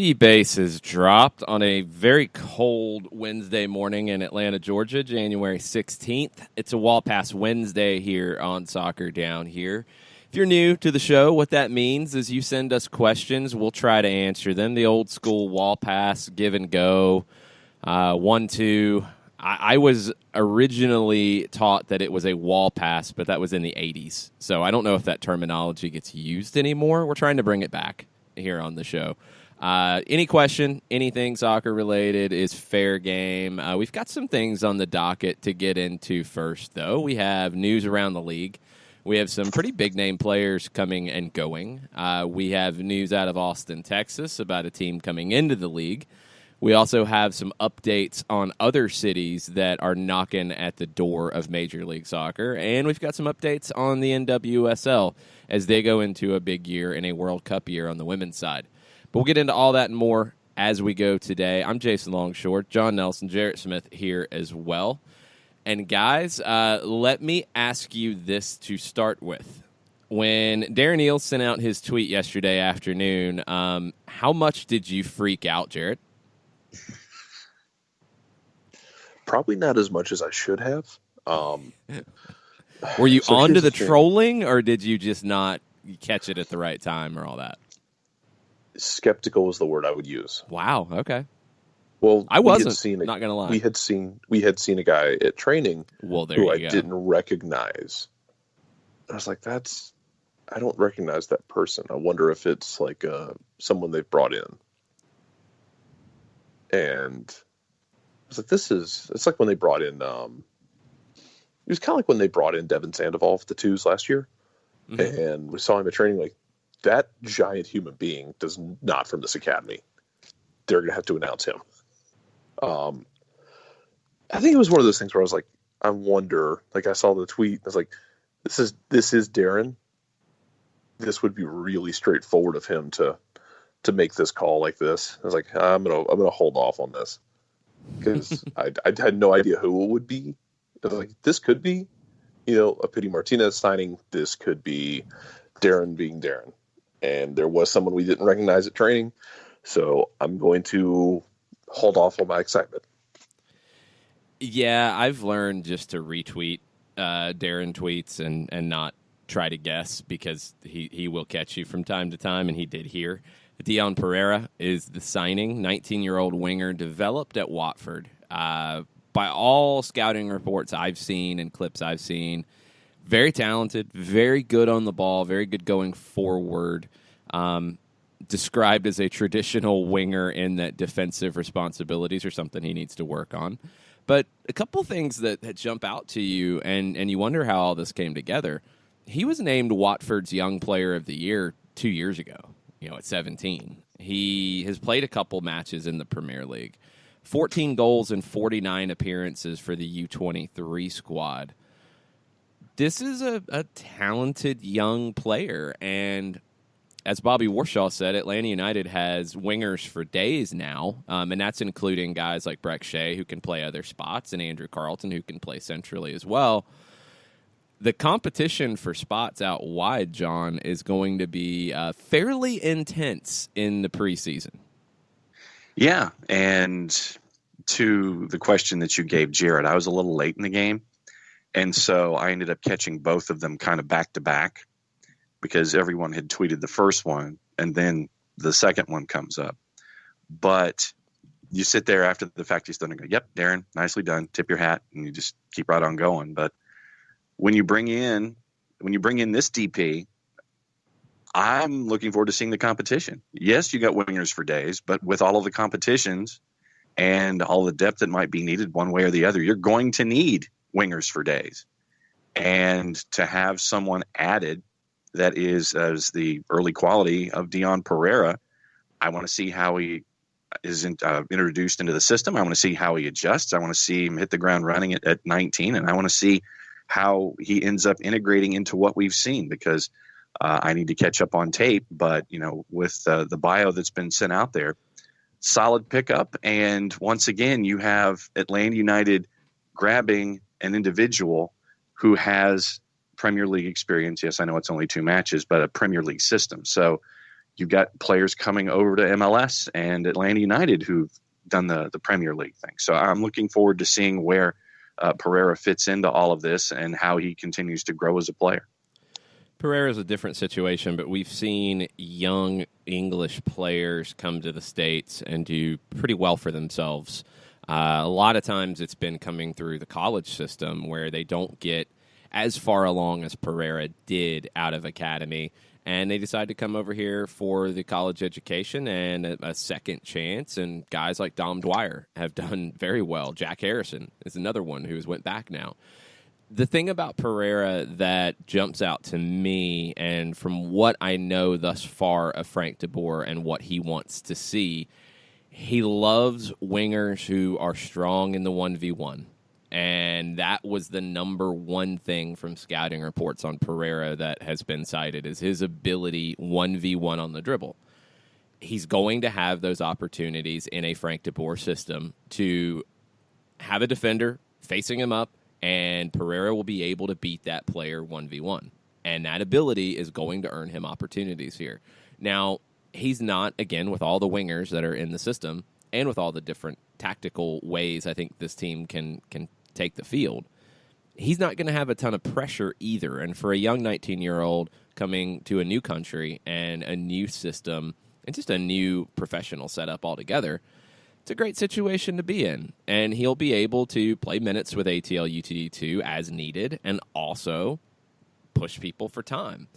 Heavy bass is dropped on a very cold Wednesday morning in Atlanta, Georgia, January 16th. It's a Wall Pass Wednesday here on Soccer Down Here. If you're new to the show, what that means is you send us questions. We'll try to answer them. The old school Wall Pass, give and go, 1-2. I was originally taught that it was a wall pass, but that was in the 80s. So I don't know if that terminology gets used anymore. We're trying to bring it back here on the show. Any question, anything soccer related is fair game. We've got some things on the docket to get into first, though. We have news around the league. We have some pretty big-name players coming and going. We have news out of Austin, Texas about a team coming into the league. We also have some updates on other cities that are knocking at the door of Major League Soccer. And we've got some updates on the NWSL as they go into a big year and a World Cup year on the women's side. But we'll get into all that and more as we go today. I'm Jason Longshore, John Nelson, Jarrett Smith here as well. And guys, let me ask you this to start with. When Darren Eales sent out his tweet yesterday afternoon, how much did you freak out, Jarrett? Probably not as much as I should have. Were you onto the trolling, or did you just not catch it at the right time or all that? Skeptical is the word I would use. Wow, okay. Well, I wasn't, not going to lie. We had seen a guy at training who I didn't recognize. I was like, I don't recognize that person. I wonder if it's like someone they've brought in. And I was like, it's like when they brought in, it was kind of like when they brought in Devin Sandoval for the twos last year. Mm-hmm. And we saw him at training, like, that giant human being does not from this academy. They're going to have to announce him. I think it was one of those things where I was like, I wonder, like I saw the tweet, I was like, this is Darren. This would be really straightforward of him to make this call like this. I was like, I'm gonna hold off on this because I had no idea who it would be. I was like, this could be, a Pity Martinez signing. This could be Darren being Darren. And there was someone we didn't recognize at training. So I'm going to hold off on my excitement. Yeah, I've learned just to retweet Darren tweets and not try to guess because he will catch you from time to time, and he did here. Dion Pereira is the signing, 19-year-old winger developed at Watford. By all scouting reports I've seen and clips I've seen, very talented, very good on the ball, very good going forward. Described as a traditional winger in that defensive responsibilities are something he needs to work on. But a couple things that jump out to you, and you wonder how all this came together. He was named Watford's Young Player of the Year 2 years ago, at 17. He has played a couple matches in the Premier League. 14 goals and 49 appearances for the U23 squad. This is a talented young player, and as Bobby Warshaw said, Atlanta United has wingers for days now, and that's including guys like Breck Shea, who can play other spots, and Andrew Carlton, who can play centrally as well. The competition for spots out wide, John, is going to be fairly intense in the preseason. Yeah, and to the question that you gave Jared, I was a little late in the game, and so I ended up catching both of them kind of back-to-back because everyone had tweeted the first one, and then the second one comes up. But you sit there after the fact he's done and go, yep, Darren, nicely done, tip your hat, and you just keep right on going. But when you bring in this DP, I'm looking forward to seeing the competition. Yes, you got wingers for days, but with all of the competitions and all the depth that might be needed one way or the other, you're going to need wingers for days. And to have someone added that is as the early quality of Dion Pereira, I want to see how he is introduced into the system. I want to see how he adjusts. I want to see him hit the ground running at 19, and I want to see how he ends up integrating into what we've seen because I need to catch up on tape. But, with the bio that's been sent out there, solid pickup. And once again, you have Atlanta United grabbing an individual who has Premier League experience. Yes, I know it's only 2 matches, but a Premier League system. So you've got players coming over to MLS and Atlanta United who've done the Premier League thing. So I'm looking forward to seeing where Pereira fits into all of this and how he continues to grow as a player. Pereira is a different situation, but we've seen young English players come to the States and do pretty well for themselves. A lot of times it's been coming through the college system where they don't get as far along as Pereira did out of academy, and they decide to come over here for the college education and a second chance, and guys like Dom Dwyer have done very well. Jack Harrison is another one who's went back now. The thing about Pereira that jumps out to me, and from what I know thus far of Frank de Boer and what he wants to see, he loves wingers who are strong in the 1v1. And that was the number one thing from scouting reports on Pereira that has been cited, is his ability 1v1 on the dribble. He's going to have those opportunities in a Frank de Boer system to have a defender facing him up, and Pereira will be able to beat that player 1v1. And that ability is going to earn him opportunities here. Now, he's not, again, with all the wingers that are in the system and with all the different tactical ways I think this team can take the field, he's not going to have a ton of pressure either. And for a young 19-year-old coming to a new country and a new system and just a new professional setup altogether, it's a great situation to be in. And he'll be able to play minutes with ATL UTD2 as needed and also push people for time.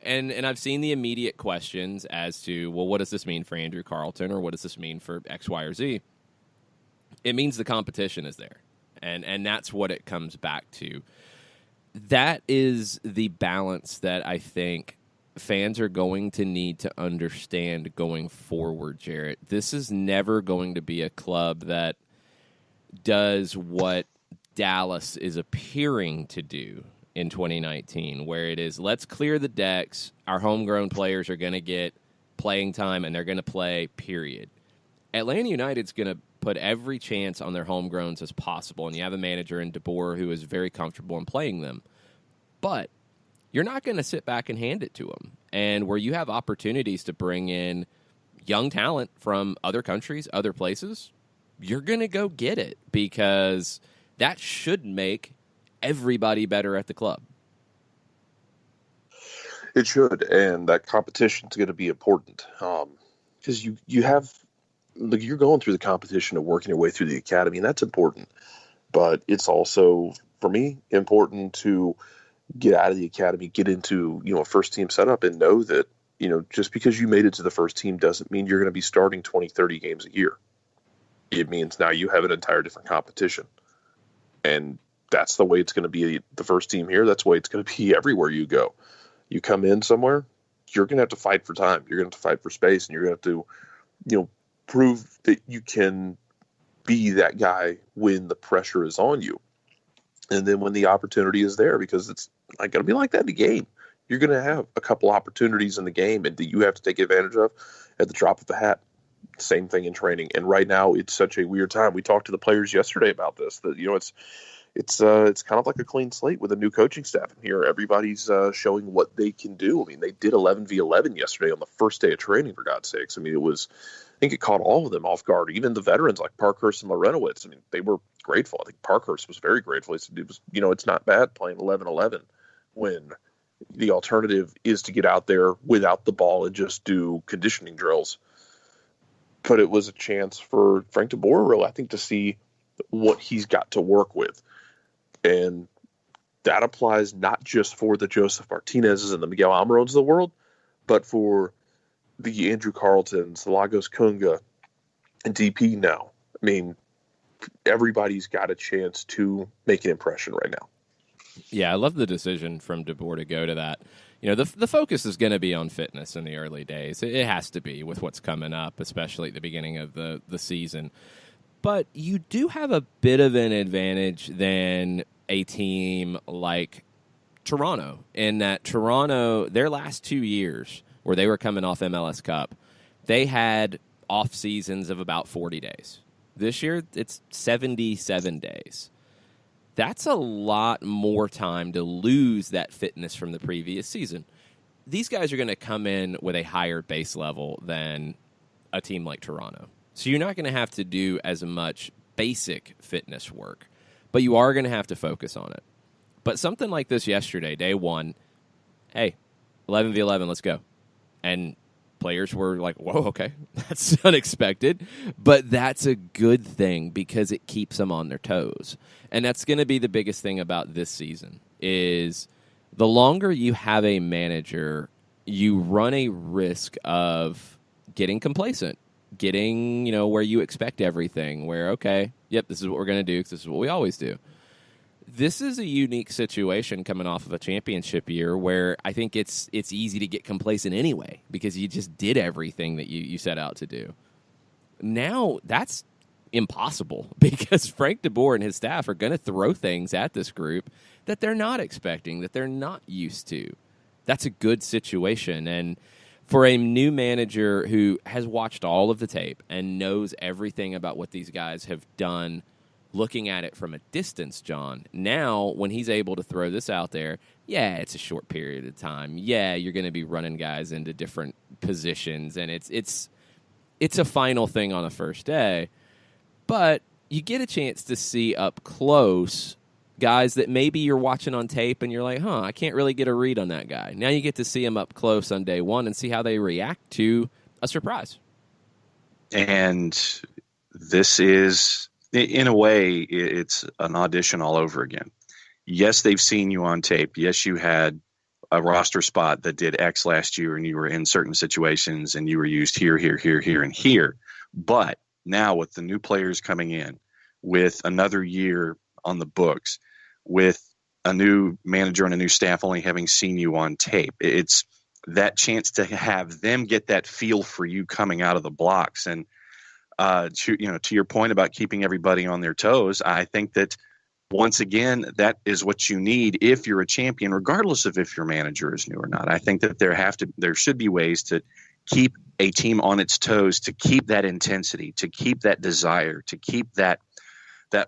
And I've seen the immediate questions as to, well, what does this mean for Andrew Carleton, or what does this mean for X, Y, or Z? It means the competition is there. And that's what it comes back to. That is the balance that I think fans are going to need to understand going forward, Jarrett. This is never going to be a club that does what Dallas is appearing to do in 2019, where it is, let's clear the decks. Our homegrown players are going to get playing time, and they're going to play, period. Atlanta United's going to put every chance on their homegrowns as possible, and you have a manager in De Boer who is very comfortable in playing them. But you're not going to sit back and hand it to them. And where you have opportunities to bring in young talent from other countries, other places, you're going to go get it, because that should make everybody better at the club. It should, and that competition is going to be important, because you have, like, you're going through the competition of working your way through the academy, and that's important. But it's also, for me, important to get out of the academy, get into, a first team setup, and know that, just because you made it to the first team doesn't mean you're going to be starting 20, 30 games a year. It means now you have an entire different competition. And that's the way it's going to be the first team here. That's the way it's going to be everywhere you go. You come in somewhere, you're going to have to fight for time. You're going to have to fight for space, and you're going to have to, prove that you can be that guy when the pressure is on you. And then when the opportunity is there, because it's not going to be like that in the game. You're going to have a couple opportunities in the game, and that you have to take advantage of at the drop of a hat. Same thing in training. And right now, it's such a weird time. We talked to the players yesterday about this, that, it's kind of like a clean slate with a new coaching staff here. Everybody's showing what they can do. I mean, they did 11v11 yesterday on the first day of training, for God's sakes. I mean, I think it caught all of them off guard. Even the veterans like Parkhurst and Lorenowitz, I mean, they were grateful. I think Parkhurst was very grateful. He said, it's not bad playing 11-11 when the alternative is to get out there without the ball and just do conditioning drills. But it was a chance for Frank de Boer, I think, to see what he's got to work with. And that applies not just for the Joseph Martinez's and the Miguel Almirones of the world, but for the Andrew Carletons, the Lagos Kunga, and DP now. I mean, everybody's got a chance to make an impression right now. Yeah, I love the decision from De Boer to go to that. The focus is going to be on fitness in the early days. It has to be with what's coming up, especially at the beginning of the season. But you do have a bit of an advantage than a team like Toronto, in that Toronto, their last 2 years where they were coming off MLS Cup, they had off seasons of about 40 days. This year, it's 77 days. That's a lot more time to lose that fitness from the previous season. these guys are going to come in with a higher base level than a team like Toronto. So you're not going to have to do as much basic fitness work, but you are going to have to focus on it. But something like this yesterday, day one, hey, 11v11, let's go. And players were like, whoa, okay, that's unexpected. But that's a good thing because it keeps them on their toes. And that's going to be the biggest thing about this season is the longer you have a manager, you run a risk of getting complacent, getting, where you expect everything, where, okay, yep, this is what we're going to do because this is what we always do. This is a unique situation coming off of a championship year where I think it's easy to get complacent anyway because you just did everything that you set out to do. Now that's impossible because Frank DeBoer and his staff are going to throw things at this group that they're not expecting, that they're not used to. That's a good situation. And for a new manager who has watched all of the tape and knows everything about what these guys have done, looking at it from a distance, John, now when he's able to throw this out there, yeah, it's a short period of time. Yeah, you're going to be running guys into different positions, and it's a final thing on the first day. But you get a chance to see up close guys that maybe you're watching on tape and you're like, I can't really get a read on that guy. Now you get to see him up close on day one and see how they react to a surprise. And this is, in a way, it's an audition all over again. Yes, they've seen you on tape. Yes, you had a roster spot that did X last year and you were in certain situations and you were used here, here, here, here, and here. But now with the new players coming in, with another year on the books, with a new manager and a new staff only having seen you on tape, it's that chance to have them get that feel for you coming out of the blocks. And to your point about keeping everybody on their toes, I think that once again, that is what you need if you're a champion, regardless of if your manager is new or not. I think that there should be ways to keep a team on its toes, to keep that intensity, to keep that desire, to keep that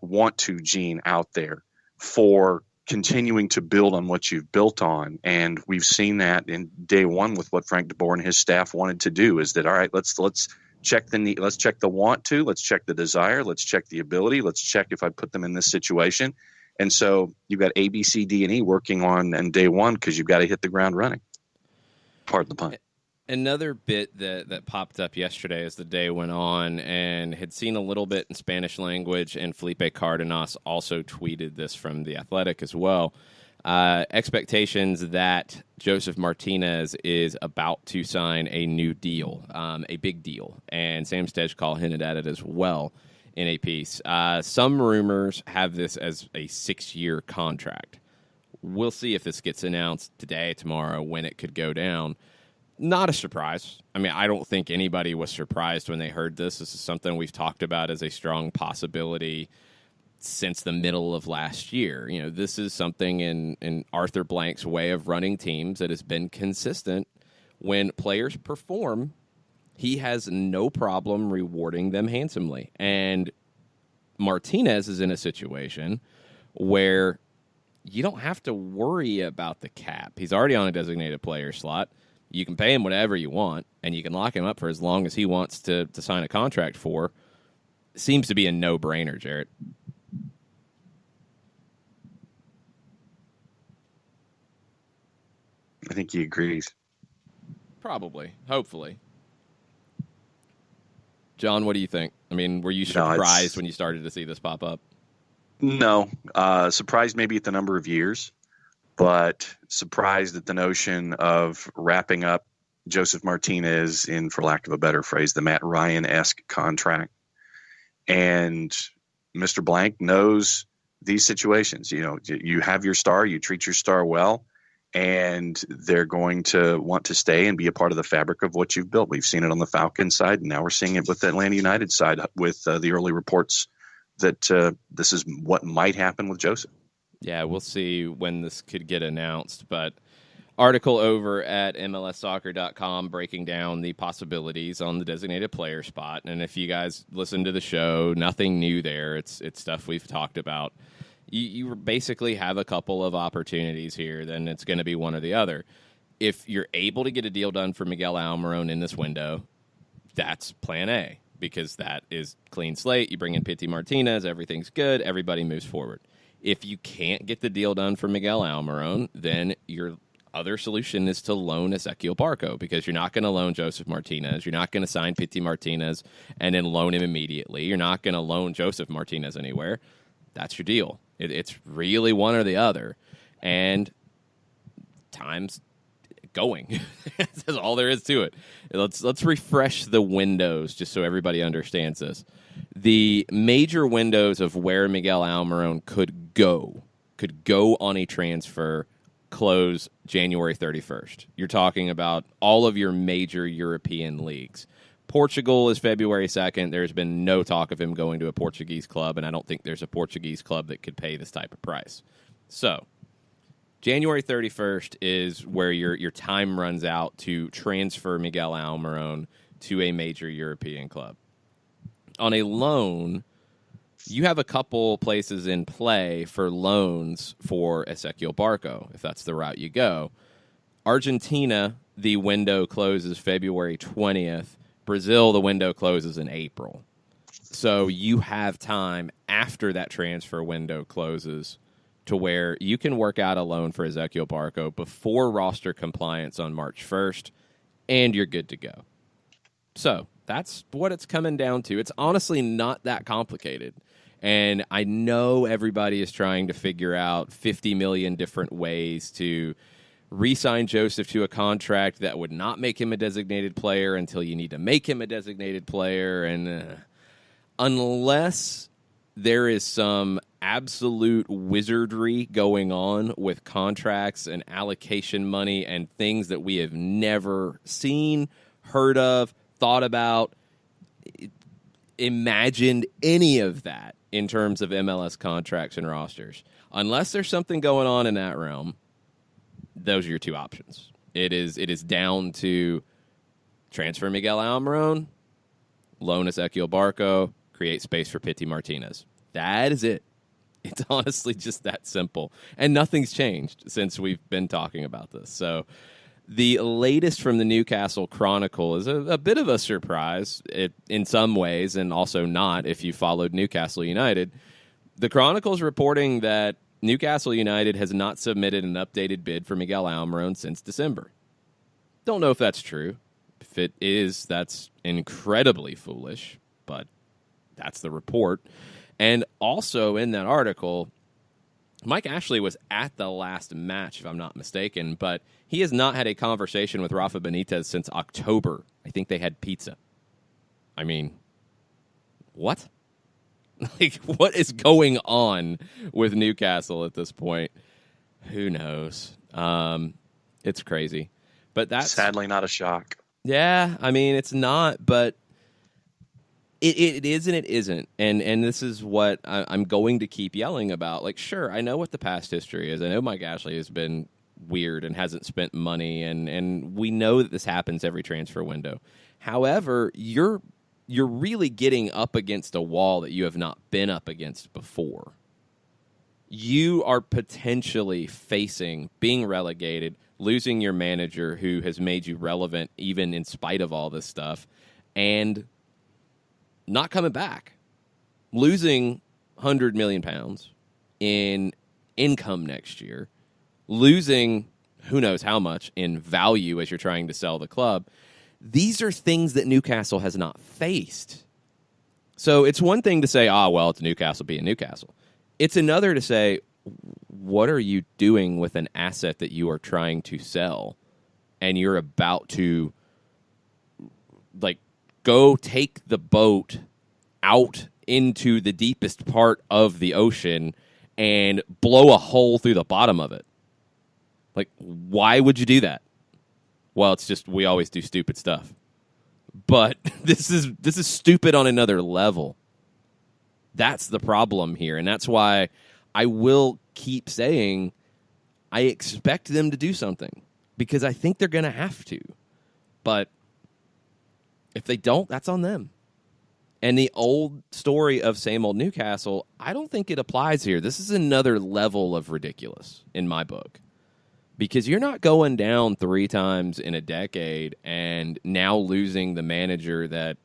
want to gene out there for continuing to build on what you've built on. And we've seen that in day one with what Frank DeBoer and his staff wanted to do, is that, all right, let's check the need, let's check the want to, let's check the desire, let's check the ability, let's check if I put them in this situation. And so you've got A, B, C, D, and E working on day one because you've got to hit the ground running. Pardon the pun. Another bit that popped up yesterday as the day went on, and had seen a little bit in Spanish language, and Felipe Cardenas also tweeted this from The Athletic as well. Expectations that Joseph Martinez is about to sign a new deal, a big deal, and Sam Stejskal hinted at it as well in a piece. Some rumors have this as a 6-year contract. We'll see if this gets announced today, tomorrow, when it could go down. Not a surprise. I mean, I don't think anybody was surprised when they heard this. This is something we've talked about as a strong possibility since the middle of last year. This is something in Arthur Blank's way of running teams that has been consistent. When players perform, he has no problem rewarding them handsomely. And Martinez is in a situation where you don't have to worry about the cap. He's already on a designated player slot. You can pay him whatever you want, and you can lock him up for as long as he wants to sign a contract for. Seems to be a no-brainer, Jarrett. I think he agrees. Probably. Hopefully. John, what do you think? I mean, were you surprised when you started to see this pop up? No. Surprised maybe at the number of years, but surprised at the notion of wrapping up Joseph Martinez in, for lack of a better phrase, the Matt Ryan-esque contract. And Mr. Blank knows these situations. You have your star, you treat your star well, and they're going to want to stay and be a part of the fabric of what you've built. We've seen it on the Falcons side, and now we're seeing it with the Atlanta United side with the early reports that this is what might happen with Joseph. Yeah, we'll see when this could get announced, but article over at MLSsoccer.com breaking down the possibilities on the designated player spot. And if you guys listen to the show, nothing new there. It's stuff we've talked about. You basically have a couple of opportunities here, then it's going to be one or the other. If you're able to get a deal done for Miguel Almiron in this window, that's plan A, because that is clean slate. You bring in Pity Martinez, everything's good, everybody moves forward. If you can't get the deal done for Miguel Almiron, then your other solution is to loan Ezequiel Barco, because you're not going to loan Joseph Martinez. You're not going to sign Pity Martinez and then loan him immediately. You're not going to loan Joseph Martinez anywhere. That's your deal. It's really one or the other. And time's going. That's all there is to it. Let's refresh the windows just so everybody understands this. The major windows of where Miguel Almiron could go on a transfer close January 31st. You're talking about all of your major European leagues. Portugal is February 2nd. There's been no talk of him going to a Portuguese club, and I don't think there's a Portuguese club that could pay this type of price. So January 31st is where your time runs out to transfer Miguel Almiron to a major European club. On a loan, you have a couple places in play for loans for Ezequiel Barco, if that's the route you go. Argentina, the window closes February 20th. Brazil, the window closes in April. So you have time after that transfer window closes to where you can work out a loan for Ezequiel Barco before roster compliance on March 1st, and you're good to go. So that's what it's coming down to. It's honestly not that complicated. And I know everybody is trying to figure out 50 million different ways to re-sign Joseph to a contract that would not make him a designated player until you need to make him a designated player. And unless there is some absolute wizardry going on with contracts and allocation money and things that we have never seen, heard of, thought about, imagined any of that in terms of MLS contracts and rosters. Unless there's something going on in that realm, those are your two options. It is down to transfer Miguel Almiron, loan Ezequiel Barco, create space for Pity Martinez. That is it. It's honestly just that simple. And nothing's changed since we've been talking about this. So the latest from the Newcastle Chronicle is a bit of a surprise in some ways, and also not if you followed Newcastle United. The Chronicle is reporting that Newcastle United has not submitted an updated bid for Miguel Almiron since December. Don't know if that's true. If it is, that's incredibly foolish, but that's the report. And also in that article, Mike Ashley was at the last match, if I'm not mistaken, but he has not had a conversation with Rafa Benitez since October. I think they had pizza. I mean, what? Like, what is going on with Newcastle at this point? Who knows? It's crazy. But that's sadly not a shock. Yeah, I mean, it's not, but it is and it isn't. And this is what I'm going to keep yelling about. Like, sure, I know what the past history is. I know Mike Ashley has been weird and hasn't spent money, and we know that this happens every transfer window. However, you're really getting up against a wall that you have not been up against before. You are potentially facing being relegated, losing your manager who has made you relevant even in spite of all this stuff, and not coming back. Losing £100 million in income next year, losing who knows how much in value as you're trying to sell the club. These are things that Newcastle has not faced. So it's one thing to say, well, it's Newcastle being Newcastle. It's another to say, what are you doing with an asset that you are trying to sell and you're about to, like, go take the boat out into the deepest part of the ocean and blow a hole through the bottom of it? Like, why would you do that? Well, it's just we always do stupid stuff. But this is stupid on another level. That's the problem here, and that's why I will keep saying I expect them to do something, because I think they're going to have to. But if they don't, that's on them. And the old story of same old Newcastle, I don't think it applies here. This is another level of ridiculous in my book. because you're not going down 3 times in a decade and now losing the manager that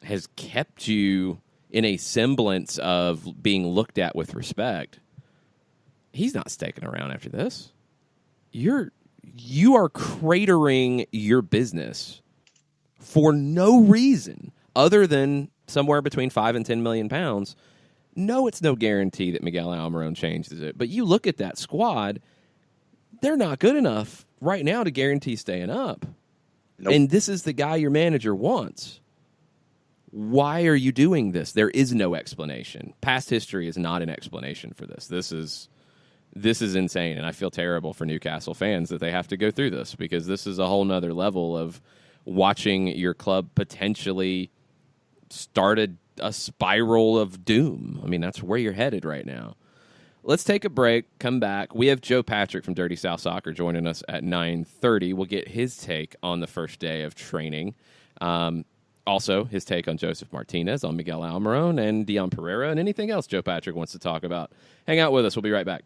has kept you in a semblance of being looked at with respect. He's not sticking around after this. You are cratering your business for no reason other than somewhere between 5 and 10 million pounds. No, it's no guarantee that Miguel Almiron changes it. But you look at that squad, they're not good enough right now to guarantee staying up. Nope. And this is the guy your manager wants. Why are you doing this? There is no explanation. Past history is not an explanation for this. This is insane, and I feel terrible for Newcastle fans that they have to go through this, because this is a whole nother level of watching your club potentially start a spiral of doom. I mean, that's where you're headed right now. Let's take a break, come back. We have Joe Patrick from Dirty South Soccer joining us at 9:30. We'll get his take on the first day of training. Also, his take on Joseph Martinez, on Miguel Almiron, and Dion Pereira, and anything else Joe Patrick wants to talk about. Hang out with us. We'll be right back.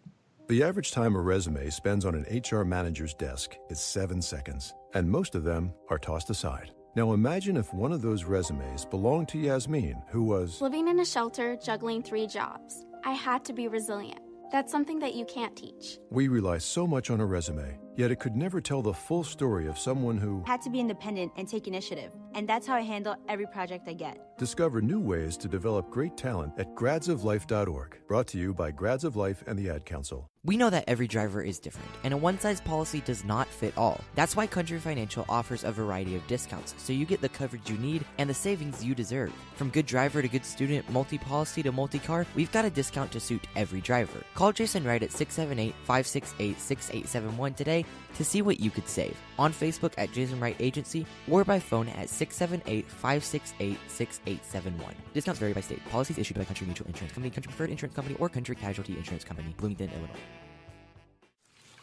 The average time a resume spends on an HR manager's desk is 7 seconds, and most of them are tossed aside. Now imagine if one of those resumes belonged to Yasmin, who was living in a shelter, juggling 3 jobs. I had to be resilient. That's something that you can't teach. We rely so much on a resume, yet it could never tell the full story of someone who had to be independent and take initiative. And that's how I handle every project I get. Discover new ways to develop great talent at gradsoflife.org. Brought to you by Grads of Life and the Ad Council. We know that every driver is different, and a one-size policy does not fit all. That's why Country Financial offers a variety of discounts, so you get the coverage you need and the savings you deserve. From good driver to good student, multi-policy to multi-car, we've got a discount to suit every driver. Call Jason Wright at 678-568-6871 today to see what you could save. On Facebook at Jason Wright Agency, or by phone at 678-568-6871. Discounts vary by state. Policies issued by Country Mutual Insurance Company, Country Preferred Insurance Company, or Country Casualty Insurance Company, Bloomington, Illinois.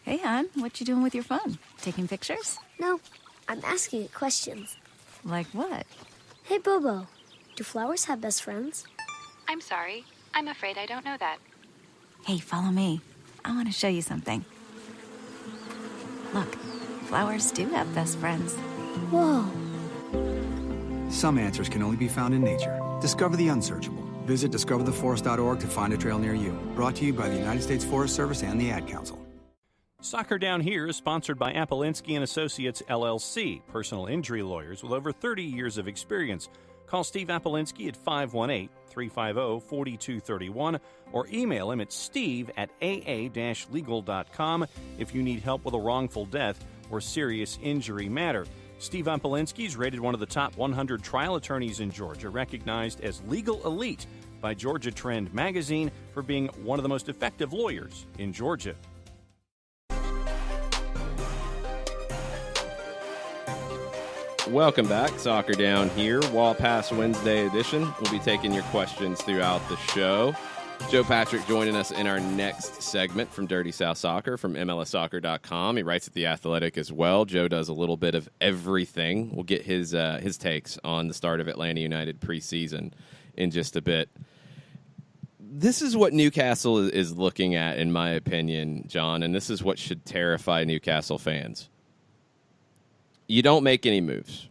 Hey, hon, what you doing with your phone? Taking pictures? No, I'm asking it questions. Like what? Hey, Bobo, do flowers have best friends? I'm sorry. I'm afraid I don't know that. Hey, follow me. I want to show you something. Look, flowers do have best friends. Whoa. Some answers can only be found in nature. Discover the unsearchable. Visit discovertheforest.org to find a trail near you. Brought to you by the United States Forest Service and the Ad Council. Soccer Down Here is sponsored by Apolinski & Associates, LLC, personal injury lawyers with over 30 years of experience. Call Steve Apolinski at 518-350-4231 or email him at steve@aa-legal.com if you need help with a wrongful death or serious injury matter. Steve Apolinski is rated one of the top 100 trial attorneys in Georgia, recognized as Legal Elite by Georgia Trend magazine for being one of the most effective lawyers in Georgia. Welcome back. Soccer Down Here, Wall Pass Wednesday edition. We'll be taking your questions throughout the show. Joe Patrick joining us in our next segment from Dirty South Soccer from MLSsoccer.com. He writes at The Athletic as well. Joe does a little bit of everything. We'll get his takes on the start of Atlanta United preseason in just a bit. This is what Newcastle is looking at, in my opinion, John, and this is what should terrify Newcastle fans. You don't make any moves,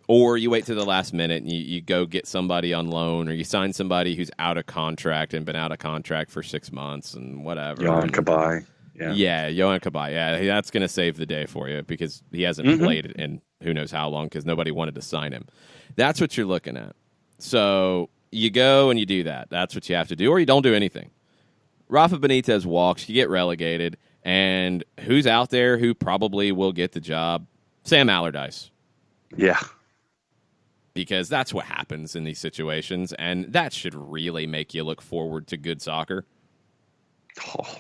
or you wait to the last minute and you go get somebody on loan, or you sign somebody who's out of contract and been out of contract for 6 months and whatever. Johan Cabaye. Yeah, Johan Cabaye. Yeah, that's going to save the day for you because he hasn't played in who knows how long because nobody wanted to sign him. That's what you're looking at. So you go and you do that. That's what you have to do, or you don't do anything. Rafa Benitez walks, you get relegated, and who's out there who probably will get the job? Sam Allardyce. Yeah. Because that's what happens in these situations, and that should really make you look forward to good soccer. Oh.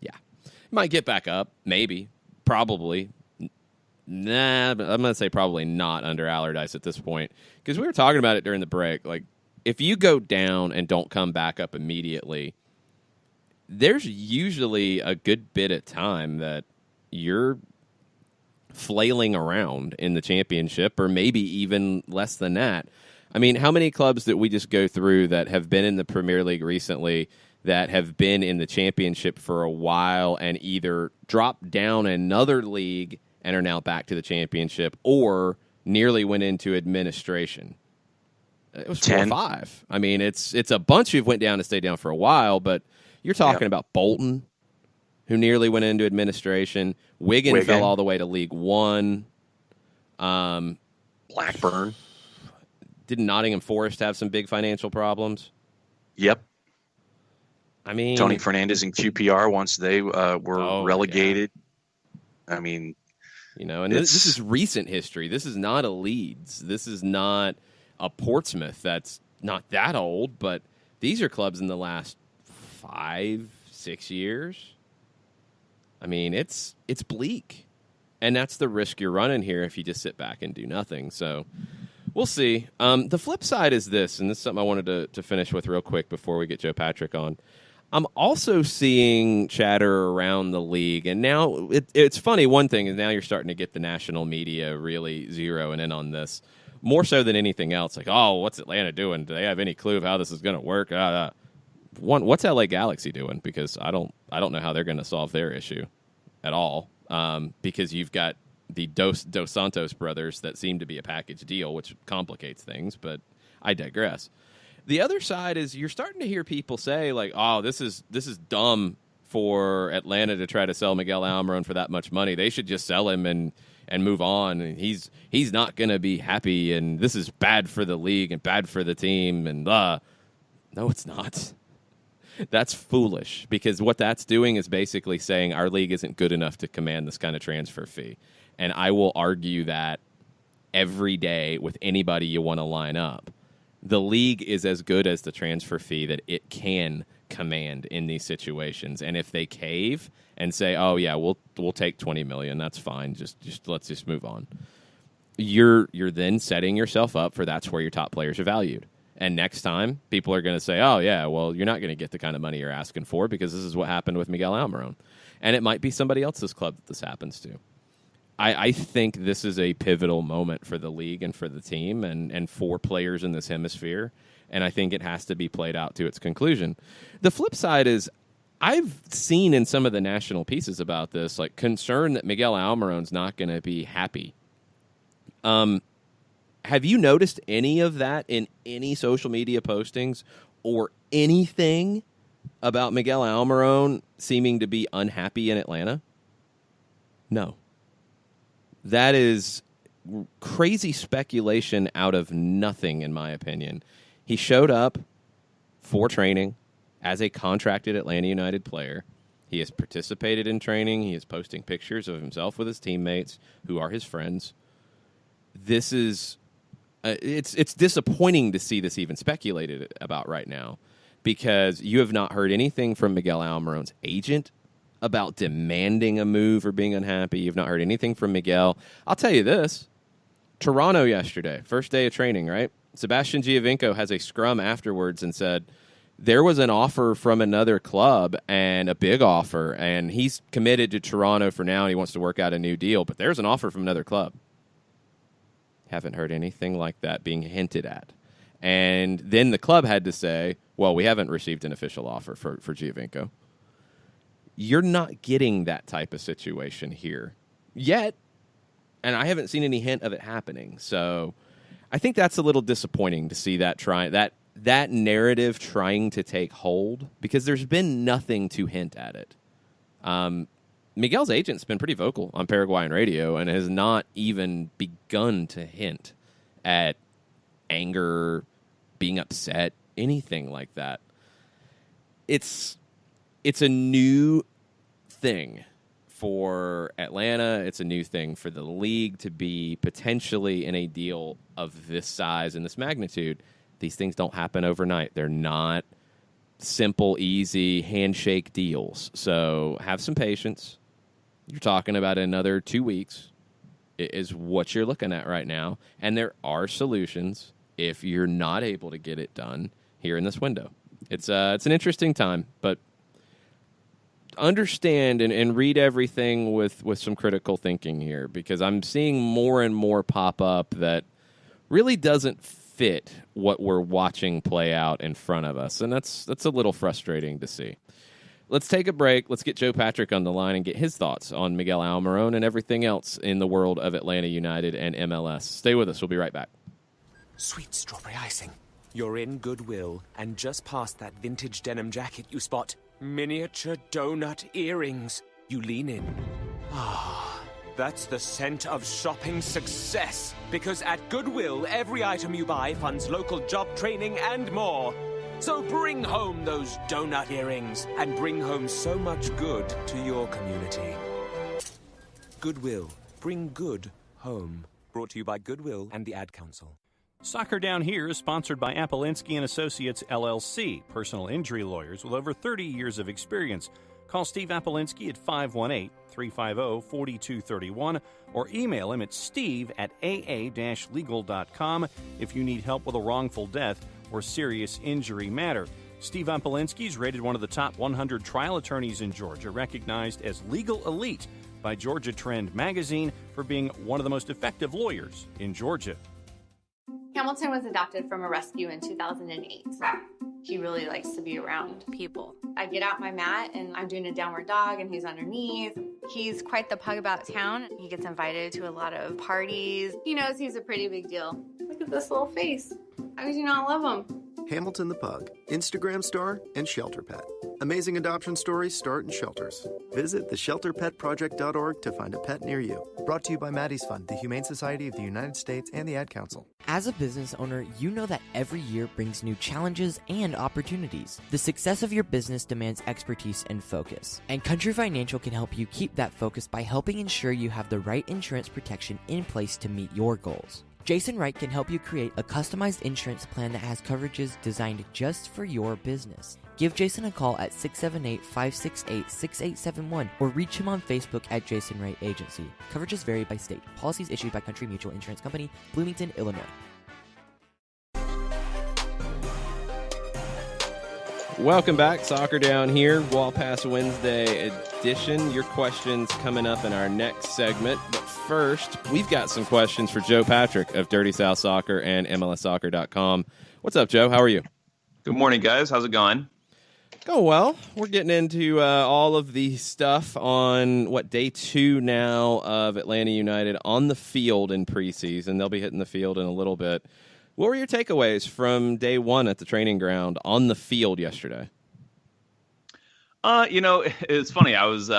Yeah. Might get back up, maybe, probably. Nah, but I'm going to say probably not under Allardyce at this point. Because we were talking about it during the break. Like, if you go down and don't come back up immediately, there's usually a good bit of time that you're flailing around in the championship, or maybe even less than that. I mean, how many clubs that we just go through that have been in the Premier League recently that have been in the championship for a while and either dropped down another league and are now back to the championship or nearly went into administration. It was 4 or 5. I mean, it's a bunch who went down and stayed down for a while, but you're talking about Bolton, who nearly went into administration. Wigan fell all the way to League One. Blackburn. Didn't Nottingham Forest have some big financial problems? Yep. I mean, Tony Fernandez and QPR once they were relegated. Yeah. I mean, and this is recent history. This is not a Leeds. This is not a Portsmouth that's not that old, but these are clubs in the last 5-6 years. I mean, it's bleak, and that's the risk you're running here if you just sit back and do nothing. So we'll see. The flip side is this, and this is something I wanted to finish with real quick before we get Joe Patrick on. I'm also seeing chatter around the league, and now it's funny. One thing is now you're starting to get the national media really zeroing in on this, more so than anything else. Like, oh, what's Atlanta doing? Do they have any clue of how this is going to work? What's LA Galaxy doing? Because I don't know how they're going to solve their issue at all. Because you've got the Dos Santos brothers that seem to be a package deal, which complicates things. But I digress. The other side is you're starting to hear people say, like, oh, this is dumb for Atlanta to try to sell Miguel Almiron for that much money. They should just sell him and move on. And he's not going to be happy, and this is bad for the league and bad for the team. And no, it's not. That's foolish, because what that's doing is basically saying our league isn't good enough to command this kind of transfer fee. And I will argue that every day with anybody you want to line up. The league is as good as the transfer fee that it can command in these situations. And if they cave and say, "Oh yeah, we'll take $20 million, that's fine. Just let's just move on." You're then setting yourself up for that's where your top players are valued. And next time, people are going to say, "Oh yeah, well you're not going to get the kind of money you're asking for because this is what happened with Miguel Almiron." And it might be somebody else's club that this happens to. I think this is a pivotal moment for the league and for the team and for players in this hemisphere, and I think it has to be played out to its conclusion. The flip side is I've seen in some of the national pieces about this, like, concern that Miguel Almiron's not going to be happy. Have you noticed any of that in any social media postings or anything about Miguel Almiron seeming to be unhappy in Atlanta? No. That is crazy speculation out of nothing, in my opinion. He showed up for training as a contracted Atlanta United player. He has participated in training. He is posting pictures of himself with his teammates, who are his friends. This is it's disappointing to see this even speculated about right now, because you have not heard anything from Miguel Almiron's agent about demanding a move or being unhappy. You've not heard anything from Miguel. I'll tell you this. Toronto yesterday, first day of training, right? Sebastian Giovinco has a scrum afterwards and said there was an offer from another club, and a big offer, and he's committed to Toronto for now and he wants to work out a new deal, but there's an offer from another club. Haven't heard anything like that being hinted at. And then the club had to say, well, we haven't received an official offer for Giovinco. You're not getting that type of situation here yet, and I haven't seen any hint of it happening. So I think that's a little disappointing to see that that narrative trying to take hold, because there's been nothing to hint at it. Miguel's agent's been pretty vocal on Paraguayan radio and has not even begun to hint at anger, being upset, anything like that. It's a new thing for Atlanta. It's a new thing for the league to be potentially in a deal of this size and this magnitude. These things don't happen overnight. They're not simple, easy handshake deals. So have some patience. You're talking about another 2 weeks is what you're looking at right now. And there are solutions if you're not able to get it done here in this window. It's an interesting time, but understand and read everything with some critical thinking here, because I'm seeing more and more pop up that really doesn't fit fit what we're watching play out in front of us, and that's a little frustrating to see. Let's take a break. Let's get Joe Patrick on the line and get his thoughts on Miguel Almiron and everything else in the world of Atlanta United and MLS. Stay with us. We'll be right back. Sweet strawberry icing. You're in Goodwill, and just past that vintage denim jacket you spot miniature donut earrings. You lean in. Ah, that's the scent of shopping success. Because at Goodwill, every item you buy funds local job training and more. So bring home those donut earrings and bring home so much good to your community. Goodwill. Bring good home. Brought to you by Goodwill and the Ad Council. Soccer Down Here is sponsored by Apolinski and Associates, LLC, personal injury lawyers with over 30 years of experience. Call Steve Apolinski at 518-350-4231 or email him at steve@aa-legal.com if you need help with a wrongful death or serious injury matter. Steve Apolinski is rated one of the top 100 trial attorneys in Georgia, recognized as legal elite by Georgia Trend magazine for being one of the most effective lawyers in Georgia. Hamilton was adopted from a rescue in 2008. He really likes to be around people. I get out my mat and I'm doing a downward dog and he's underneath. He's quite the pug about town. He gets invited to a lot of parties. He knows he's a pretty big deal. Look at this little face. How could you not love him? Hamilton the Pug, Instagram star and shelter pet. Amazing adoption stories start in shelters. Visit theshelterpetproject.org to find a pet near you. Brought to you by Maddie's Fund, the Humane Society of the United States, and the Ad Council. As a business owner, you know that every year brings new challenges and opportunities. The success of your business demands expertise and focus. And Country Financial can help you keep that focus by helping ensure you have the right insurance protection in place to meet your goals. Jason Wright can help you create a customized insurance plan that has coverages designed just for your business. Give Jason a call at 678-568-6871 or reach him on Facebook at Jason Wright Agency. Coverages vary by state. Policies issued by Country Mutual Insurance Company, Bloomington, Illinois. Welcome back. Soccer Down Here, Wall Pass Wednesday edition. Your questions coming up in our next segment. But first, we've got some questions for Joe Patrick of Dirty South Soccer and MLSsoccer.com. What's up, Joe? How are you? Good morning, guys. How's it going? Going well. We're getting into all of the stuff on, day 2 now of Atlanta United on the field in preseason. They'll be hitting the field in a little bit. What were your takeaways from day 1 at the training ground on the field yesterday? It's funny. I was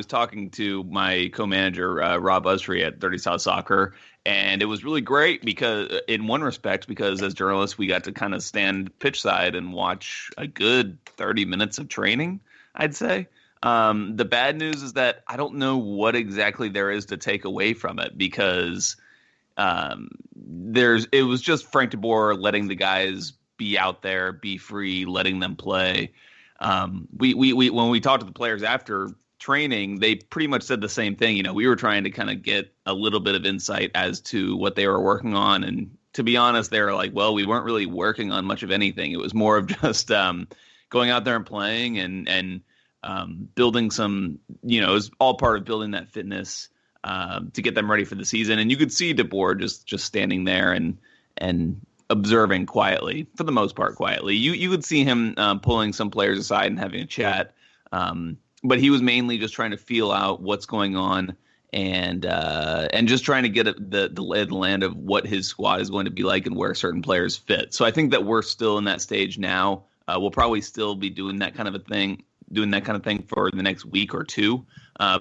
talking to my co-manager, Rob Usry at 30 South Soccer, and it was really great because as journalists, we got to kind of stand pitch side and watch a good 30 minutes of training, I'd say. The bad news is that I don't know what exactly there is to take away from it because it was just Frank de Boer letting the guys be out there, be free, letting them play. We when we talked to the players after training, they pretty much said the same thing. We were trying to kind of get a little bit of insight as to what they were working on. And to be honest, they were like, well, we weren't really working on much of anything. It was more of just going out there and playing and building some, it was all part of building that fitness to get them ready for the season. And you could see De Boer just standing there and observing quietly, for the most part quietly. You would see him pulling some players aside and having a chat. But he was mainly just trying to feel out what's going on and just trying to get the lay of the land of what his squad is going to be like and where certain players fit. So I think that we're still in that stage now. We'll probably still be doing that kind of thing for the next week or two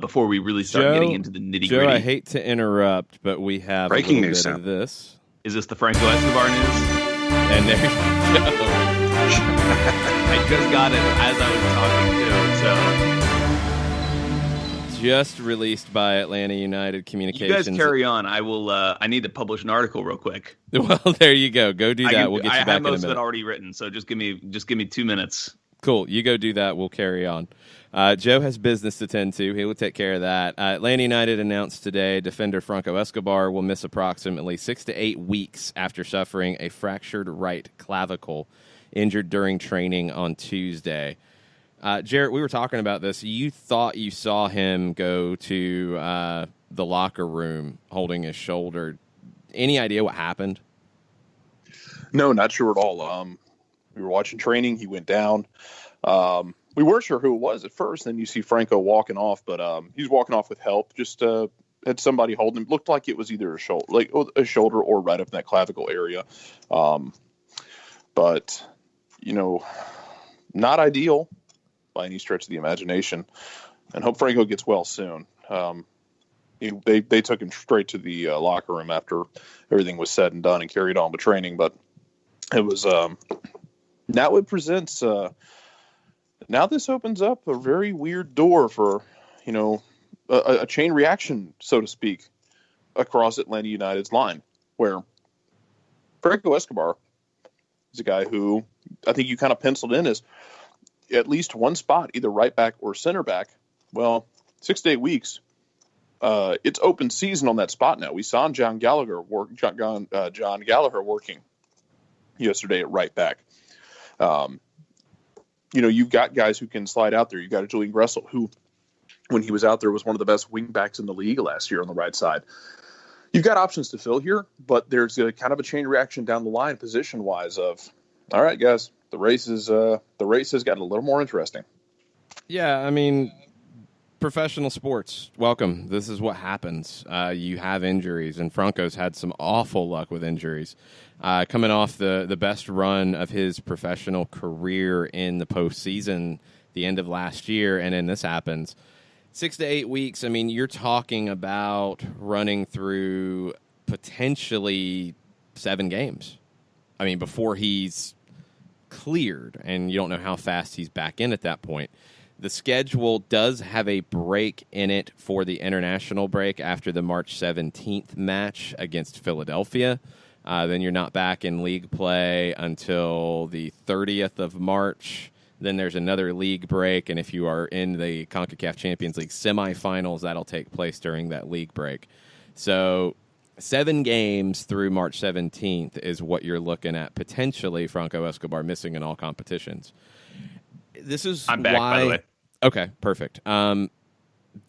before we really start getting into the nitty-gritty. Joe, I hate to interrupt, but we have breaking a little news bit of this. Is this the Franco Escobar news? And there you go. I just got it as I was talking to. So just released by Atlanta United Communications. You guys carry on. I will. I need to publish an article real quick. Well, there you go. Go do that. We'll get you back in a minute. I have most of it already written, so just give me 2 minutes. Cool. You go do that. We'll carry on. Joe has business to tend to. He will take care of that. Atlanta United announced today defender Franco Escobar will miss approximately 6 to 8 weeks after suffering a fractured right clavicle, injured during training on Tuesday. Jarrett, we were talking about this. You thought you saw him go to the locker room holding his shoulder. Any idea what happened? No, not sure at all. We were watching training. He went down. We weren't sure who it was at first. Then you see Franco walking off, but he was walking off with help. Just had somebody holding him. Looked like it was either a shoulder or right up in that clavicle area. But not ideal by any stretch of the imagination. And hope Franco gets well soon. They took him straight to the locker room after everything was said and done and carried on with training. But it was now it presents. Now this opens up a very weird door for a chain reaction, so to speak, across Atlanta United's line, where Franco Escobar is a guy who I think you kind of penciled in as at least one spot, either right back or center back. Well, 6 to 8 weeks. It's open season on that spot now. We saw John Gallagher working yesterday at right back. You've got guys who can slide out there. You've got a Julian Gressel, who, when he was out there, was one of the best wing backs in the league last year on the right side. You've got options to fill here, but there's a kind of a chain reaction down the line position-wise of, all right, guys, the race has gotten a little more interesting. Yeah, I mean, professional sports, welcome. This is what happens. You have injuries, and Franco's had some awful luck with injuries. Coming off the best run of his professional career in the postseason, the end of last year, and then this happens. 6 to 8 weeks, I mean, you're talking about running through potentially 7 games. I mean, before he's cleared, and you don't know how fast he's back in at that point. The schedule does have a break in it for the international break after the March 17th match against Philadelphia. Then you're not back in league play until the 30th of March. Then there's another league break, and if you are in the CONCACAF Champions League semifinals, that'll take place during that league break. So 7 games through March 17th is what you're looking at, potentially Franco Escobar missing in all competitions. This is I'm back, by the way. Okay, perfect.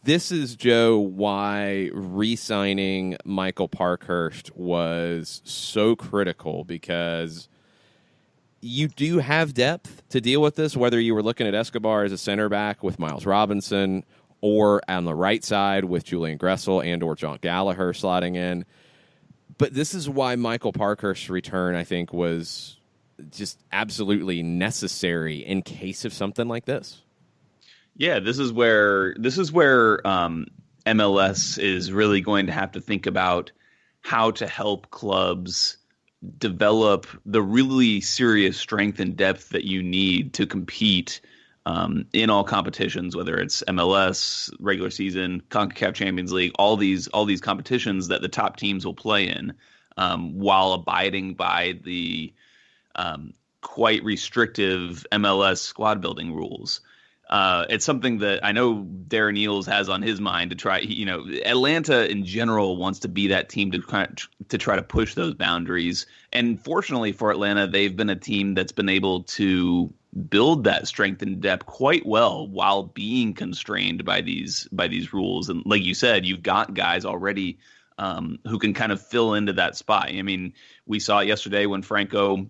This is, Joe, why re-signing Michael Parkhurst was so critical, because you do have depth to deal with this, whether you were looking at Escobar as a center back with Miles Robinson or on the right side with Julian Gressel and or John Gallagher slotting in. But this is why Michael Parkhurst's return, I think, was just absolutely necessary in case of something like this. Yeah, this is where MLS is really going to have to think about how to help clubs develop the really serious strength and depth that you need to compete in all competitions, whether it's MLS, regular season, CONCACAF Champions League, all these competitions that the top teams will play in, while abiding by the quite restrictive MLS squad building rules. It's something that I know Darren Eales has on his mind to try. Atlanta in general wants to be that team to try to push those boundaries. And fortunately for Atlanta, they've been a team that's been able to build that strength and depth quite well while being constrained by these rules. And like you said, you've got guys already who can kind of fill into that spot. I mean, we saw it yesterday when Franco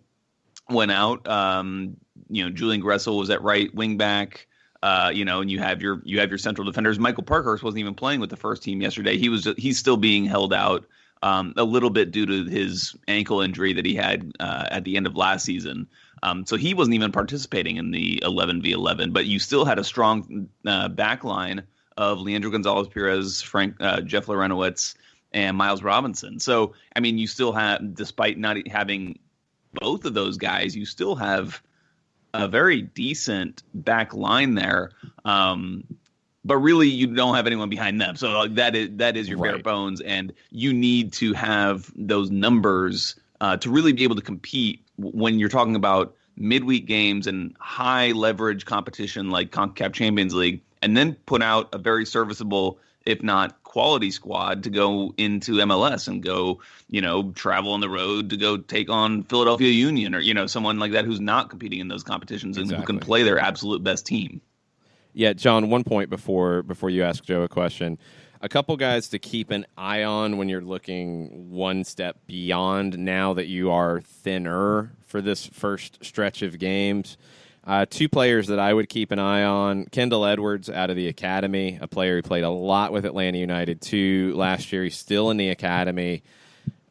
went out. Julian Gressel was at right wing back. And you have your central defenders. Michael Parkhurst wasn't even playing with the first team yesterday. He's still being held out a little bit due to his ankle injury that he had at the end of last season. So he wasn't even participating in the 11v11. But you still had a strong back line of Leandro Gonzalez-Perez, Jeff Lorenowitz, and Miles Robinson. So, I mean, you still have, despite not having both of those guys, you still have a very decent back line there, but really you don't have anyone behind them. So that is your bare bones, and you need to have those numbers to really be able to compete when you're talking about midweek games and high leverage competition like CONCACAF Champions League, and then put out a very serviceable, if not quality squad to go into MLS and go, travel on the road to go take on Philadelphia Union or, someone like that who's not competing in those competitions and who can play their absolute best team. Yeah, John, one point before you ask Joe a question. A couple guys to keep an eye on when you're looking one step beyond now that you are thinner for this first stretch of games. Two players that I would keep an eye on. Kendall Edwards out of the academy, a player who played a lot with Atlanta United too last year. He's still in the academy.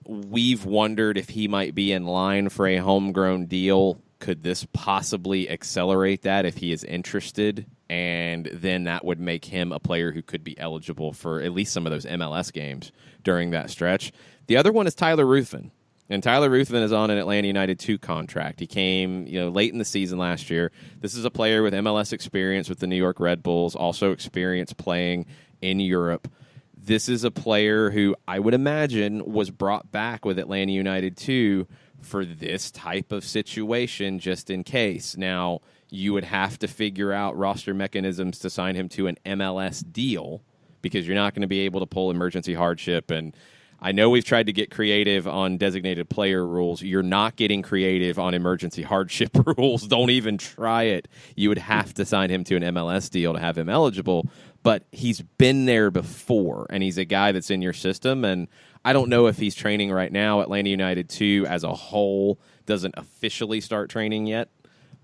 We've wondered if he might be in line for a homegrown deal. Could this possibly accelerate that if he is interested? And then that would make him a player who could be eligible for at least some of those MLS games during that stretch. The other one is Tyler Ruthven. And Tyler Ruthven is on an Atlanta United 2 contract. He came, late in the season last year. This is a player with MLS experience with the New York Red Bulls, also experience playing in Europe. This is a player who I would imagine was brought back with Atlanta United 2 for this type of situation, just in case. Now, you would have to figure out roster mechanisms to sign him to an MLS deal, because you're not going to be able to pull emergency hardship. And I know we've tried to get creative on designated player rules. You're not getting creative on emergency hardship rules. Don't even try it. You would have to sign him to an MLS deal to have him eligible. But he's been there before, and he's a guy that's in your system. And I don't know if he's training right now. Atlanta United 2 as a whole doesn't officially start training yet.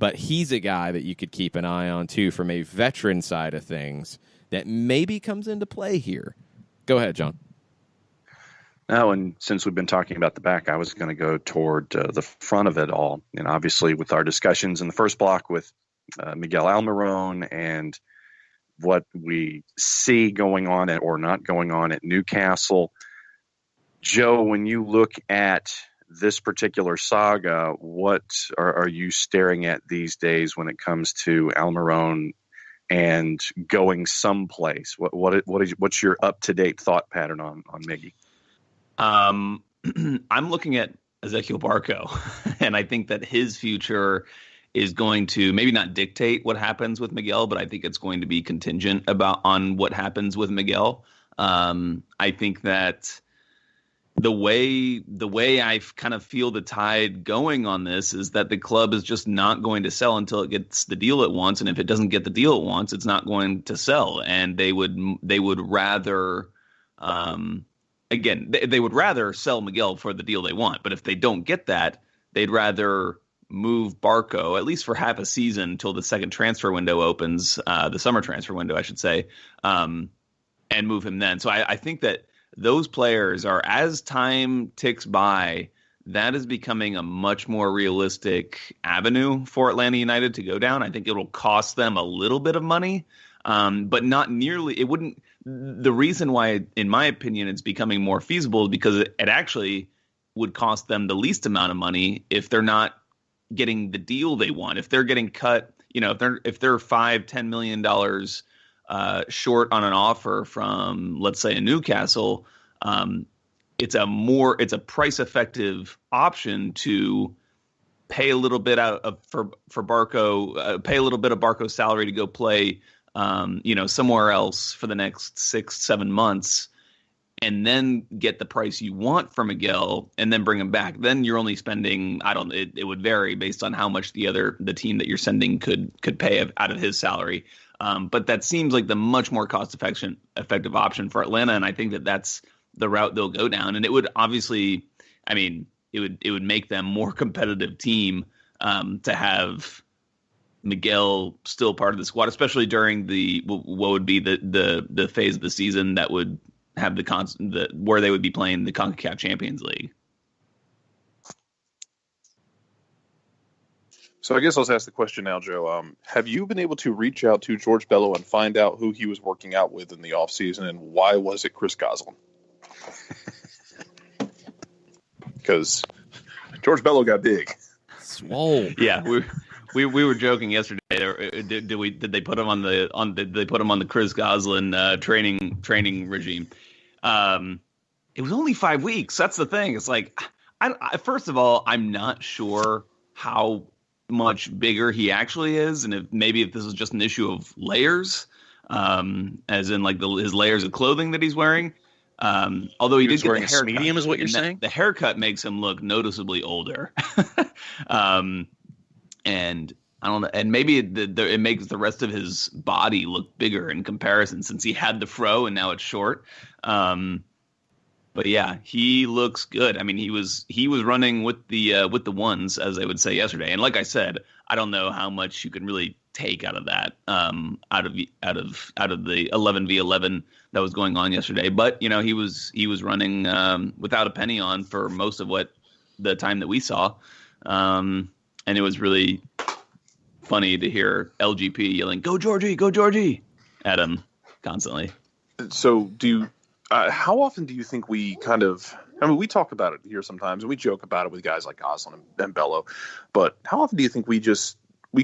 But he's a guy that you could keep an eye on, too, from a veteran side of things that maybe comes into play here. Go ahead, John. Now, and since we've been talking about the back, I was going to go toward the front of it all. And obviously with our discussions in the first block with Miguel Almiron and what we see going on or not going on at Newcastle, Joe, when you look at this particular saga, what are you staring at these days when it comes to Almiron and going someplace? What's your up-to-date thought pattern on Miggy? I'm looking at Ezequiel Barco, and I think that his future is going to maybe not dictate what happens with Miguel, but I think it's going to be contingent on what happens with Miguel. I think that the way I kind of feel the tide going on this is that the club is just not going to sell until it gets the deal it wants, and if it doesn't get the deal it wants, it's not going to sell. And they would rather. Again, they would rather sell Miguel for the deal they want, but if they don't get that, they'd rather move Barco, at least for half a season until the second transfer window opens, the summer transfer window, I should say, and move him then. So I think that those players are, as time ticks by, that is becoming a much more realistic avenue for Atlanta United to go down. I think it'll cost them a little bit of money, but not nearly. It wouldn't. The reason why, in my opinion, it's becoming more feasible is because it actually would cost them the least amount of money if they're not getting the deal they want. If they're getting cut, if they're $5-10 million short on an offer from, let's say, a Newcastle, it's a price effective option to pay a little bit out for Barco, pay a little bit of Barco's salary to go play. Somewhere else for the next 6-7 months, and then get the price you want for Miguel, and then bring him back. Then you're only spending, it would vary based on how much the team that you're sending could pay out of his salary. But that seems like the much more cost effective option for Atlanta, and I think that that's the route they'll go down. And it would obviously, it would make them more competitive team to have Miguel still part of the squad, especially during what would be the phase of the season that would have where they would be playing the CONCACAF Champions League. So I guess I'll ask the question now, Joe. Have you been able to reach out to George Bello and find out who he was working out with in the offseason, and why was it Chris Goslin? Because George Bello got big. Swole. Yeah, we were joking yesterday. Did they put him on the Chris Goslin training regime? It was only 5 weeks. That's the thing. It's like, first of all, I'm not sure how much bigger he actually is, and if this is just an issue of layers, as in like his layers of clothing that he's wearing. Although he did get the haircut, medium, is what you're saying. The haircut makes him look noticeably older. And I don't know, and maybe it makes the rest of his body look bigger in comparison since he had the fro and now it's short. But yeah, he looks good. I mean, he was running with the ones, as they would say yesterday. And like I said, I don't know how much you can really take out of that, out of the 11v11 that was going on yesterday. But you know, he was running without a penny on for most of the time that we saw, and it was really funny to hear LGP yelling "Go Georgie" at him constantly. So do you? How often do you think we kind of? I mean, we talk about it here sometimes, and we joke about it with guys like Goslin and Bello. But how often do you think we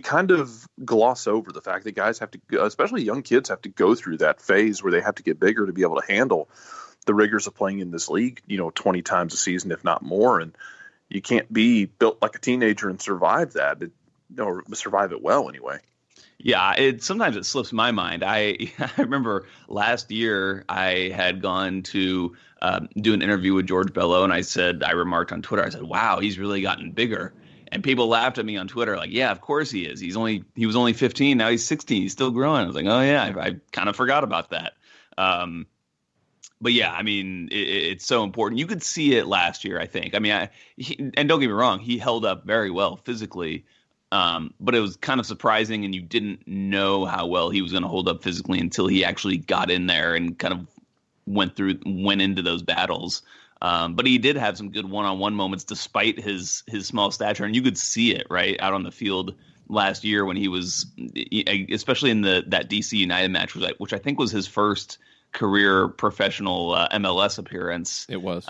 kind of gloss over the fact that guys have to, especially young kids, have to go through that phase where they have to get bigger to be able to handle the rigors of playing in this league, 20 times a season, if not more. And you can't be built like a teenager and survive that, or survive it well anyway. Yeah, sometimes it slips my mind. I remember last year I had gone to do an interview with George Bello, and I remarked on Twitter, I said, wow, he's really gotten bigger. And people laughed at me on Twitter like, yeah, of course he is. He was only 15, now he's 16, he's still growing. I was like, oh yeah, I kind of forgot about that. But yeah, I mean, it's so important. You could see it last year, I think. I mean, and don't get me wrong, he held up very well physically. But it was kind of surprising, and you didn't know how well he was going to hold up physically until he actually got in there and kind of went into those battles. But he did have some good one-on-one moments despite his small stature, and you could see it right out on the field last year when he was, especially in that DC United match, which I think was his first career professional MLS appearance. It was.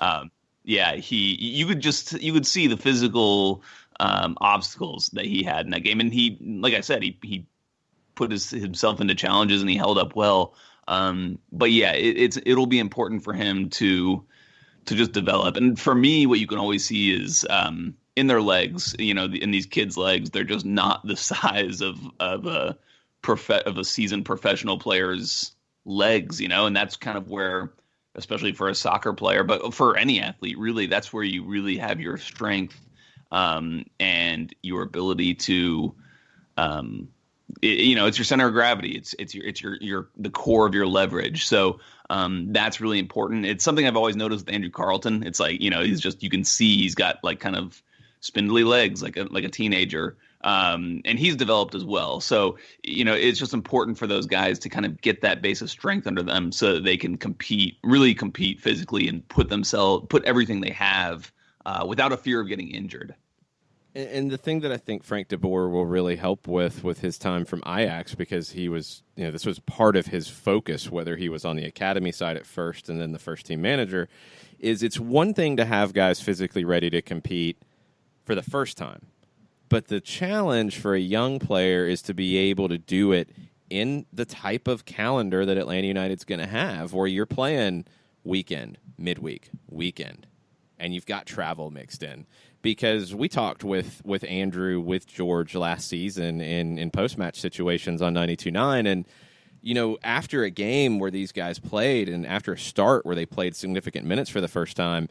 Yeah, you could see the physical obstacles that he had in that game, and he, like I said, he put himself into challenges and he held up well. But yeah, it'll be important for him to just develop. And for me, what you can always see is in their legs, in these kids' legs, they're just not the size of a seasoned professional player's legs, and that's kind of where, especially for a soccer player, but for any athlete, really, that's where you really have your strength. And your ability to, it's your center of gravity. It's your the core of your leverage. So that's really important. It's something I've always noticed with Andrew Carleton. It's like, you can see he's got like kind of spindly legs, like a teenager. And he's developed as well. So, it's just important for those guys to kind of get that base of strength under them so that they can really compete physically and put everything they have without a fear of getting injured. And the thing that I think Frank de Boer will really help with his time from Ajax, because he was, this was part of his focus, whether he was on the academy side at first and then the first team manager, is it's one thing to have guys physically ready to compete for the first time. But the challenge for a young player is to be able to do it in the type of calendar that Atlanta United's going to have, where you're playing weekend, midweek, weekend, and you've got travel mixed in. Because we talked with Andrew, with George last season in post-match situations on 92.9, and after a game where these guys played, and after a start where they played significant minutes for the first time,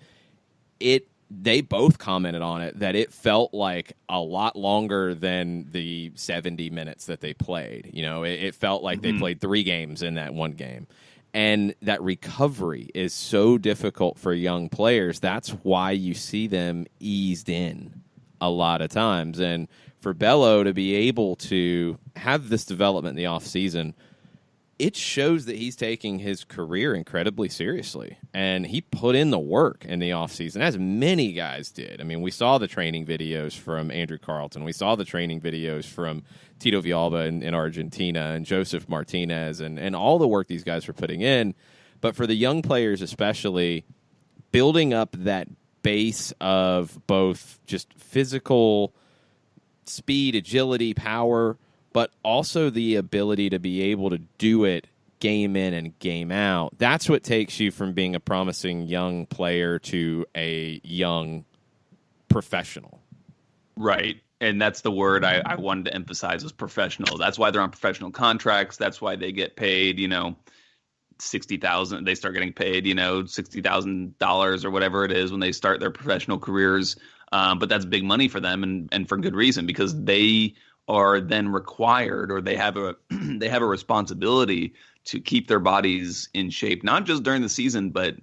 they both commented on it that it felt like a lot longer than the 70 minutes that they played. It felt like they played 3 games in that one game. And that recovery is so difficult for young players. That's why you see them eased in a lot of times. And for Bello to be able to have this development in the offseason, it shows that he's taking his career incredibly seriously. And he put in the work in the offseason, as many guys did. I mean, we saw the training videos from Andrew Carleton. We saw the training videos from Tito Villalba in Argentina and Joseph Martinez and all the work these guys were putting in. But for the young players especially, building up that base of both just physical speed, agility, power, but also the ability to be able to do it game in and game out. That's what takes you from being a promising young player to a young professional. Right. And that's the word I wanted to emphasize, was professional. That's why they're on professional contracts. That's why they get paid, $60,000. They start getting paid, $60,000 or whatever it is when they start their professional careers. But that's big money for them, and for good reason, because they are then required, or they have a they have a responsibility to keep their bodies in shape, not just during the season, but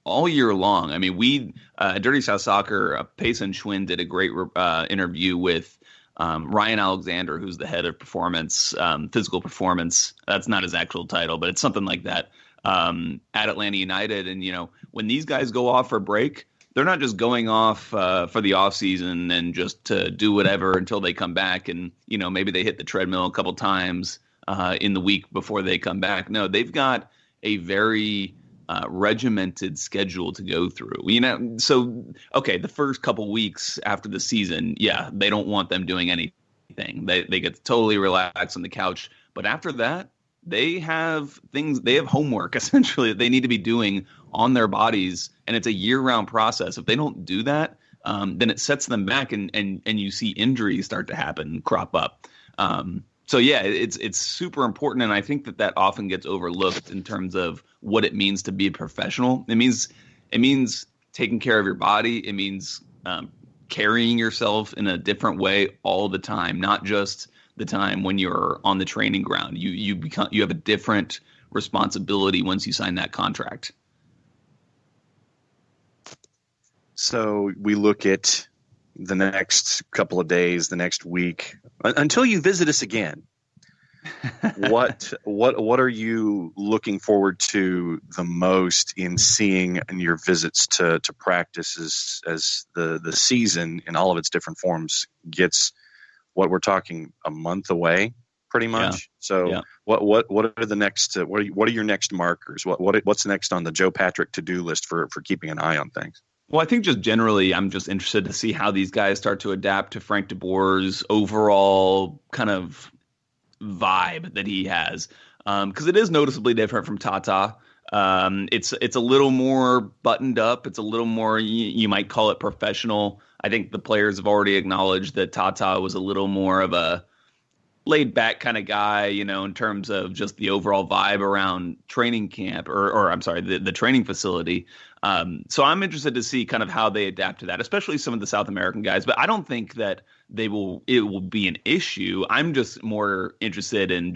all year long. I mean, we Dirty South Soccer, Payson Schwinn did a great interview with Ryan Alexander, who's the head of performance, physical performance. That's not his actual title, but it's something like that at Atlanta United. And, when these guys go off for break, they're not just going off for the off season and just to do whatever until they come back. And, maybe they hit the treadmill a couple times in the week before they come back. No, they've got a very regimented schedule to go through. So, okay, the first couple weeks after the season, yeah, they don't want them doing anything. They get to totally relax on the couch. But after that, they have homework essentially that they need to be doing on their bodies, and it's a year-round process. If they don't do that, then it sets them back, and you see injuries start to happen, crop up. So yeah, it's super important, and I think that often gets overlooked in terms of what it means to be a professional. It means taking care of your body. It means carrying yourself in a different way all the time, not just the time when you're on the training ground. You have a different responsibility once you sign that contract. So we look at the next couple of days, the next week, until you visit us again. What are you looking forward to the most in seeing in your visits to practice as the season in all of its different forms gets what we're talking a month away, pretty much? Yeah. So yeah. What are the next what are your next markers? What's next on the Joe Patrick to-do list for keeping an eye on things? Well, I think just generally, I'm just interested to see how these guys start to adapt to Frank de Boer's overall kind of vibe that he has, because it is noticeably different from Tata. It's a little more buttoned up. It's a little more, you might call it professional. I think the players have already acknowledged that Tata was a little more of a laid back kind of guy, in terms of just the overall vibe around training camp or I'm sorry, the training facility. So I'm interested to see kind of how they adapt to that, especially some of the South American guys. But I don't think that it will be an issue. I'm just more interested in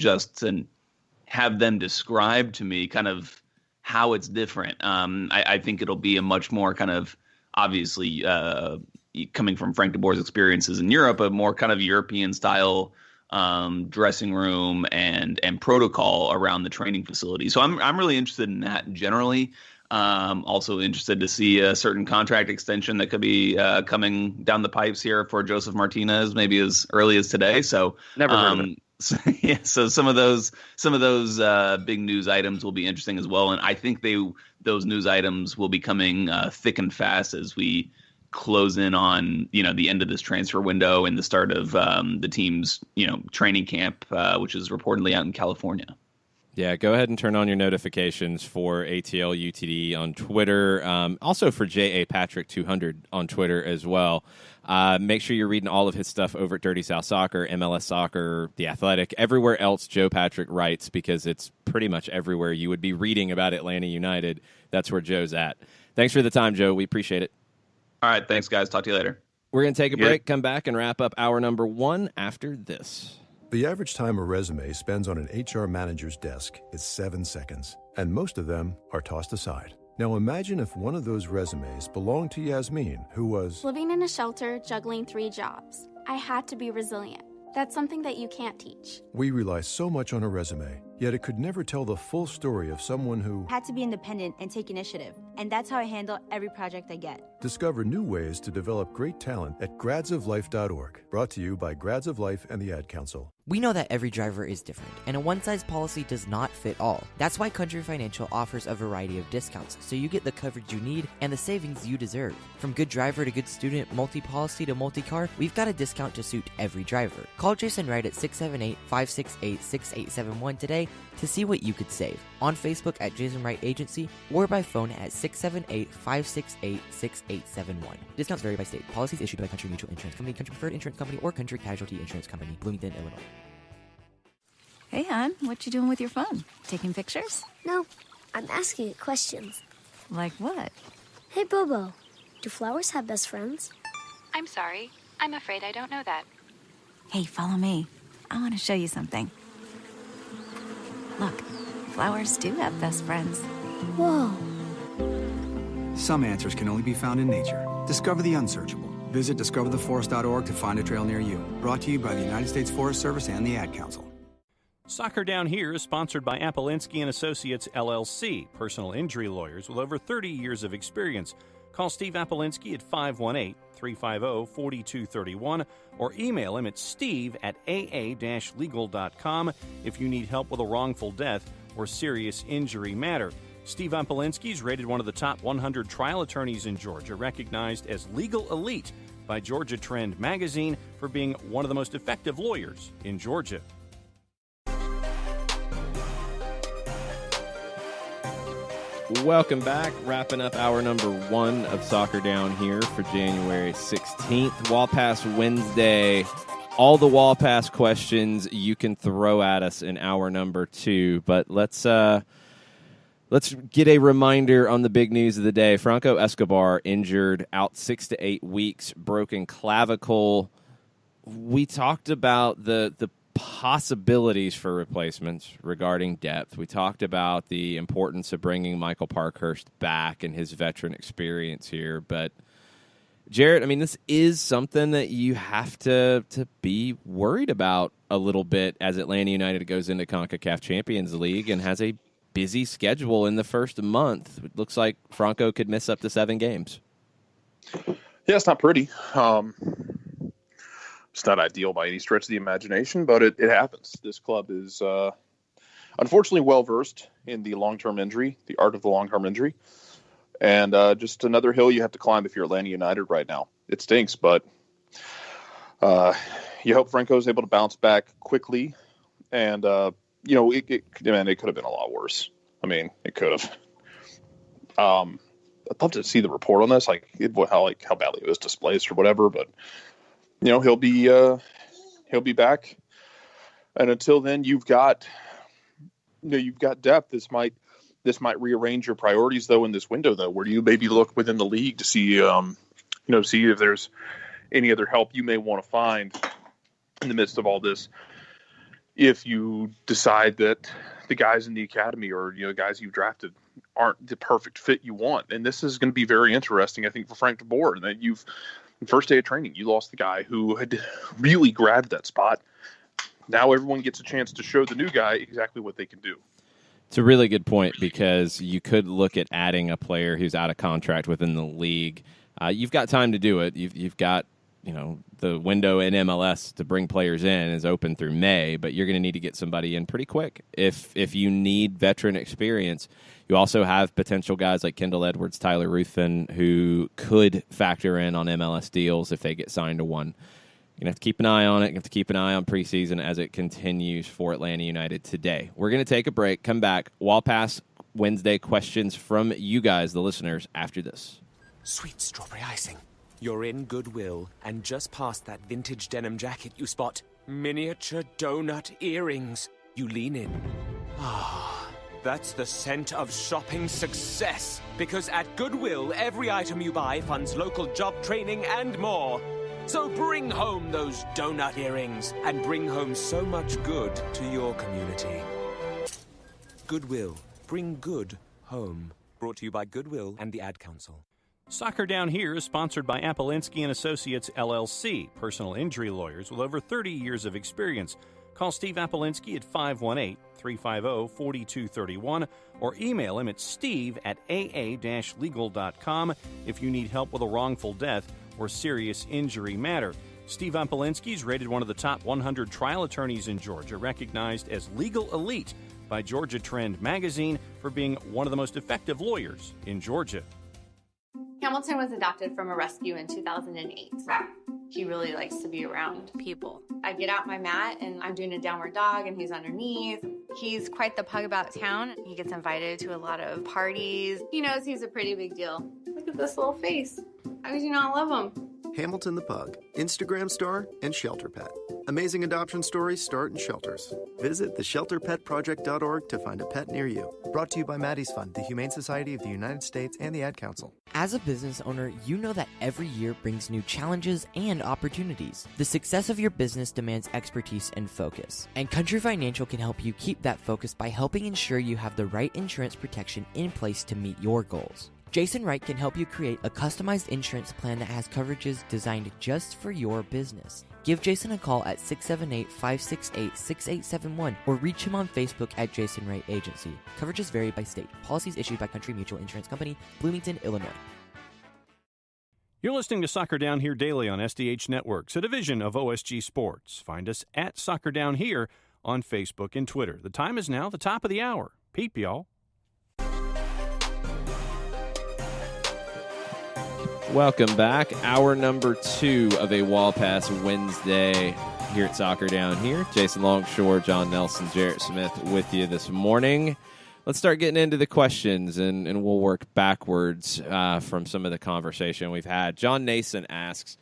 have them describe to me kind of how it's different. I think it'll be a much more kind of, obviously, coming from Frank de Boer's experiences in Europe, a more kind of European style dressing room and protocol around the training facility. So I'm really interested in that generally. Also interested to see a certain contract extension that could be coming down the pipes here for Joseph Martinez, maybe as early as today. So never heard of it. So some of those big news items will be interesting as well, and I think those news items will be coming thick and fast as we close in on the end of this transfer window and the start of the team's training camp, which is reportedly out in California. Yeah, go ahead and turn on your notifications for ATL UTD on Twitter. Also for JA Patrick 200 on Twitter as well. Make sure you're reading all of his stuff over at Dirty South Soccer, MLS Soccer, The Athletic, everywhere else Joe Patrick writes, because it's pretty much everywhere you would be reading about Atlanta United. That's where Joe's at. Thanks for the time, Joe. We appreciate it. All right, thanks, guys. Talk to you later. We're going to take a break, come back, and wrap up hour number 1 after this. The average time a resume spends on an HR manager's desk is 7 seconds, and most of them are tossed aside. Now imagine if one of those resumes belonged to Yasmin, who was living in a shelter, juggling 3 jobs. I had to be resilient. That's something that you can't teach. We rely so much on a resume, yet it could never tell the full story of someone who had to be independent and take initiative. And that's how I handle every project I get. Discover new ways to develop great talent at gradsoflife.org. Brought to you by Grads of Life and the Ad Council. We know that every driver is different, and a one-size policy does not fit all. That's why Country Financial offers a variety of discounts, so you get the coverage you need and the savings you deserve. From good driver to good student, multi-policy to multi-car, we've got a discount to suit every driver. Call Jason Wright at 678-568-6871 today to see what you could save. On Facebook at Jason Wright Agency, or by phone at 678-568-6871. Discounts vary by state. Policies issued by Country Mutual Insurance Company, Country Preferred Insurance Company, or Country Casualty Insurance Company, Bloomington, Illinois. Hey, hon, what you doing with your phone? Taking pictures? No, I'm asking it questions. Like what? Hey, Bobo, do flowers have best friends? I'm sorry. I'm afraid I don't know that. Hey, follow me. I want to show you something. Look, flowers do have best friends. Whoa. Some answers can only be found in nature. Discover the unsearchable. Visit discovertheforest.org to find a trail near you. Brought to you by the United States Forest Service and the Ad Council. Soccer Down Here is sponsored by Appolinsky & Associates, LLC, personal injury lawyers with over 30 years of experience. Call Steve Appolinsky at 518-350-4231 or email him at steve@aa-legal.com if you need help with a wrongful death or serious injury matter. Steve Appolinsky is rated one of the top 100 trial attorneys in Georgia, recognized as legal elite by Georgia Trend magazine for being one of the most effective lawyers in Georgia. Welcome back. Wrapping up hour number 1 of Soccer Down Here for January 16th. Wall Pass Wednesday. All the Wall Pass questions you can throw at us in hour number 2. But let's get a reminder on the big news of the day. Franco Escobar injured, out 6 to 8 weeks, broken clavicle. We talked about the possibilities for replacements regarding depth. We talked about the importance of bringing Michael Parkhurst back and his veteran experience here. But, Jarrett, I mean, this is something that you have to be worried about a little bit as Atlanta United goes into CONCACAF Champions League and has a busy schedule in the first month. It looks like Franco could miss up to 7 games. Yeah, it's not pretty. It's not ideal by any stretch of the imagination, but it happens. This club is unfortunately well-versed in the long-term injury, the art of the long-term injury, and just another hill you have to climb if you're Atlanta United right now. It stinks, but you hope Franco is able to bounce back quickly, and it could have been a lot worse. I mean, it could have. I'd love to see the report on this, how badly it was displaced or whatever, but he'll be back, and until then, you've got depth. This might rearrange your priorities though in this window though, where you maybe look within the league to see see if there's any other help you may want to find in the midst of all this. If you decide that the guys in the academy or guys you've drafted aren't the perfect fit you want, and this is going to be very interesting, I think, for Frank de Boer, that first day of training, you lost the guy who had really grabbed that spot. Now everyone gets a chance to show the new guy exactly what they can do. It's a really good point because you could look at adding a player who's out of contract within the league. You've got time to do it. You've got the window in MLS to bring players in is open through May, but you're going to need to get somebody in pretty quick. If you need veteran experience, you also have potential guys like Kendall Edwards, Tyler Ruthven, who could factor in on MLS deals if they get signed to one. You're going to have to keep an eye on it. You have to keep an eye on preseason as it continues for Atlanta United today. We're going to take a break, come back. Wall Pass Wednesday questions from you guys, the listeners, after this. Sweet strawberry icing. You're in Goodwill, and just past that vintage denim jacket you spot miniature donut earrings. You lean in. Ah, that's the scent of shopping success. Because at Goodwill, every item you buy funds local job training and more. So bring home those donut earrings and bring home so much good to your community. Goodwill. Bring good home. Brought to you by Goodwill and the Ad Council. Soccer Down Here is sponsored by Appolinsky & Associates, LLC, personal injury lawyers with over 30 years of experience. Call Steve Appolinsky at 518-350-4231 or email him at steve@aa-legal.com if you need help with a wrongful death or serious injury matter. Steve Appolinsky is rated one of the top 100 trial attorneys in Georgia, recognized as legal elite by Georgia Trend magazine for being one of the most effective lawyers in Georgia. Hamilton was adopted from a rescue in 2008. He really likes to be around people. I get out my mat and I'm doing a downward dog and he's underneath. He's quite the pug about town. He gets invited to a lot of parties. He knows he's a pretty big deal. Look at this little face. How could you not love him? Hamilton the Pug, Instagram star, and Shelter Pet. Amazing adoption stories start in shelters. Visit theshelterpetproject.org to find a pet near you. Brought to you by Maddie's Fund, the Humane Society of the United States, and the Ad Council. As a business owner, you know that every year brings new challenges and opportunities. The success of your business demands expertise and focus. And Country Financial can help you keep that focus by helping ensure you have the right insurance protection in place to meet your goals. Jason Wright can help you create a customized insurance plan that has coverages designed just for your business. Give Jason a call at 678-568-6871 or reach him on Facebook at Jason Wright Agency. Coverages vary by state. Policies issued by Country Mutual Insurance Company, Bloomington, Illinois. You're listening to Soccer Down Here daily on SDH Networks, a division of OSG Sports. Find us at Soccer Down Here on Facebook and Twitter. The time is now the top of the hour. Peep, y'all. Welcome back. Hour number 2 of a Wall Pass Wednesday here at Soccer Down Here. Jason Longshore, John Nelson, Jarrett Smith with you this morning. Let's start getting into the questions, and we'll work backwards from some of the conversation we've had. John Nason asks,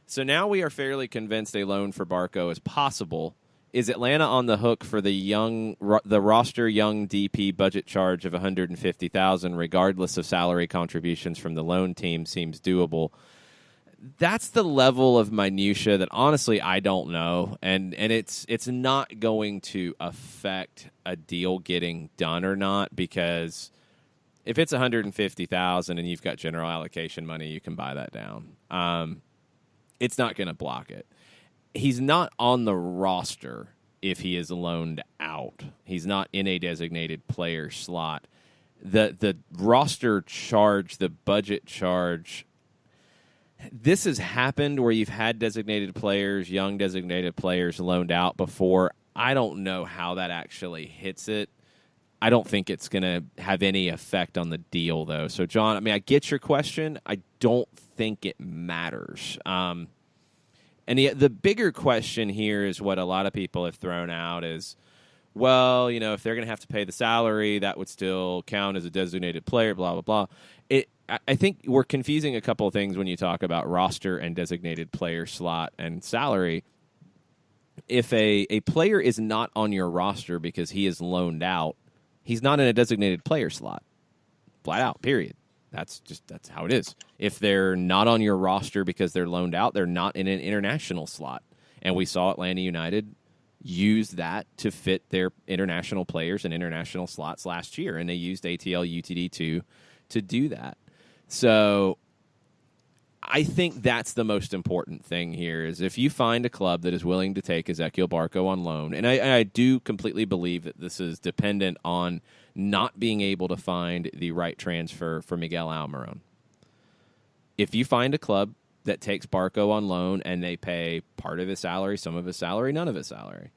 so now we are fairly convinced a loan for Barco is possible. Is Atlanta on the hook for the roster young DP budget charge of $150,000, regardless of salary contributions from the loan team? Seems doable. That's the level of minutia that honestly I don't know, and it's not going to affect a deal getting done or not, because if it's $150,000 and you've got general allocation money, you can buy that down. It's not going to block it. He's not on the roster if he is loaned out. He's not in a designated player slot. The roster charge, the budget charge, this has happened where you've had designated players, young designated players loaned out before. I don't know how that actually hits it. I don't think it's going to have any effect on the deal, though. So, John, I mean, I get your question. I don't think it matters. And the bigger question here is what a lot of people have thrown out is, well, you know, if they're going to have to pay the salary, that would still count as a designated player, blah, blah, blah. I think we're confusing a couple of things when you talk about roster and designated player slot and salary. If a player is not on your roster because he is loaned out, he's not in a designated player slot. Flat out, period. That's how it is. If they're not on your roster because they're loaned out, they're not in an international slot. And we saw Atlanta United use that to fit their international players in international slots last year, and they used ATL UTD2 to do that. So I think that's the most important thing here is if you find a club that is willing to take Ezequiel Barco on loan, and I do completely believe that this is dependent on not being able to find the right transfer for Miguel Almiron. If you find a club that takes Barco on loan and they pay part of his salary, some of his salary, none of his salary,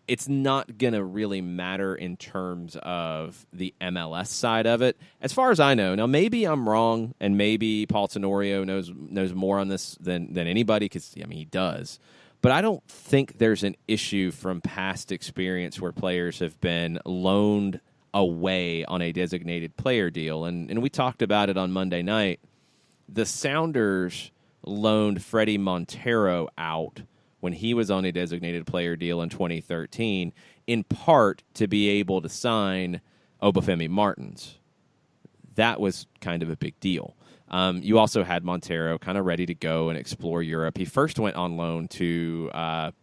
it's not going to really matter in terms of the MLS side of it. As far as I know, now maybe I'm wrong, and maybe Paul Tenorio knows more on this than anybody, because I mean he does. But I don't think there's an issue from past experience where players have been loaned away on a designated player deal, and we talked about it on Monday night. The Sounders loaned Freddie Montero out when he was on a designated player deal in 2013, in part to be able to sign Obafemi Martins. That was kind of a big deal. You also had Montero kind of ready to go and explore Europe. He first went on loan to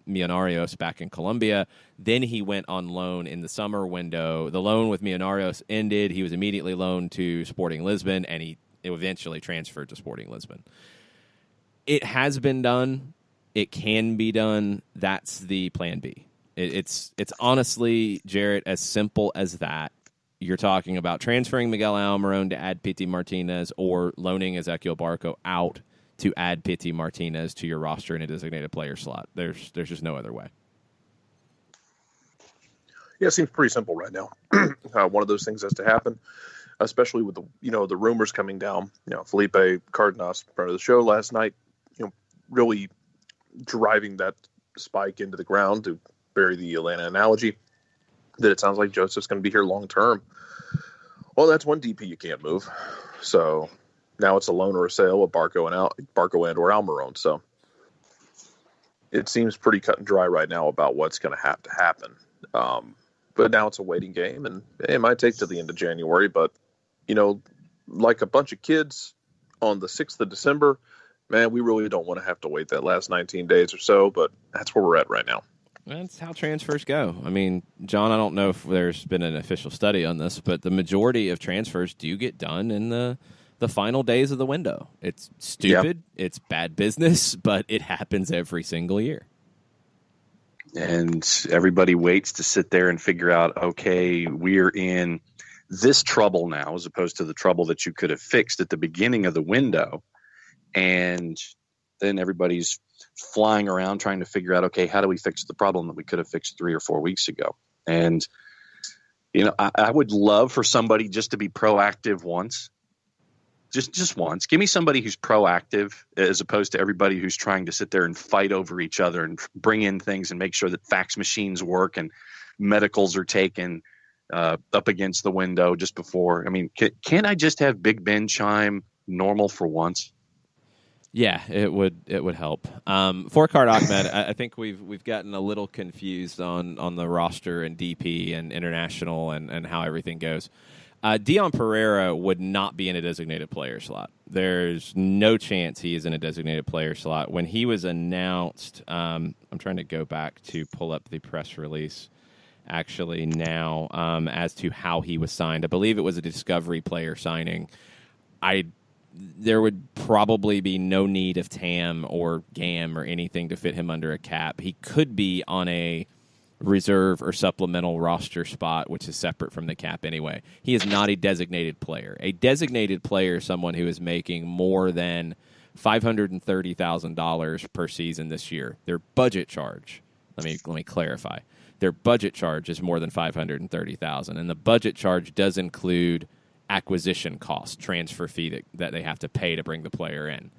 Millonarios back in Colombia. Then he went on loan in the summer window. The loan with Millonarios ended. He was immediately loaned to Sporting Lisbon, and it eventually transferred to Sporting Lisbon. It has been done. It can be done. That's the plan B. It's honestly, Jarrett, as simple as that. You're talking about transferring Miguel Almiron to add Pity Martinez or loaning Ezequiel Barco out to add Pity Martinez to your roster in a designated player slot. There's just no other way. Yeah, it seems pretty simple right now. One of those things has to happen, especially with the rumors coming down. Felipe Cardenas, part of the show last night, really driving that spike into the ground, to bury the Atlanta analogy, that it sounds like Joseph's going to be here long term. Well, that's one DP you can't move. So, now it's a loan or a sale with Barco and or Almiron. So it seems pretty cut and dry right now about what's going to have to happen. But now it's a waiting game, and it might take to the end of January. But, like a bunch of kids on the 6th of December, man, we really don't want to have to wait that last 19 days or so, but that's where we're at right now. That's how transfers go. I mean, John, I don't know if there's been an official study on this, but the majority of transfers do get done in the final days of the window. It's stupid. Yep. It's bad business, but it happens every single year. And everybody waits to sit there and figure out, okay, we're in this trouble now as opposed to the trouble that you could have fixed at the beginning of the window. And then everybody's flying around trying to figure out, okay, how do we fix the problem that we could have fixed 3 or 4 weeks ago? And, I would love for somebody just to be proactive once. Just once. Give me somebody who's proactive as opposed to everybody who's trying to sit there and fight over each other and bring in things and make sure that fax machines work and medicals are taken up against the window just before. I mean, can't I just have Big Ben chime normal for once? Yeah, it would help. Four-card Ahmed, I think we've gotten a little confused on the roster and DP and international and how everything goes. Dion Pereira would not be in a designated player slot. There's no chance he is in a designated player slot. When he was announced, I'm trying to go back to pull up the press release actually now as to how he was signed. I believe it was a discovery player signing. There would probably be no need of TAM or GAM or anything to fit him under a cap. He could be on a reserve or supplemental roster spot, which is separate from the cap anyway. He is not a designated player. A designated player is someone who is making more than $530,000 per season this year. Their budget charge, let me clarify. Their budget charge is more than $530,000, and the budget charge does include acquisition cost, transfer fee that they have to pay to bring the player in.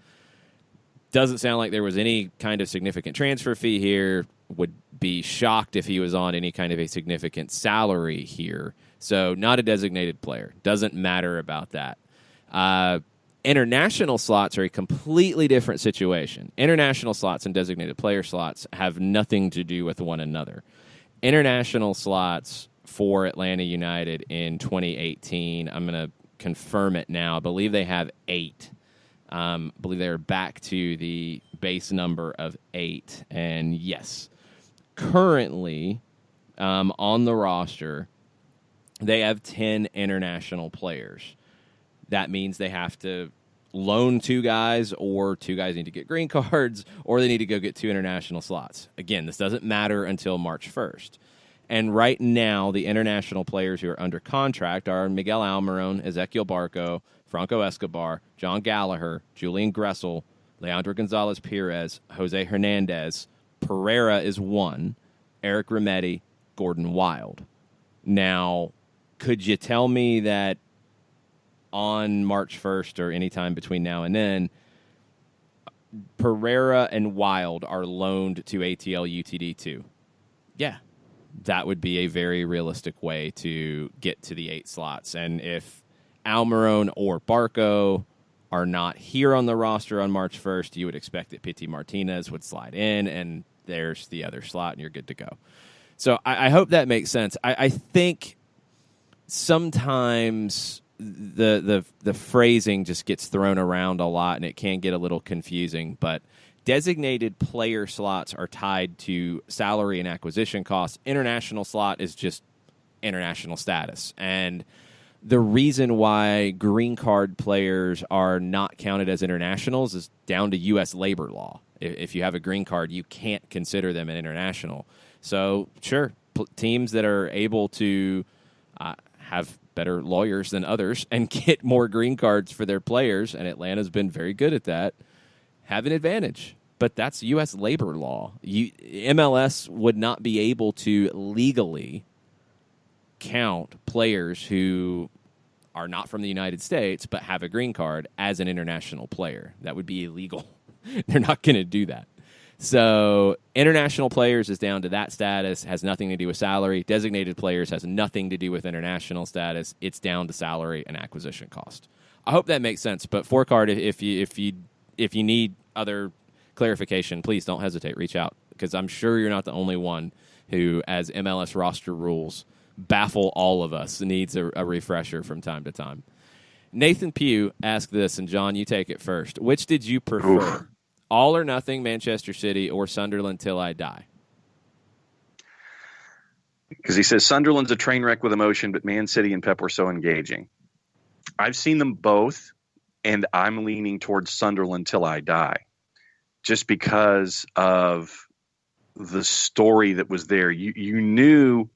Doesn't sound like there was any kind of significant transfer fee here. Would be shocked if he was on any kind of a significant salary here. So not a designated player. Doesn't matter about that. International slots are a completely different situation. International slots and designated player slots have nothing to do with one another. International slots for Atlanta United in 2018, I'm going to confirm it now. I believe they have 8. I believe they're back to the base number of 8. And yes, currently on the roster, they have 10 international players. That means they have to loan 2 guys, or 2 guys need to get green cards, or they need to go get 2 international slots. Again, this doesn't matter until March 1st. And right now, the international players who are under contract are Miguel Almiron, Ezequiel Barco, Franco Escobar, John Gallagher, Julian Gressel, Leandro Gonzalez-Perez, Jose Hernandez. Pereira is 1, Eric Remedi, Gordon Wild. Now, could you tell me that on March 1st or anytime between now and then, Pereira and Wild are loaned to ATL UTD2? Yeah. That would be a very realistic way to get to the 8 slots. And if Almiron or Barco are not here on the roster on March 1st, you would expect that Pity Martinez would slide in, and there's the other slot, and you're good to go. So I hope that makes sense. I think sometimes the phrasing just gets thrown around a lot, and it can get a little confusing, but designated player slots are tied to salary and acquisition costs. International slot is just international status. And the reason why green card players are not counted as internationals is down to U.S. labor law. If you have a green card, you can't consider them an international. So, sure, teams that are able to have better lawyers than others and get more green cards for their players, and Atlanta's been very good at that, have an advantage. But that's U.S. labor law. MLS would not be able to legally count players who are not from the United States but have a green card as an international player. That would be illegal. They're not going to do that. So international players is down to that status, has nothing to do with salary. Designated players has nothing to do with international status. It's down to salary and acquisition cost. I hope that makes sense. But Fourcard, if you need other clarification, please don't hesitate. Reach out, because I'm sure you're not the only one who, as MLS roster rules baffle all of us, needs a refresher from time to time. Nathan Pugh asked this, and John, you take it first. Which did you prefer, All or Nothing, Manchester City, or Sunderland Till I Die? Because he says Sunderland's a train wreck with emotion, but Man City and Pep were so engaging. I've seen them both, and I'm leaning towards Sunderland Till I Die, just because of the story that was there. You knew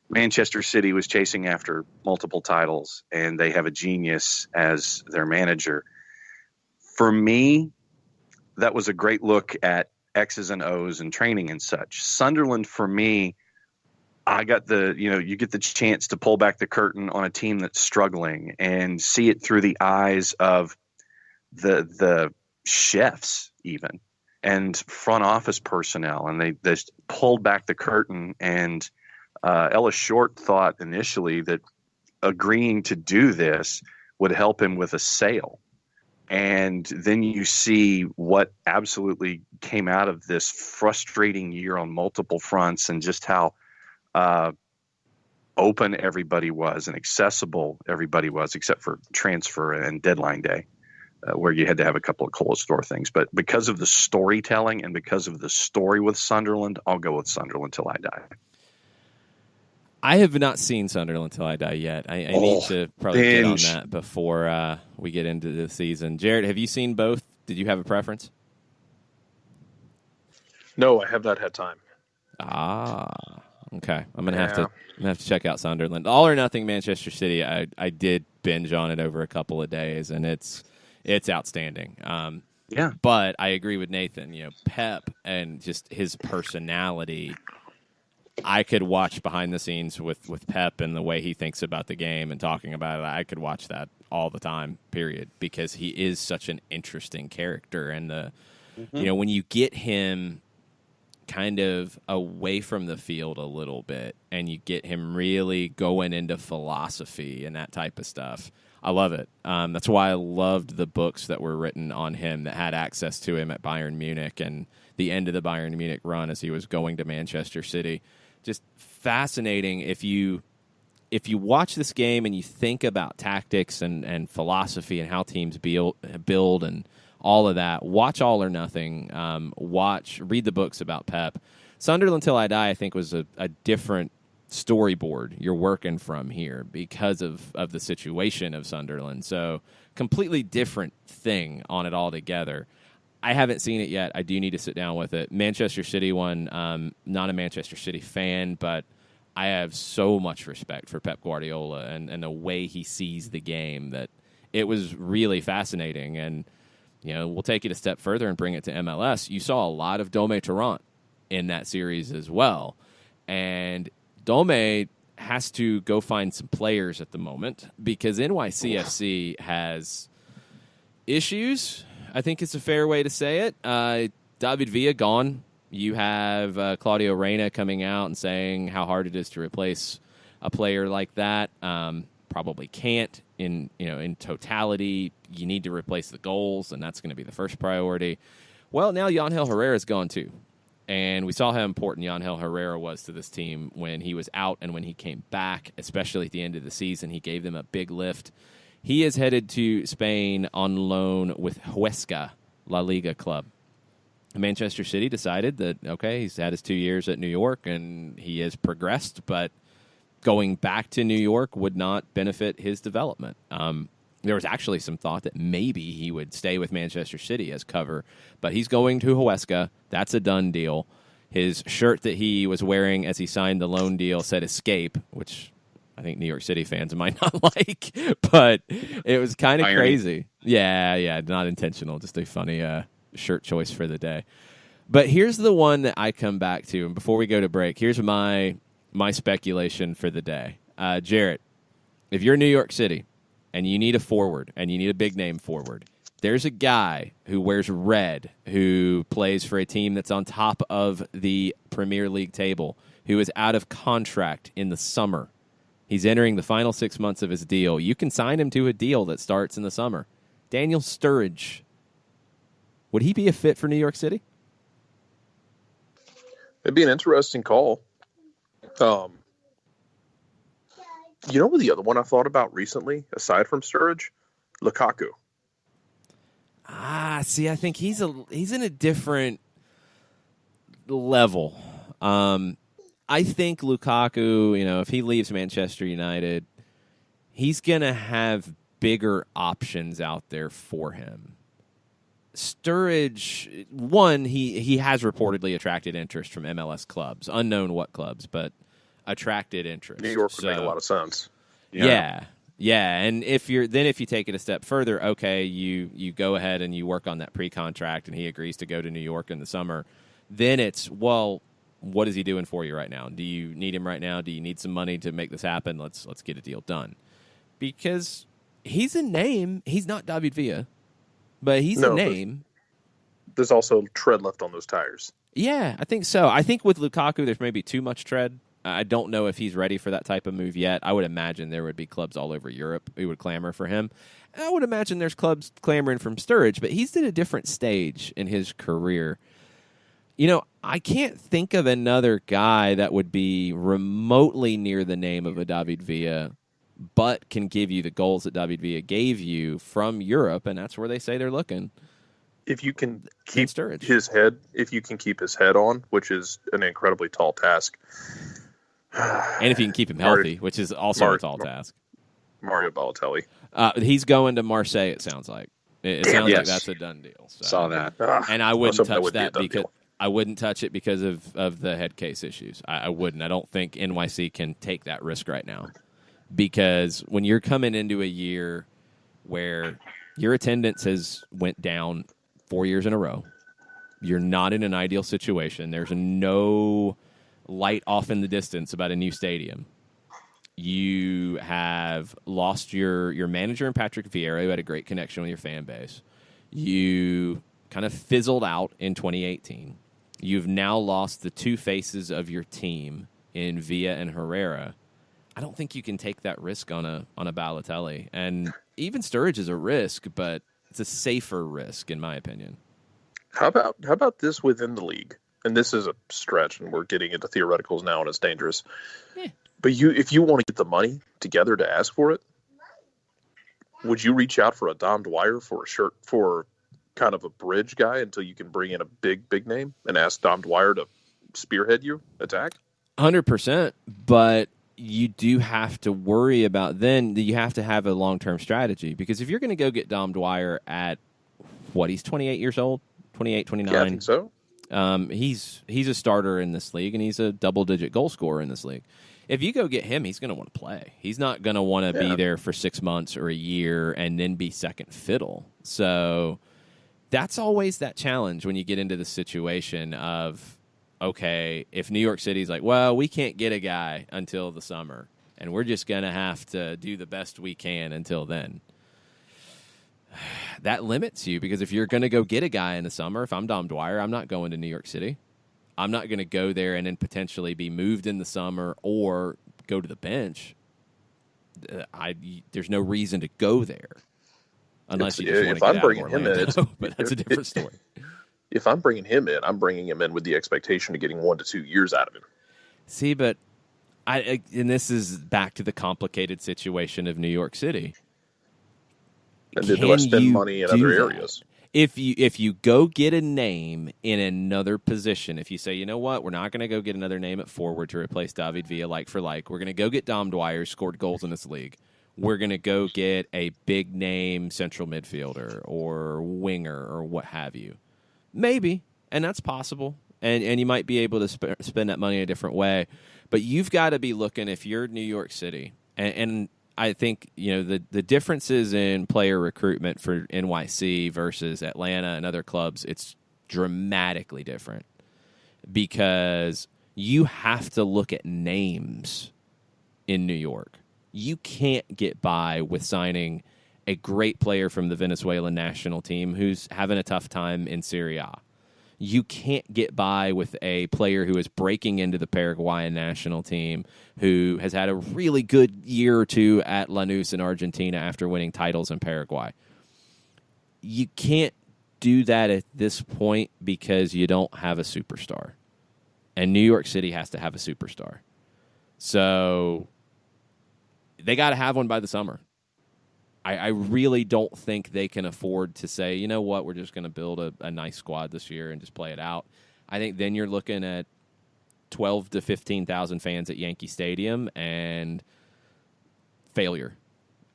Manchester City was chasing after multiple titles, and they have a genius as their manager. For me, that was a great look at X's and O's and training and such. Sunderland, for me, I got you get the chance to pull back the curtain on a team that's struggling and see it through the eyes of the chefs even, and front office personnel. And they just pulled back the curtain, and Ellis Short thought initially that agreeing to do this would help him with a sale. And then you see what absolutely came out of this frustrating year on multiple fronts, and just how open everybody was and accessible everybody was, except for transfer and deadline day, where you had to have a couple of cold store things. But because of the storytelling and because of the story with Sunderland, I'll go with Sunderland Till I Die. I have not seen Sunderland Till I Die yet. I need to probably get on that before we get into the season. Jared, have you seen both? Did you have a preference? No, I have not had time. Okay. I'm gonna have to check out Sunderland. All or Nothing Manchester City. I did binge on it over a couple of days, and it's outstanding. Yeah. But I agree with Nathan. Pep and just his personality. I could watch behind the scenes with Pep and the way he thinks about the game and talking about it. I could watch that all the time, period, because he is such an interesting character. And when you get him kind of away from the field a little bit and you get him really going into philosophy and that type of stuff, I love it. That's why I loved the books that were written on him that had access to him at Bayern Munich and the end of the Bayern Munich run as he was going to Manchester City. Just fascinating. If you watch this game and you think about tactics and philosophy and how teams build and all of that, watch All or Nothing. Read the books about Pep. Sunderland Till I Die, I think, was a different storyboard you're working from here because of the situation of Sunderland. So completely different thing on it all together. I haven't seen it yet. I do need to sit down with it. Manchester City one, not a Manchester City fan, but I have so much respect for Pep Guardiola and the way he sees the game that it was really fascinating. And, we'll take it a step further and bring it to MLS. You saw a lot of Dome Tarrant in that series as well. And Dome has to go find some players at the moment because NYCFC has issues. I think it's a fair way to say it. David Villa gone. You have Claudio Reyna coming out and saying how hard it is to replace a player like that. Probably can't in totality. You need to replace the goals, and that's going to be the first priority. Well, now Yangel Herrera's gone too, and we saw how important Yangel Herrera was to this team when he was out and when he came back, especially at the end of the season. He gave them a big lift. He is headed to Spain on loan with Huesca, La Liga club. Manchester City decided that, okay, he's had his 2 years at New York and he has progressed, but going back to New York would not benefit his development. There was actually some thought that maybe he would stay with Manchester City as cover, but he's going to Huesca. That's a done deal. His shirt that he was wearing as he signed the loan deal said Escape, which I think New York City fans might not like, but it was kind of crazy. Yeah, not intentional, just a funny shirt choice for the day. But here's the one that I come back to, and before we go to break, here's my speculation for the day. Jarrett, if you're New York City and you need a forward and you need a big name forward, there's a guy who wears red who plays for a team that's on top of the Premier League table who is out of contract in the summer. He's entering the final 6 months of his deal. You can sign him to a deal that starts in the summer. Daniel Sturridge. Would he be a fit for New York City? It'd be an interesting call. You know what the other one I thought about recently, aside from Sturridge? Lukaku. See, I think he's in a different level. I think Lukaku, if he leaves Manchester United, he's going to have bigger options out there for him. Sturridge, one, he has reportedly attracted interest from MLS clubs, unknown what clubs, but attracted interest. New York would make a lot of sense. Yeah. And if you take it a step further, okay, you go ahead and you work on that pre-contract, and he agrees to go to New York in the summer. Then it's, well, what is he doing for you right now? Do you need him right now? Do you need some money to make this happen? Let's get a deal done. Because he's a name. He's not David Villa, but he's a name. There's also tread left on those tires. Yeah, I think so. I think with Lukaku, there's maybe too much tread. I don't know if he's ready for that type of move yet. I would imagine there would be clubs all over Europe who would clamor for him. And I would imagine there's clubs clamoring from Sturridge, but he's at a different stage in his career. I can't think of another guy that would be remotely near the name of a David Villa, but can give you the goals that David Villa gave you from Europe, and that's where they say they're looking. If you can keep his head on, which is an incredibly tall task. And if you can keep him healthy, which is also a tall task. Mario Balotelli. He's going to Marseille, it sounds like. It sounds like that's a done deal. So. Saw that. And I wouldn't touch that because I wouldn't touch it because of the head case issues. I wouldn't. I don't think NYC can take that risk right now. Because when you're coming into a year where your attendance has went down 4 years in a row, you're not in an ideal situation. There's no light off in the distance about a new stadium. You have lost your manager in Patrick Vieira, who had a great connection with your fan base. You kind of fizzled out in 2018. You've now lost the two faces of your team in Villa and Herrera. I don't think you can take that risk on a Balotelli. And even Sturridge is a risk, but it's a safer risk, in my opinion. How about this within the league? And this is a stretch, and we're getting into theoreticals now, and it's dangerous. But if you want to get the money together to ask for it, would you reach out for a Dom Dwyer for kind of a bridge guy until you can bring in a big name and ask Dom Dwyer to spearhead you attack? 100%, but you do have to worry about then that you have to have a long-term strategy, because if you're going to go get Dom Dwyer at he's 28 years old, 28, 29. Yeah, I think so. He's a starter in this league, and he's a double-digit goal scorer in this league. If you go get him, he's going to want to play. He's not going to want to be there for 6 months or a year and then be second fiddle. So that's always that challenge when you get into the situation of, okay, if New York City's like, well, we can't get a guy until the summer, and we're just going to have to do the best we can until then. That limits you, because if you're going to go get a guy in the summer, if I'm Dom Dwyer, I'm not going to New York City. I'm not going to go there and then potentially be moved in the summer or go to the bench. There's no reason to go there unless you just want to get out of Orlando, but that's a different story. If I'm bringing him in, I'm bringing him in with the expectation of getting 1 to 2 years out of him. See, but and this is back to the complicated situation of New York City. And do I spend money in other areas? If you go get a name in another position, if you say, you know what, we're not going to go get another name at forward to replace David Villa like for like. We're going to go get Dom Dwyer, scored goals in this league. We're going to go get a big name central midfielder or winger or what have you. Maybe, and that's possible. And you might be able to spend that money a different way. But you've got to be looking, if you're New York City, and I think the differences in player recruitment for NYC versus Atlanta and other clubs, it's dramatically different, because you have to look at names in New York. You can't get by with signing a great player from the Venezuelan national team who's having a tough time in Serie A. You can't get by with a player who is breaking into the Paraguayan national team, who has had a really good year or two at Lanús in Argentina after winning titles in Paraguay. You can't do that at this point because you don't have a superstar. And New York City has to have a superstar. So they got to have one by the summer. I really don't think they can afford to say, you know what, we're just going to build a nice squad this year and just play it out. I think then you're looking at 12 to 15,000 fans at Yankee Stadium and failure.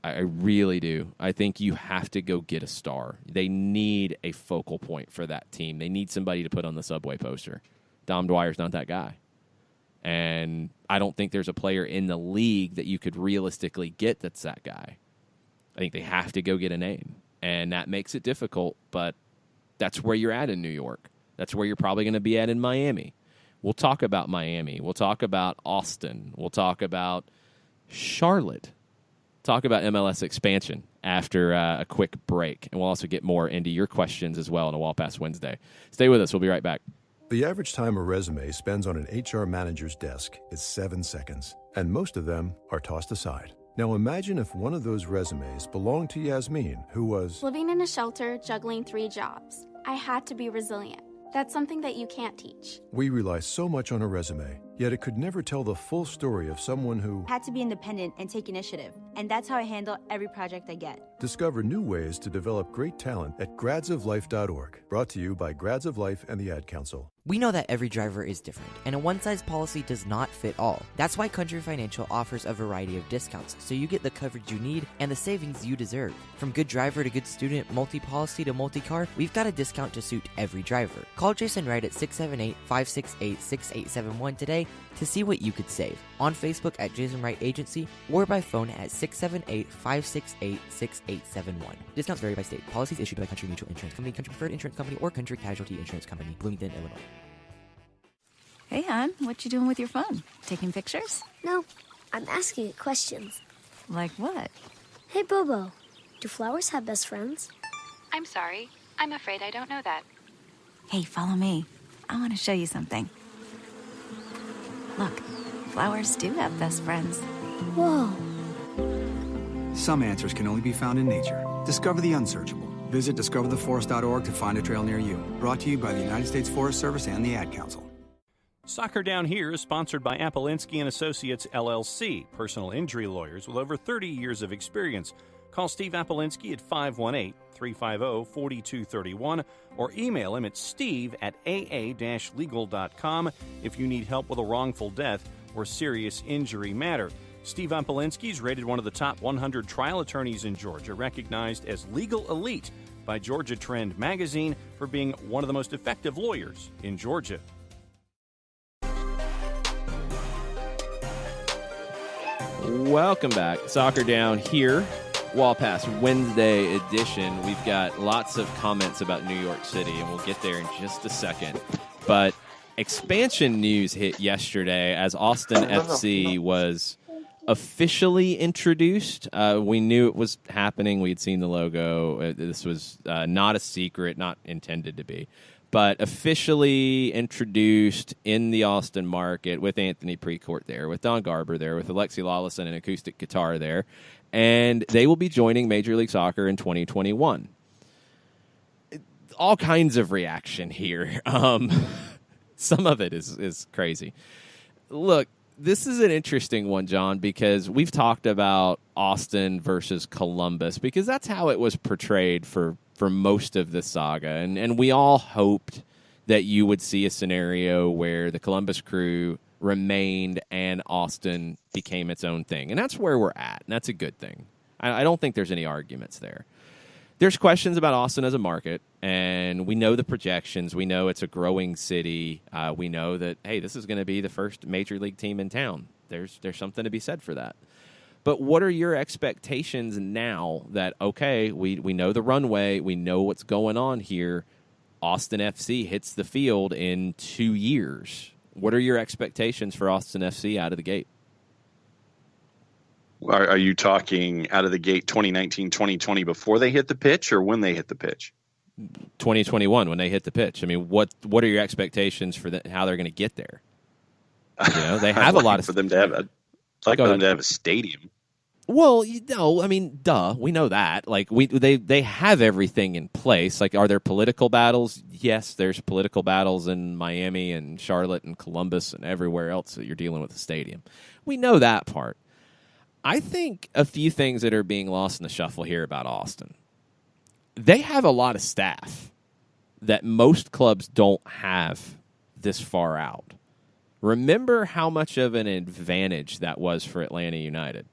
I really do. I think you have to go get a star. They need a focal point for that team. They need somebody to put on the subway poster. Dom Dwyer's not that guy. And I don't think there's a player in the league that you could realistically get that's that guy. I think they have to go get a name, and that makes it difficult, but that's where you're at in New York. That's where you're probably going to be at in Miami. We'll talk about Miami. We'll talk about Austin. We'll talk about Charlotte. Talk about MLS expansion after a quick break, and we'll also get more into your questions as well on a Wall Pass Wednesday. Stay with us. We'll be right back. The average time a resume spends on an HR manager's desk is 7 seconds, and most of them are tossed aside. Now imagine if one of those resumes belonged to Yasmin, who was living in a shelter, juggling 3 jobs. I had to be resilient. That's something that you can't teach. We rely so much on a resume, yet it could never tell the full story of someone who had to be independent and take initiative. And that's how I handle every project I get. Discover new ways to develop great talent at gradsoflife.org. Brought to you by Grads of Life and the Ad Council. We know that every driver is different, and a one-size policy does not fit all. That's why Country Financial offers a variety of discounts, so you get the coverage you need and the savings you deserve. From good driver to good student, multi-policy to multi-car, we've got a discount to suit every driver. Call Jason Wright at 678-568-6871 today to see what you could save. On Facebook at Jason Wright Agency or by phone at 678-568-6871. Discounts vary by state. Policies issued by Country Mutual Insurance Company, Country Preferred Insurance Company, or Country Casualty Insurance Company, Bloomington, Illinois. Hey, hon, what you doing with your phone? Taking pictures? No, I'm asking it questions. Like what? Hey, Bobo, do flowers have best friends? I'm sorry. I'm afraid I don't know that. Hey, follow me. I want to show you something. Look, flowers do have best friends. Whoa. Some answers can only be found in nature. Discover the unsearchable. Visit discovertheforest.org to find a trail near you. Brought to you by the United States Forest Service and the Ad Council. Soccer Down Here is sponsored by Apolinski and Associates, LLC, personal injury lawyers with over 30 years of experience. Call Steve Apolinski at 518-350-4231 or email him at steve@aa-legal.com if you need help with a wrongful death or serious injury matter. Steve Apolinski is rated one of the top 100 trial attorneys in Georgia, recognized as legal elite by Georgia Trend magazine for being one of the most effective lawyers in Georgia. Welcome back. Soccer Down Here, Wall Pass Wednesday edition. We've got lots of comments about New York City, and we'll get there in just a second. But expansion news hit yesterday as Austin FC was officially introduced. We knew it was happening. We had seen the logo. This was not a secret, not intended to be, but officially introduced in the Austin market with Anthony Precourt there, with Don Garber there, with Alexi Lawless and an acoustic guitar there. And they will be joining Major League Soccer in 2021. All kinds of reaction here. Some of it is crazy. Look, this is an interesting one, John, because we've talked about Austin versus Columbus, because that's how it was portrayed for most of the saga. And we all hoped that you would see a scenario where the Columbus Crew remained and Austin became its own thing. And that's where we're at, and that's a good thing. I don't think there's any arguments there. There's questions about Austin as a market, and we know the projections. We know it's a growing city. We know that, hey, this is going to be the first major league team in town. There's something to be said for that. But what are your expectations now that, okay, we know the runway, we know what's going on here, Austin FC hits the field in 2 years. What are your expectations for Austin FC out of the gate? Are you talking out of the gate 2019, 2020 before they hit the pitch or when they hit the pitch? 2021 when they hit the pitch. I mean, what are your expectations for how they're going to get there? They have a lot of for them to have a. I'd like for them to have a stadium. Well, I mean, duh, we know that. Like they have everything in place. Like, are there political battles? Yes, there's political battles in Miami and Charlotte and Columbus and everywhere else that you're dealing with the stadium. We know that part. I think a few things that are being lost in the shuffle here about Austin. They have a lot of staff that most clubs don't have this far out. Remember how much of an advantage that was for Atlanta United.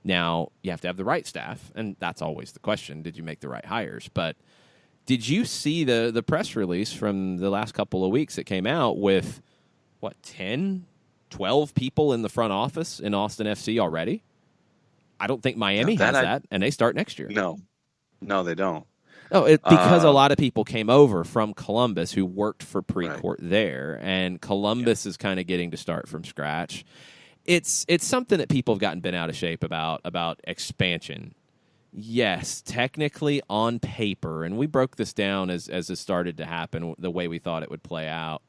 Now, you have to have the right staff, and that's always the question. Did you make the right hires? But did you see the press release from the last couple of weeks that came out with, 10, 12 people in the front office in Austin FC already? I don't think Miami has that, and they start next year. No, they don't. Oh, because a lot of people came over from Columbus who worked for Precourt there, and Columbus is kind of getting to start from scratch. It's something that people have gotten bent out of shape about expansion. Yes, technically on paper, and we broke this down as it started to happen, the way we thought it would play out.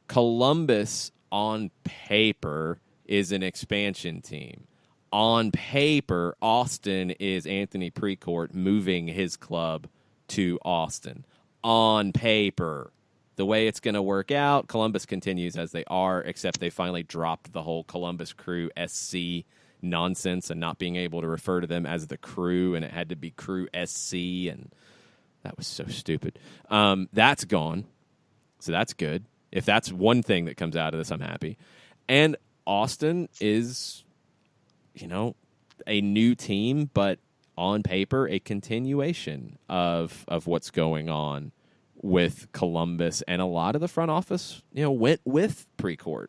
Columbus on paper is an expansion team. On paper, Austin is Anthony Precourt moving his club to Austin. On paper. The way it's going to work out, Columbus continues as they are, except they finally dropped the whole Columbus Crew SC nonsense and not being able to refer to them as the Crew, and it had to be Crew SC, and that was so stupid. That's gone, so that's good. If that's one thing that comes out of this, I'm happy. And Austin is, a new team, but on paper, a continuation of what's going on with Columbus, and a lot of the front office, went with Precourt.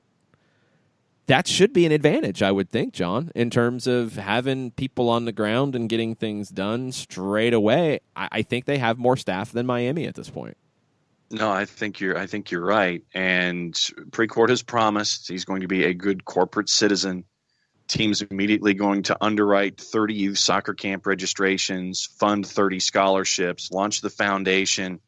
That should be an advantage, I would think, John, in terms of having people on the ground and getting things done straight away. I think they have more staff than Miami at this point. No, I think you're right. And Precourt has promised he's going to be a good corporate citizen. Team's immediately going to underwrite 30 youth soccer camp registrations, fund 30 scholarships, launch the foundation.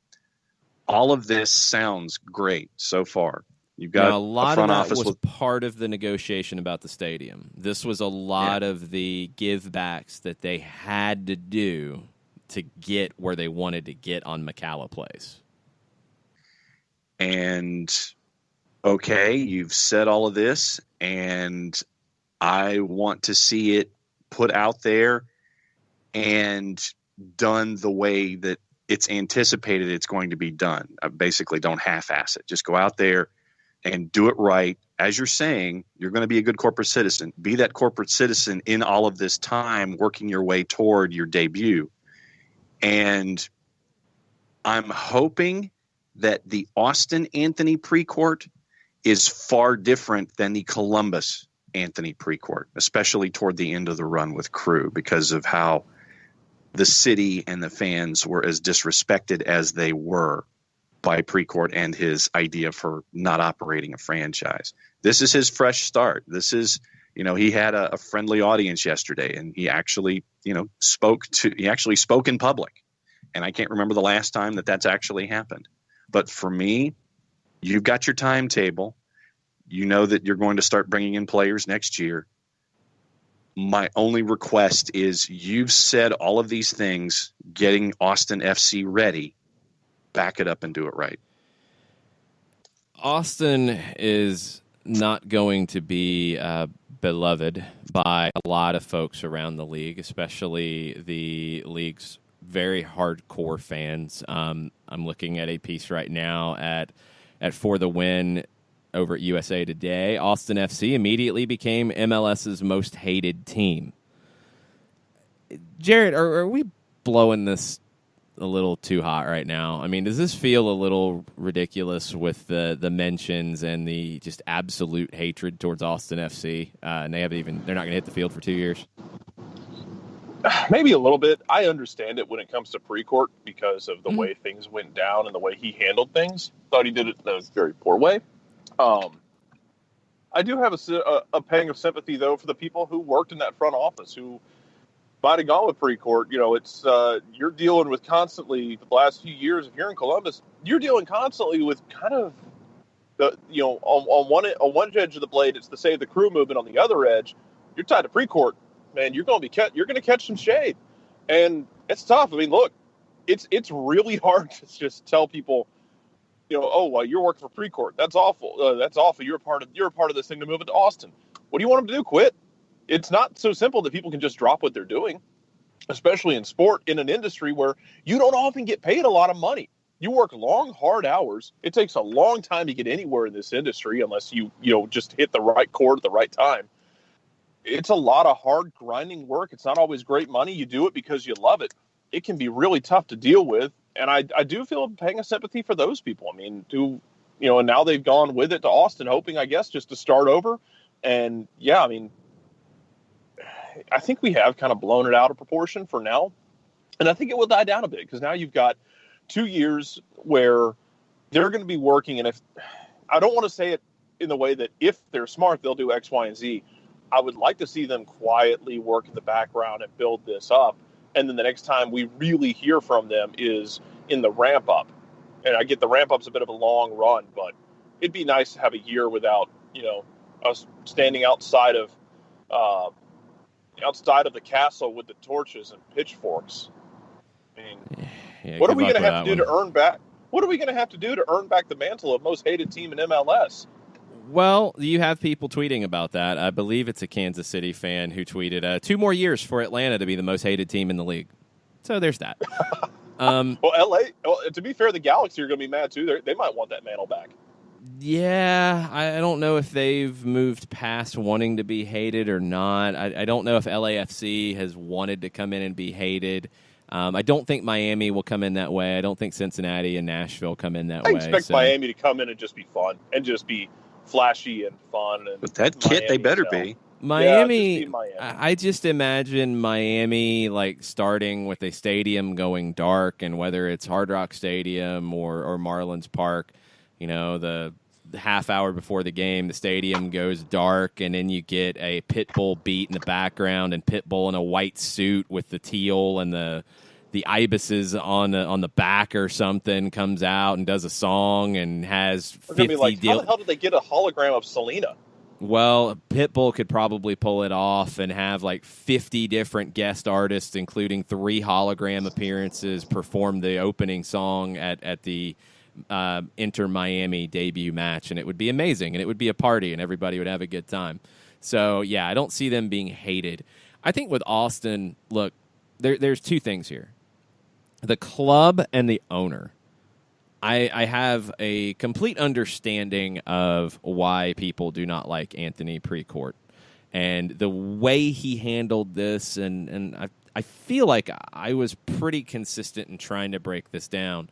All of this sounds great so far. You've got a lot front of that office was part of the negotiation about the stadium. This was a lot of the give-backs that they had to do to get where they wanted to get on McCalla Place. And, okay, you've said all of this, and I want to see it put out there and done the way that it's anticipated it's going to be done. I basically don't half-ass it. Just go out there and do it right. As you're saying, you're going to be a good corporate citizen. Be that corporate citizen in all of this time, working your way toward your debut. And I'm hoping that the Austin Anthony Precourt is far different than the Columbus Anthony Precourt, especially toward the end of the run with Crew, because of how the city and the fans were as disrespected as they were by Precourt and his idea for not operating a franchise. This is his fresh start. This is, he had a friendly audience yesterday, and he actually, spoke in public. And I can't remember the last time that's actually happened. But for me, you've got your timetable. You know that you're going to start bringing in players next year. My only request is, you've said all of these things, getting Austin FC ready. Back it up and do it right. Austin is not going to be beloved by a lot of folks around the league, especially the league's very hardcore fans. I'm looking at a piece right now at For the Win over at USA Today. Austin FC immediately became MLS's most hated team. Jared, are we blowing this a little too hot right now? I mean, does this feel a little ridiculous with the mentions and the just absolute hatred towards Austin FC? And they're not going to hit the field for 2 years. Maybe a little bit. I understand it when it comes to Precourt because of the way things went down and the way he handled things. Thought he did it in a very poor way. I do have a pang of sympathy, though, for the people who worked in that front office, who might have gone with Precourt. It's you're dealing with constantly the last few years. If you're in Columbus, you're dealing constantly with kind of on one edge of the blade, it's to save the crew movement. On the other edge, you're tied to Precourt, man. You're going to catch some shade, and it's tough. I mean, look, it's really hard to just tell people, oh, well, you're working for Precourt. That's awful. That's awful. You're a part of this thing to move it to Austin. What do you want them to do? Quit? It's not so simple that people can just drop what they're doing, especially in sport, in an industry where you don't often get paid a lot of money. You work long, hard hours. It takes a long time to get anywhere in this industry unless you just hit the right chord at the right time. It's a lot of hard, grinding work. It's not always great money. You do it because you love it. It can be really tough to deal with. And I do feel paying a sympathy for those people. I mean, and now they've gone with it to Austin, hoping, I guess, just to start over. And yeah, I mean, I think we have kind of blown it out of proportion for now. And I think it will die down a bit because now you've got 2 years where they're going to be working. And if I don't want to say it in the way that if they're smart, they'll do X, Y, and Z. I would like to see them quietly work in the background and build this up. And then the next time we really hear from them is in the ramp up. And I get the ramp up's a bit of a long run, but it'd be nice to have a year without, us standing outside of the castle with the torches and pitchforks. I mean, what are we going to have to do to earn back? What are we going to have to do to earn back the mantle of most hated team in MLS? Well, you have people tweeting about that. I believe it's a Kansas City fan who tweeted 2 more years for Atlanta to be the most hated team in the league. So there's that. Well, LA, to be fair, the Galaxy are going to be mad too. They might want that mantle back. Yeah, I don't know if they've moved past wanting to be hated or not. I don't know if LAFC has wanted to come in and be hated. I don't think Miami will come in that way. I don't think Cincinnati and Nashville come in that way. I expect Miami to come in and just be fun and just be flashy and fun. And with that kit, they better be. Miami, yeah, Miami. I just imagine Miami starting with a stadium going dark, and whether it's Hard Rock Stadium or Marlins Park, the half hour before the game, the stadium goes dark, and then you get a Pitbull beat in the background, and Pitbull in a white suit with the teal and the ibises on the back or something comes out and does a song and has 50 how the hell did they get a hologram of Selena? Well, Pitbull could probably pull it off and have 50 different guest artists, including 3 hologram appearances, perform the opening song at the Inter Miami debut match, and it would be amazing, and it would be a party, and everybody would have a good time. So, yeah, I don't see them being hated. I think with Austin, look, there's 2 things here. The club and the owner. I have a complete understanding of why people do not like Anthony Precourt. And the way he handled this, and I feel like I was pretty consistent in trying to break this down.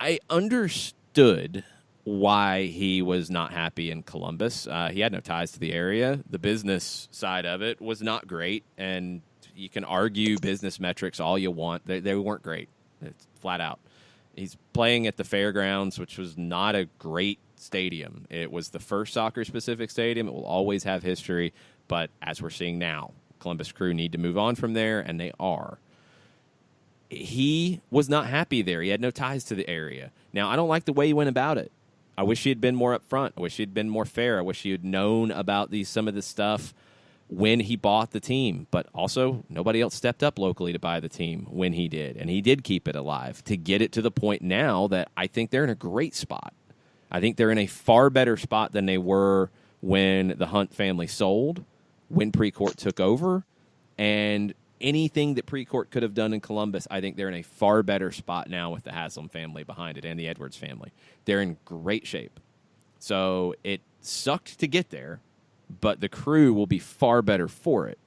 I understood why he was not happy in Columbus. He had no ties to the area. The business side of it was not great, and you can argue business metrics all you want. They weren't great. It's flat out. He's playing at the Fairgrounds, which was not a great stadium. It was the first soccer-specific stadium. It will always have history, but as we're seeing now, Columbus Crew need to move on from there, and they are. He was not happy there. He had no ties to the area. Now, I don't like the way he went about it. I wish he had been more upfront. I wish he had been more fair. I wish he had known about some of this stuff when he bought the team. But also, nobody else stepped up locally to buy the team when he did. And he did keep it alive to get it to the point now that I think they're in a great spot. I think they're in a far better spot than they were when the Hunt family sold, when Precourt took over, and anything that Precourt could have done in Columbus, I think they're in a far better spot now with the Haslam family behind it and the Edwards family. They're in great shape. So it sucked to get there, but the Crew will be far better for it.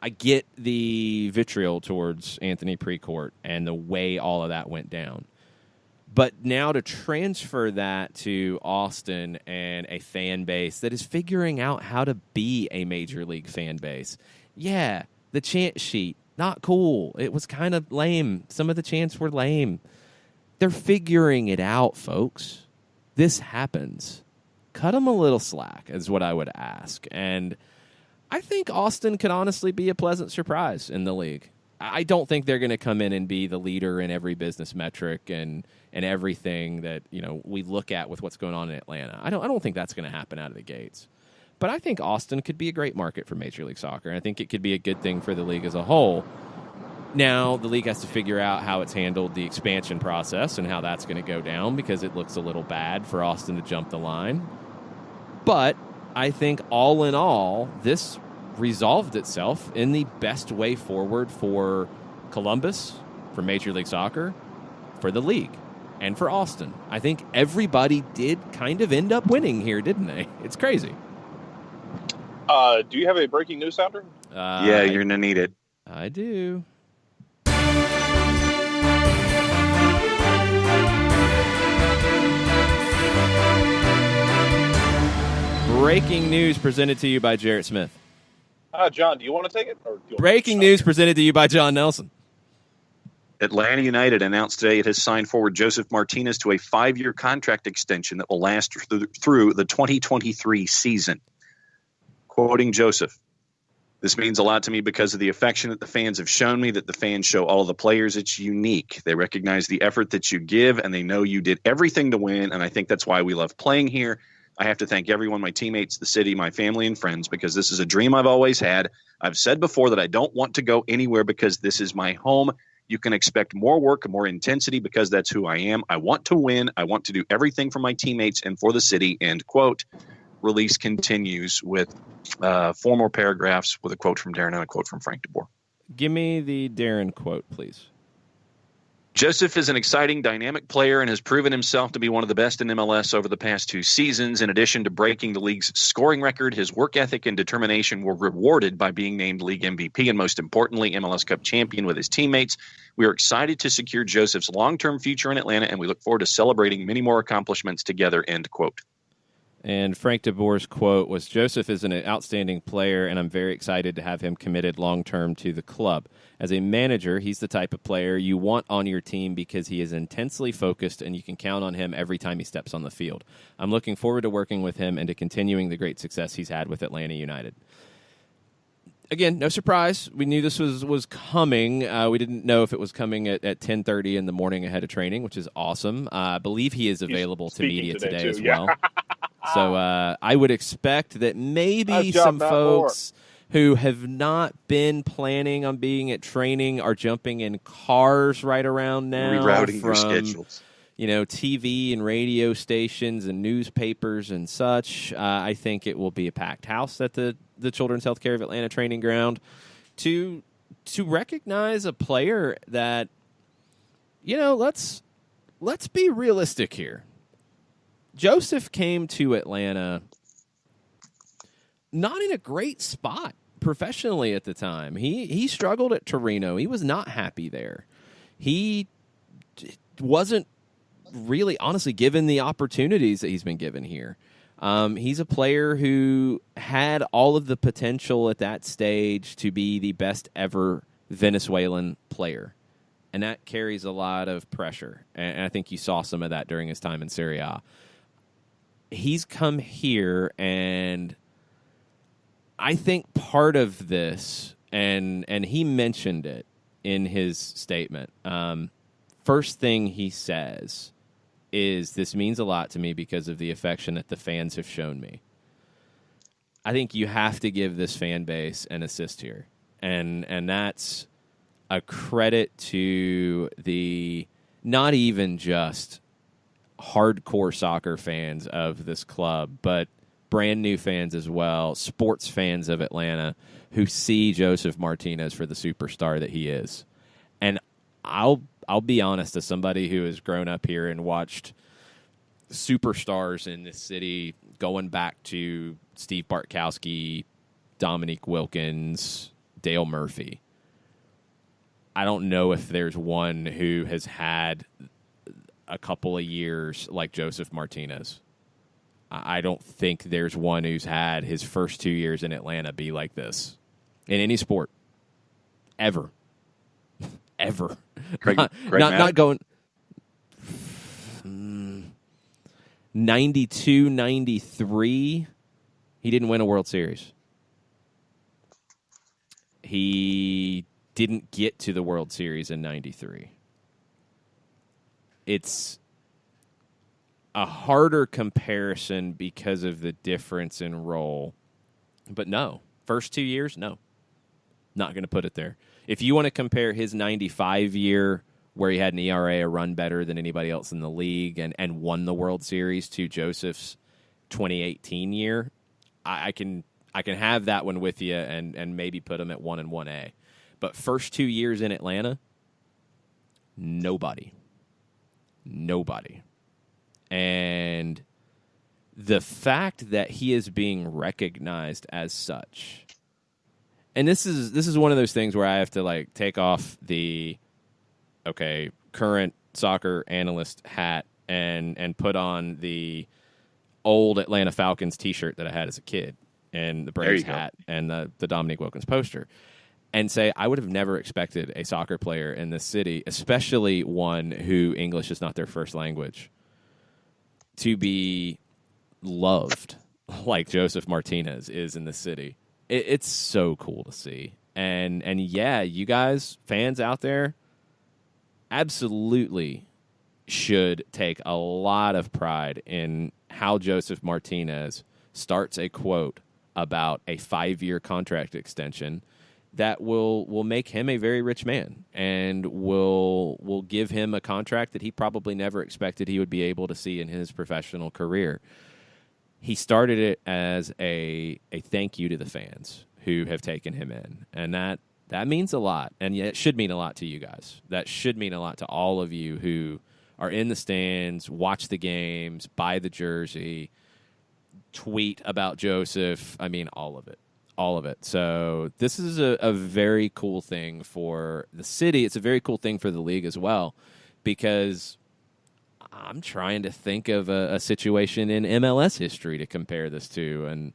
I get the vitriol towards Anthony Precourt and the way all of that went down. But now to transfer that to Austin and a fan base that is figuring out how to be a major league fan base. Yeah, the chant sheet, not cool. It was kind of lame. Some of the chants were lame. They're figuring it out, folks. This happens. Cut them a little slack is what I would ask. And I think Austin could honestly be a pleasant surprise in the league. I don't think they're going to come in and be the leader in every business metric and everything that we look at with what's going on in Atlanta. I don't think that's going to happen out of the gates. But I think Austin could be a great market for Major League Soccer, and I think it could be a good thing for the league as a whole. Now, the league has to figure out how it's handled the expansion process and how that's going to go down, because it looks a little bad for Austin to jump the line. But I think all in all, this resolved itself in the best way forward for Columbus, for Major League Soccer, for the league, and for Austin. I think everybody did kind of end up winning here, didn't they? It's crazy. Do you have a breaking news sounder? Yeah, you're going to need it. I do. Breaking news presented to you by Jarrett Smith. John, do you want to take it? Or do you Breaking news presented to you by John Nelson. Atlanta United announced today it has signed forward Joseph Martinez to a 5-year contract extension that will last through the 2023 season. Quoting Joseph, "This means a lot to me because of the affection that the fans have shown me, that the fans show all of the players. It's unique. They recognize the effort that you give, and they know you did everything to win, and I think that's why we love playing here. I have to thank everyone, my teammates, the city, my family, and friends, because this is a dream I've always had. I've said before that I don't want to go anywhere because this is my home. You can expect more work and more intensity because that's who I am. I want to win. I want to do everything for my teammates and for the city," end quote. Release continues with 4 more paragraphs with a quote from Darren and a quote from Frank DeBoer. Give me the Darren quote, please. "Joseph is an exciting, dynamic player and has proven himself to be one of the best in MLS over the past 2 seasons. In addition to breaking the league's scoring record, his work ethic and determination were rewarded by being named league MVP and, most importantly, MLS Cup champion with his teammates. We are excited to secure Joseph's long-term future in Atlanta, and we look forward to celebrating many more accomplishments together," end quote. And Frank DeBoer's quote was, "Joseph is an outstanding player, and I'm very excited to have him committed long-term to the club. As a manager, he's the type of player you want on your team because he is intensely focused, and you can count on him every time he steps on the field. I'm looking forward to working with him and to continuing the great success he's had with Atlanta United." Again, no surprise. We knew this was coming. We didn't know if it was coming at 10:30 in the morning ahead of training, which is awesome. I believe he is available to media today as well. So I would expect that maybe some folks who have not been planning on being at training are jumping in cars right around now. Rerouting from their schedules. TV and radio stations and newspapers and such. I think it will be a packed house at the Children's Healthcare of Atlanta training ground to recognize a player that, let's be realistic here. Joseph came to Atlanta not in a great spot professionally at the time. He struggled at Torino. He was not happy there. He wasn't really, honestly, given the opportunities that he's been given here. He's a player who had all of the potential at that stage to be the best ever Venezuelan player. And that carries a lot of pressure. And I think you saw some of that during his time in Serie A. He's come here, and I think part of this, and he mentioned it in his statement, first thing he says is, "This means a lot to me because of the affection that the fans have shown me." I think you have to give this fan base an assist here. And that's a credit to the not even just hardcore soccer fans of this club, but brand new fans as well, sports fans of Atlanta who see Joseph Martinez for the superstar that he is. And I'll be honest, as somebody who has grown up here and watched superstars in this city going back to Steve Bartkowski, Dominique Wilkins, Dale Murphy, I don't know if there's one who has had a couple of years like Joseph Martinez. I don't think there's one who's had his first 2 years in Atlanta be like this in any sport ever. Ever. Not going 92, 93. He didn't win a World Series. he didn't get to the World Series in 93. It's a harder comparison because of the difference in role. But no, first 2 years, no. Not going to put it there. If you want to compare his 95 year, where he had an ERA a run better than anybody else in the league and won the World Series, to Joseph's 2018 year, I can have that one with you and maybe put him at 1 and 1A. But first 2 years in Atlanta, nobody. And the fact that he is being recognized as such, and this is one of those things where I have to like take off the current soccer analyst hat and put on the old Atlanta Falcons T-shirt that I had as a kid and the Braves hat and the Dominique Wilkins poster, and say I would have never expected a soccer player in this city, especially one who English is not their first language, to be loved like Joseph Martinez is in the city. It's so cool to see. And yeah, you guys, fans out there, absolutely should take a lot of pride in how Joseph Martinez starts a quote about a 5-year contract extension that will make him a very rich man and will give him a contract that he probably never expected he would be able to see in his professional career. He started it as a thank you to the fans who have taken him in, and that means a lot, and it should mean a lot to you guys. That should mean a lot to all of you who are in the stands, watch the games, buy the jersey, tweet about Joseph. I mean, all of it. All of it. So this is a very cool thing for the city. It's a very cool thing for the league as well, because I'm trying to think of a situation in MLS history to compare this to, and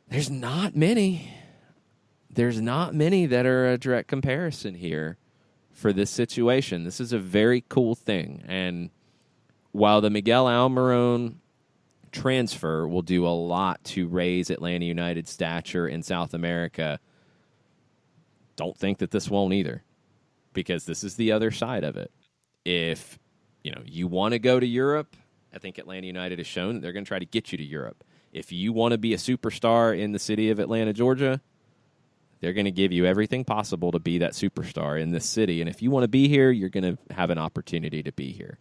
there's not many. There's not many that are a direct comparison here for this situation. This is a very cool thing, and while the Miguel Almiron transfer will do a lot to raise Atlanta United's stature in South America, don't think that this won't either, because this is the other side of it. If you want to go to Europe, I think Atlanta United has shown that they're going to try to get you to Europe. If you want to be a superstar in the city of Atlanta, Georgia, they're going to give you everything possible to be that superstar in this city. And if you want to be here, you're going to have an opportunity to be here.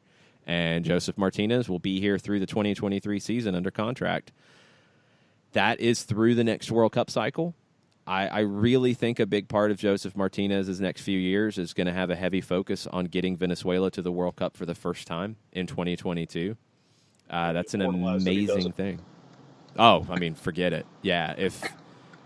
And Joseph Martinez will be here through the 2023 season under contract. That is through the next World Cup cycle. I really think a big part of Joseph Martinez's next few years is going to have a heavy focus on getting Venezuela to the World Cup for the first time in 2022. That's an amazing thing. Oh, I mean, forget it. Yeah,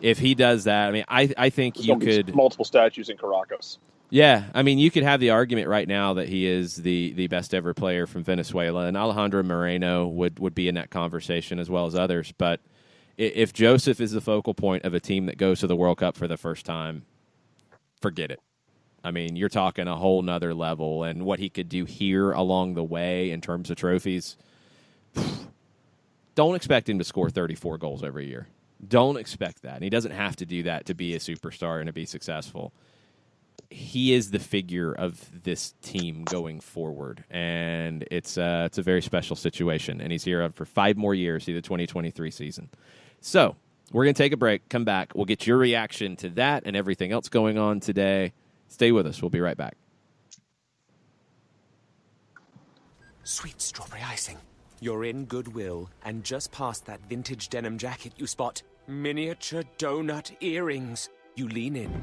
if he does that, I mean, I think you could multiple statues in Caracas. Yeah, I mean, you could have the argument right now that he is the best ever player from Venezuela, and Alejandro Moreno would be in that conversation as well as others. But if Joseph is the focal point of a team that goes to the World Cup for the first time, forget it. I mean, you're talking a whole nother level, and what he could do here along the way in terms of trophies. Don't expect him to score 34 goals every year. Don't expect that. And he doesn't have to do that to be a superstar and to be successful. He is the figure of this team going forward, and it's a very special situation. And he's here for 5 more years through the 2023 season. So we're going to take a break, come back. We'll get your reaction to that and everything else going on today. Stay with us. We'll be right back. Sweet strawberry icing. You're in Goodwill, and just past that vintage denim jacket you spot miniature donut earrings. You lean in.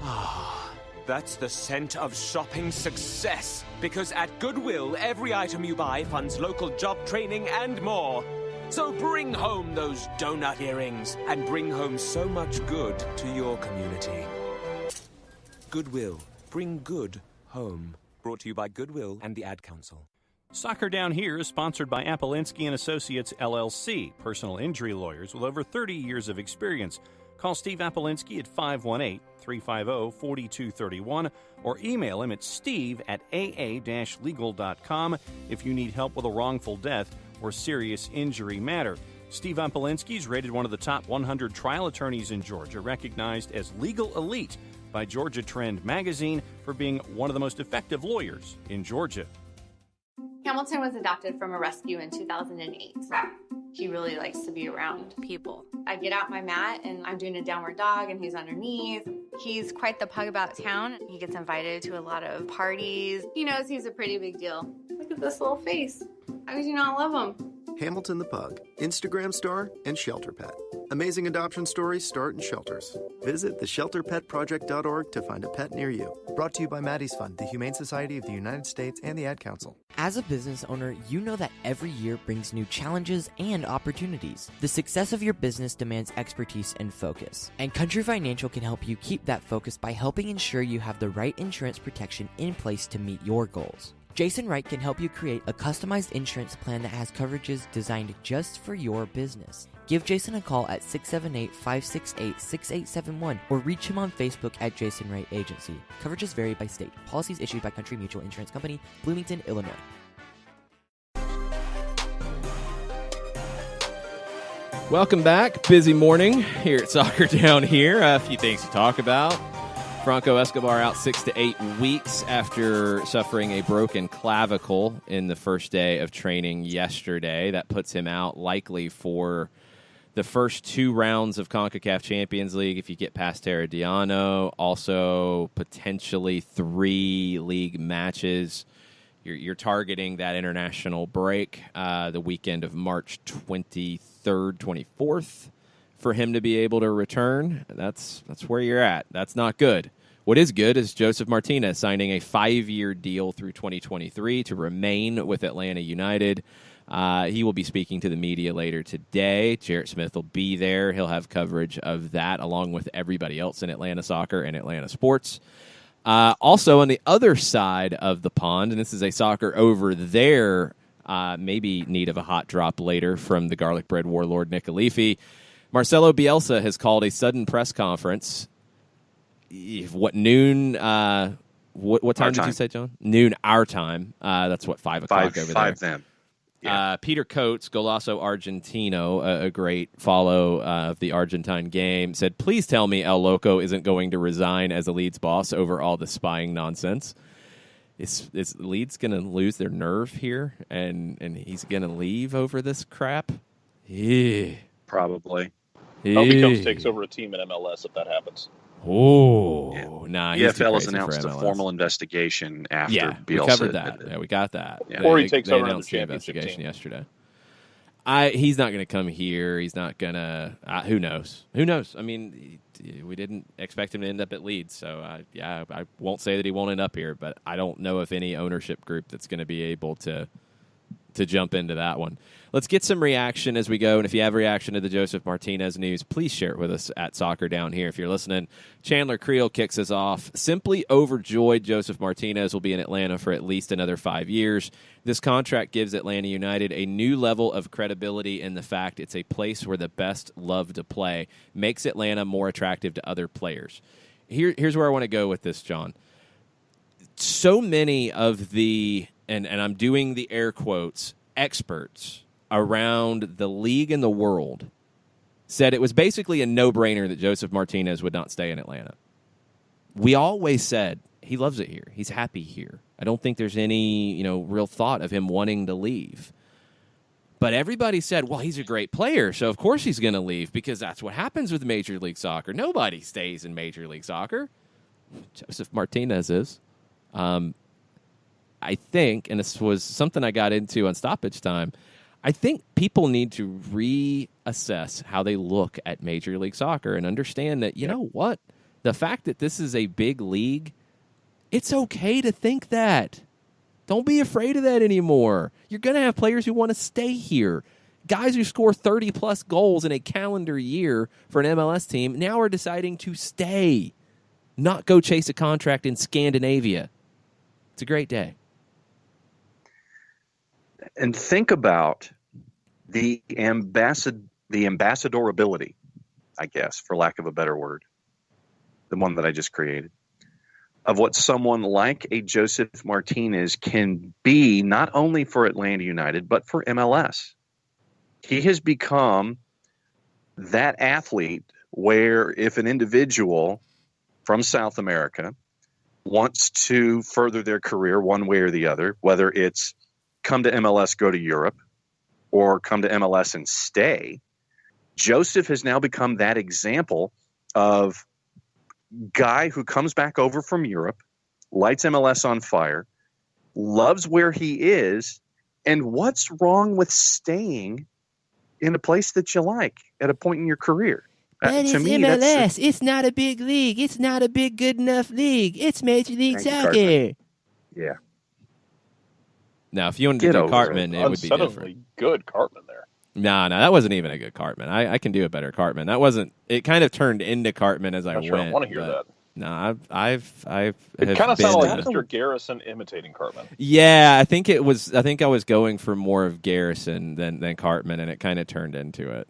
Ah, that's the scent of shopping success. Because at Goodwill, every item you buy funds local job training and more. So bring home those donut earrings and bring home so much good to your community. Goodwill. Bring good home. Brought to you by Goodwill and the Ad Council. Soccer Down Here is sponsored by Appolinsky & Associates, LLC, personal injury lawyers with over 30 years of experience. Call Steve Appolinsky at 518-350-4231 or email him at steve@aa-legal.com if you need help with a wrongful death or serious injury matter. Steve Umpolinski is rated one of the top 100 trial attorneys in Georgia, recognized as legal elite by Georgia Trend magazine for being one of the most effective lawyers in Georgia. Hamilton was adopted from a rescue in 2008. He really likes to be around people. I get out my mat and I'm doing a downward dog and he's underneath. He's quite the pug about town. He gets invited to a lot of parties. He knows he's a pretty big deal. Look at this little face. How could you not love him? Hamilton the Pug, Instagram star and shelter pet. Amazing adoption stories start in shelters. Visit theshelterpetproject.org to find a pet near you. Brought to you by Maddie's Fund, the Humane Society of the United States, and the Ad Council. As a business owner, you know that every year brings new challenges and opportunities. The success of your business demands expertise and focus. And Country Financial can help you keep that focus by helping ensure you have the right insurance protection in place to meet your goals. Jason Wright can help you create a customized insurance plan that has coverages designed just for your business. Give Jason a call at 678-568-6871 or reach him on Facebook at Jason Wright Agency. Coverages vary by state. Policies issued by Country Mutual Insurance Company, Bloomington, Illinois. Welcome back. Busy morning here at Soccer Down here. A few things to talk about. Franco Escobar out 6 to 8 weeks after suffering a broken clavicle in the first day of training yesterday. That puts him out likely for the first 2 rounds of CONCACAF Champions League if you get past Herediano. Also, potentially 3 league matches. You're targeting that international break the weekend of March 23rd, 24th. For him to be able to return, that's where you're at. That's not good. What is good is Josef Martinez signing a 5-year deal through 2023 to remain with Atlanta United. He will be speaking to the media later today. Jarrett Smith will be there. He'll have coverage of that along with everybody else in Atlanta soccer and Atlanta sports. Also, on the other side of the pond, and this is a soccer over there, maybe need of a hot drop later from the garlic bread warlord Nick Alifi. Marcelo Bielsa has called a sudden press conference. Noon? What time did you say, John? Noon our time. That's 5 o'clock over there. 5 then. Yeah. Peter Coates, Golazo Argentino, a great follow of the Argentine game, said, "Please tell me El Loco isn't going to resign as a Leeds boss over all the spying nonsense. Is Leeds going to lose their nerve here, and he's going to leave over this crap?" Yeah. Probably. Becomes takes over a team in MLS if that happens. Oh, yeah. Nah. EFL has announced a formal investigation after Bielsa. We covered that. Yeah, we got that. Yeah. Or he takes over the the investigation team yesterday. He's not going to come here. He's not going to. Who knows? Who knows? I mean, we didn't expect him to end up at Leeds, so I won't say that he won't end up here, but I don't know if any ownership group that's going to be able to jump into that one. Let's get some reaction as we go, and if you have a reaction to the Josef Martinez news, please share it with us at Soccer Down here if you're listening. Chandler Creel kicks us off. Simply overjoyed Josef Martinez will be in Atlanta for at least another 5 years. This contract gives Atlanta United a new level of credibility in the fact it's a place where the best love to play, makes Atlanta more attractive to other players. Here's where I want to go with this, John. So many of the, and I'm doing the air quotes, experts around the league and the world said it was basically a no-brainer that Josef Martinez would not stay in Atlanta. We always said he loves it here. He's happy here. I don't think there's any, real thought of him wanting to leave. But everybody said, well, he's a great player, so of course he's going to leave because that's what happens with Major League Soccer. Nobody stays in Major League Soccer. Josef Martinez is. I think, and this was something I got into on Stoppage Time, I think people need to reassess how they look at Major League Soccer and understand that, you know what? The fact that this is a big league, it's okay to think that. Don't be afraid of that anymore. You're going to have players who want to stay here. Guys who score 30-plus goals in a calendar year for an MLS team now are deciding to stay, not go chase a contract in Scandinavia. It's a great day. And think about the ambassadorability, I guess, for lack of a better word, the one that I just created, of what someone like a Josef Martinez can be, not only for Atlanta United, but for MLS. He has become that athlete where if an individual from South America wants to further their career one way or the other, whether it's come to MLS, go to Europe, or come to MLS and stay, Joseph has now become that example of guy who comes back over from Europe, lights MLS on fire, loves where he is, and what's wrong with staying in a place that you like at a point in your career? But To it's me, MLS. It's not a big league. It's not a big good enough league. It's Major League Thank you, Soccer. Cartman. Yeah. Now, if you wanted to do Cartman, it would be different. Good Cartman there. No, that wasn't even a good Cartman. I can do a better Cartman. That wasn't. It kind of turned into Cartman as I Not went. sure I want to hear that. No, I've. It kind of sounded like Mr. Garrison imitating Cartman. Yeah, I think it was. I think I was going for more of Garrison than Cartman, and it kind of turned into it.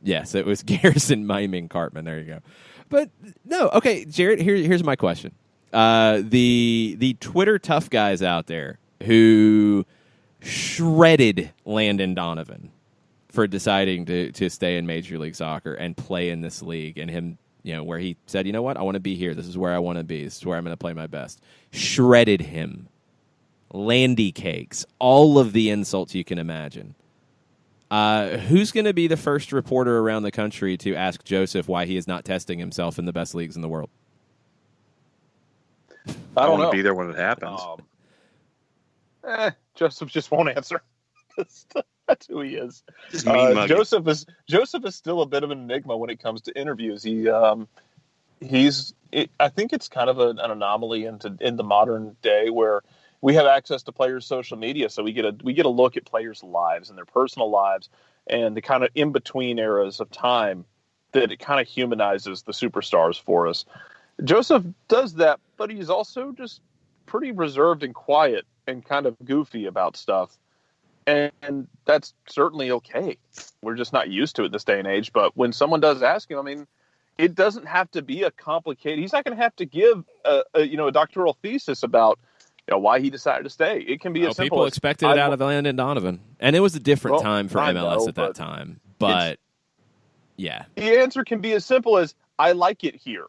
Yes, it was Garrison miming Cartman. There you go. But no, okay, Jared. Here's my question. The Twitter tough guys out there who shredded Landon Donovan for deciding to stay in Major League Soccer and play in this league, and him, where he said, you know what, I want to be here. This is where I want to be. This is where I'm going to play my best. Shredded him. Landy cakes. All of the insults you can imagine. Who's going to be the first reporter around the country to ask Joseph why he is not testing himself in the best leagues in the world? I don't want know. to be there when it happens. Joseph just won't answer. That's who he is. Joseph Joseph is still a bit of an enigma when it comes to interviews. I think it's kind of an anomaly in the modern day where we have access to players' social media, so we get a look at players' lives and their personal lives and the kind of in between eras of time that it kind of humanizes the superstars for us. Joseph does that, but he's also just pretty reserved and quiet and kind of goofy about stuff. And that's certainly okay. We're just not used to it this day and age. But when someone does ask him, I mean, it doesn't have to be a complicated. He's not going to have to give a doctoral thesis about why he decided to stay. It can be as simple people as expected it out of Landon Donovan, and it was a different time for MLS at that time. But yeah, the answer can be as simple as I like it here.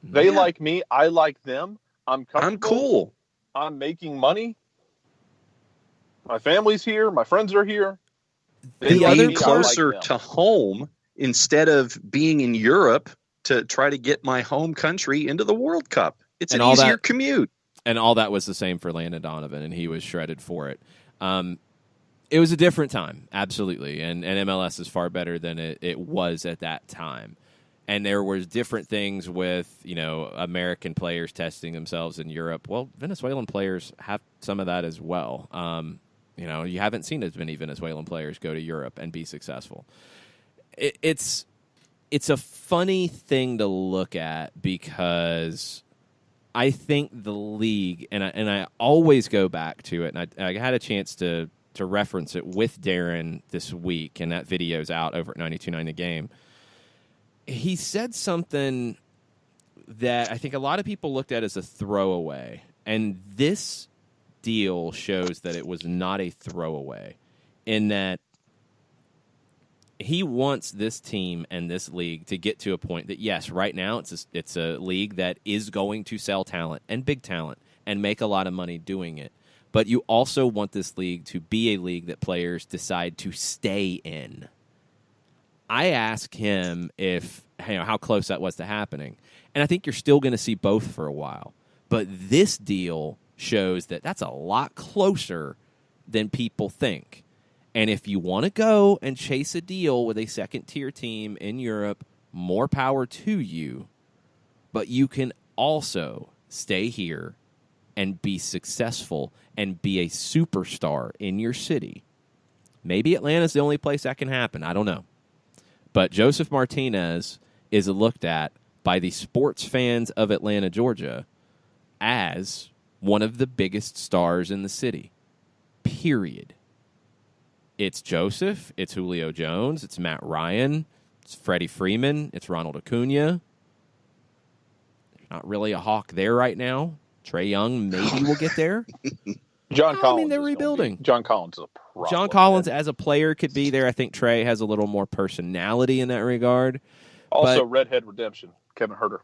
They like me. I like them. I'm comfortable. I'm cool. I'm making money. My family's here. My friends are here. Being closer to home instead of being in Europe to try to get my home country into the World Cup. It's an easier commute. And all that was the same for Landon Donovan, and he was shredded for it. It was a different time, absolutely, and MLS is far better than it was at that time. And there was different things with, American players testing themselves in Europe. Well, Venezuelan players have some of that as well. You haven't seen as many Venezuelan players go to Europe and be successful. It's a funny thing to look at because I think the league, and I always go back to it, and I had a chance to reference it with Darren this week, and that video's out over at 92.9 The Game. He said something that I think a lot of people looked at as a throwaway, and this deal shows that it was not a throwaway, in that he wants this team and this league to get to a point that, yes, right now it's a league that is going to sell talent and big talent and make a lot of money doing it. But you also want this league to be a league that players decide to stay in. I asked him how close that was to happening, and I think you're still going to see both for a while. But this deal shows that that's a lot closer than people think. And if you want to go and chase a deal with a second-tier team in Europe, more power to you. But you can also stay here and be successful and be a superstar in your city. Maybe Atlanta's the only place that can happen. I don't know. But Joseph Martinez is looked at by the sports fans of Atlanta, Georgia, as one of the biggest stars in the city. Period. It's Joseph, it's Julio Jones, it's Matt Ryan, it's Freddie Freeman, it's Ronald Acuna. There's not really a hawk there right now. Trae Young maybe will get there. John Collins. I mean, they're rebuilding. John Collins is a problem. John Collins as a player could be there. I think Trey has a little more personality in that regard. Also, Redhead Redemption, Kevin Herter.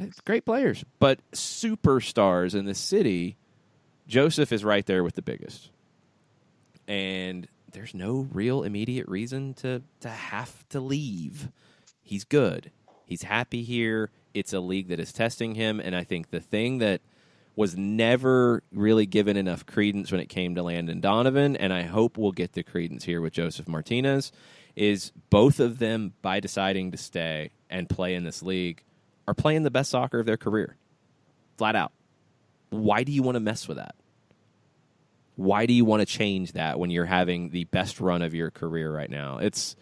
It's great players, but superstars in the city, Joseph is right there with the biggest. And there's no real immediate reason to have to leave. He's good. He's happy here. It's a league that is testing him, and I think the thing that was never really given enough credence when it came to Landon Donovan, and I hope we'll get the credence here with Joseph Martinez, is both of them, by deciding to stay and play in this league, are playing the best soccer of their career. Flat out. Why do you want to mess with that? Why do you want to change that when you're having the best run of your career right now? It's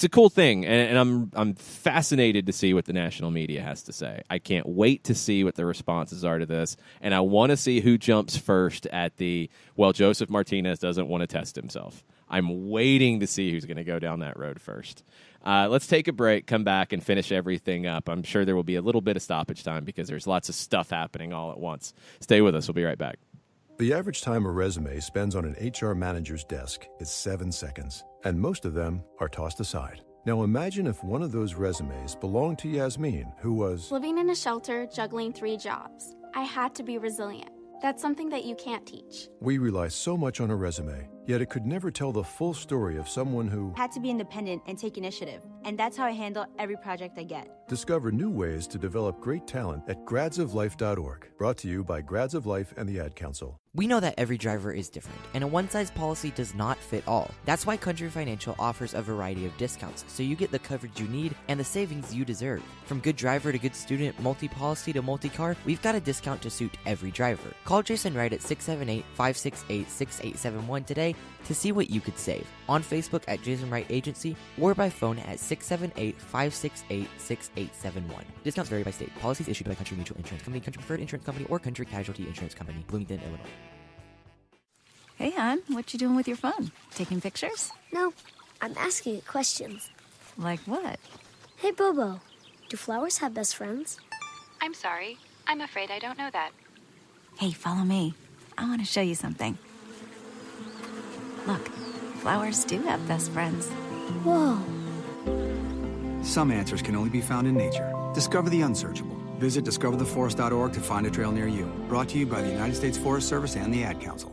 a cool thing, and I'm fascinated to see what the national media has to say. I can't wait to see what the responses are to this, and I want to see who jumps first at Joseph Martinez doesn't want to test himself. I'm waiting to see who's going to go down that road first. Let's take a break, come back, and finish everything up. I'm sure there will be a little bit of stoppage time because there's lots of stuff happening all at once. Stay with us. We'll be right back. The average time a resume spends on an HR manager's desk is 7 seconds, and most of them are tossed aside. Now imagine if one of those resumes belonged to Yasmin, who was living in a shelter, juggling 3 jobs. I had to be resilient. That's something that you can't teach. We rely so much on a resume, yet it could never tell the full story of someone who had to be independent and take initiative. And that's how I handle every project I get. Discover new ways to develop great talent at gradsoflife.org. Brought to you by Grads of Life and the Ad Council. We know that every driver is different, and a one-size policy does not fit all. That's why Country Financial offers a variety of discounts, so you get the coverage you need and the savings you deserve. From good driver to good student, multi-policy to multi-car, we've got a discount to suit every driver. Call Jason Wright at 678-568-6871 today to see what you could save. On Facebook at Jason Wright Agency, or by phone at 678-568-6871. Discounts vary by state. Policies issued by Country Mutual Insurance Company, Country Preferred Insurance Company, or Country Casualty Insurance Company, Bloomington, Illinois. Hey, hon, what you doing with your phone? Taking pictures? No, I'm asking it questions. Like what? Hey, Bobo, do flowers have best friends? I'm sorry. I'm afraid I don't know that. Hey, follow me. I want to show you something. Look, flowers do have best friends. Whoa. Some answers can only be found in nature. Discover the unsearchable. Visit discovertheforest.org to find a trail near you. Brought to you by the United States Forest Service and the Ad Council.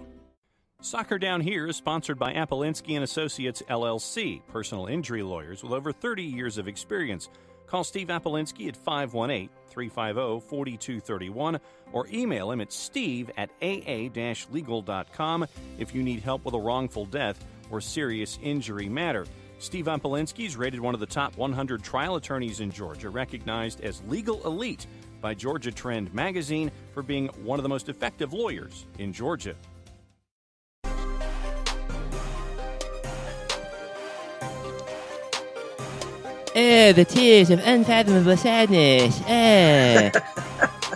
Soccer Down Here is sponsored by Apolinski & Associates, LLC, personal injury lawyers with over 30 years of experience. Call Steve Apolinski at 518-350-4231 or email him at steve@aa-legal.com if you need help with a wrongful death or serious injury matter. Steve Apolinski is rated one of the top 100 trial attorneys in Georgia, recognized as legal elite by Georgia Trend magazine for being one of the most effective lawyers in Georgia. The tears of unfathomable sadness.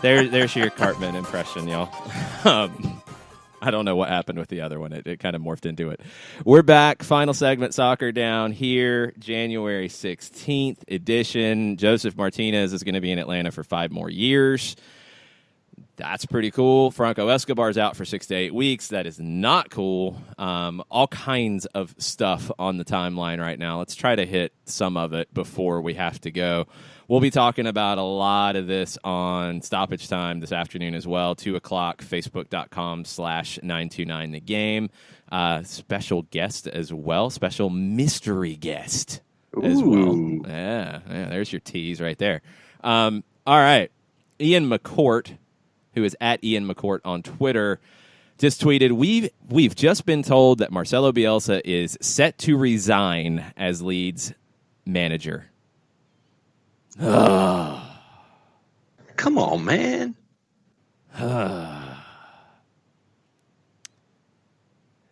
There's your Cartman impression, y'all. I don't know what happened with the other one. It kind of morphed into it. We're back. Final segment, Soccer Down Here, January 16th edition. Joseph Martinez is going to be in Atlanta for 5 more years. That's pretty cool. Franco Escobar's out for 6 to 8 weeks. That is not cool. All kinds of stuff on the timeline right now. Let's try to hit some of it before we have to go. We'll be talking about a lot of this on Stoppage Time this afternoon as well. 2 o'clock, facebook.com/929thegame. Special guest as well. Special mystery guest as well. Yeah, there's your tease right there. All right. Ian McCourt, who is at Ian McCourt on Twitter, just tweeted, we've just been told that Marcelo Bielsa is set to resign as Leeds manager. Come on, man.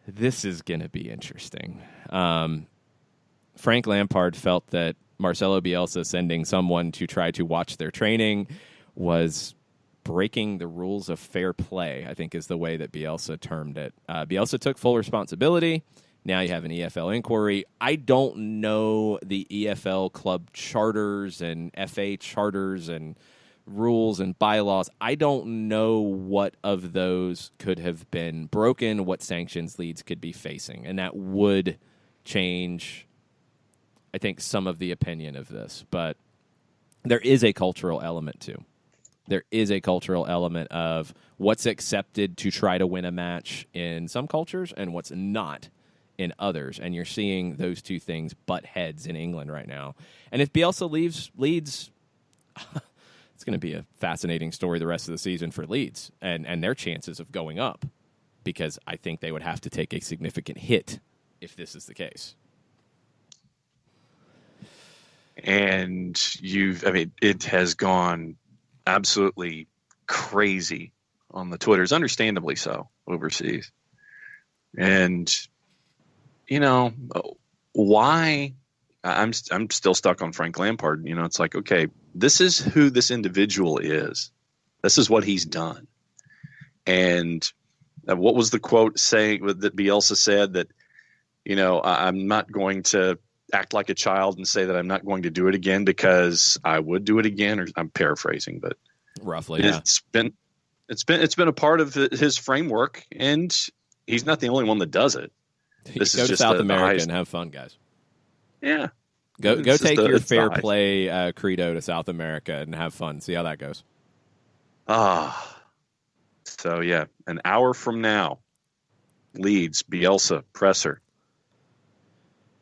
This is going to be interesting. Frank Lampard felt that Marcelo Bielsa sending someone to try to watch their training was breaking the rules of fair play, I think is the way that Bielsa termed it. Bielsa took full responsibility. Now you have an EFL inquiry. I don't know the EFL club charters and FA charters and rules and bylaws. I don't know what of those could have been broken, what sanctions Leeds could be facing, and that would change, I think, some of the opinion of this. But there is a cultural element too. There is a cultural element of what's accepted to try to win a match in some cultures and what's not in others. And you're seeing those two things butt heads in England right now. And if Bielsa leaves Leeds, it's going to be a fascinating story the rest of the season for Leeds and their chances of going up, because I think they would have to take a significant hit if this is the case. And it has gone absolutely crazy on the Twitters, understandably so, overseas. And, why? I'm still stuck on Frank Lampard. It's like, okay, this is who this individual is. This is what he's done. And what was the quote saying that Bielsa said that, I'm not going to act like a child and say that I'm not going to do it again because I would do it again, or I'm paraphrasing, but roughly, yeah. It's been a part of his framework, and he's not the only one that does it. This Go is to just South America and have fun, guys. Yeah. Go take your fair play credo to South America and have fun. See how that goes. So yeah, an hour from now, Leeds, Bielsa, presser.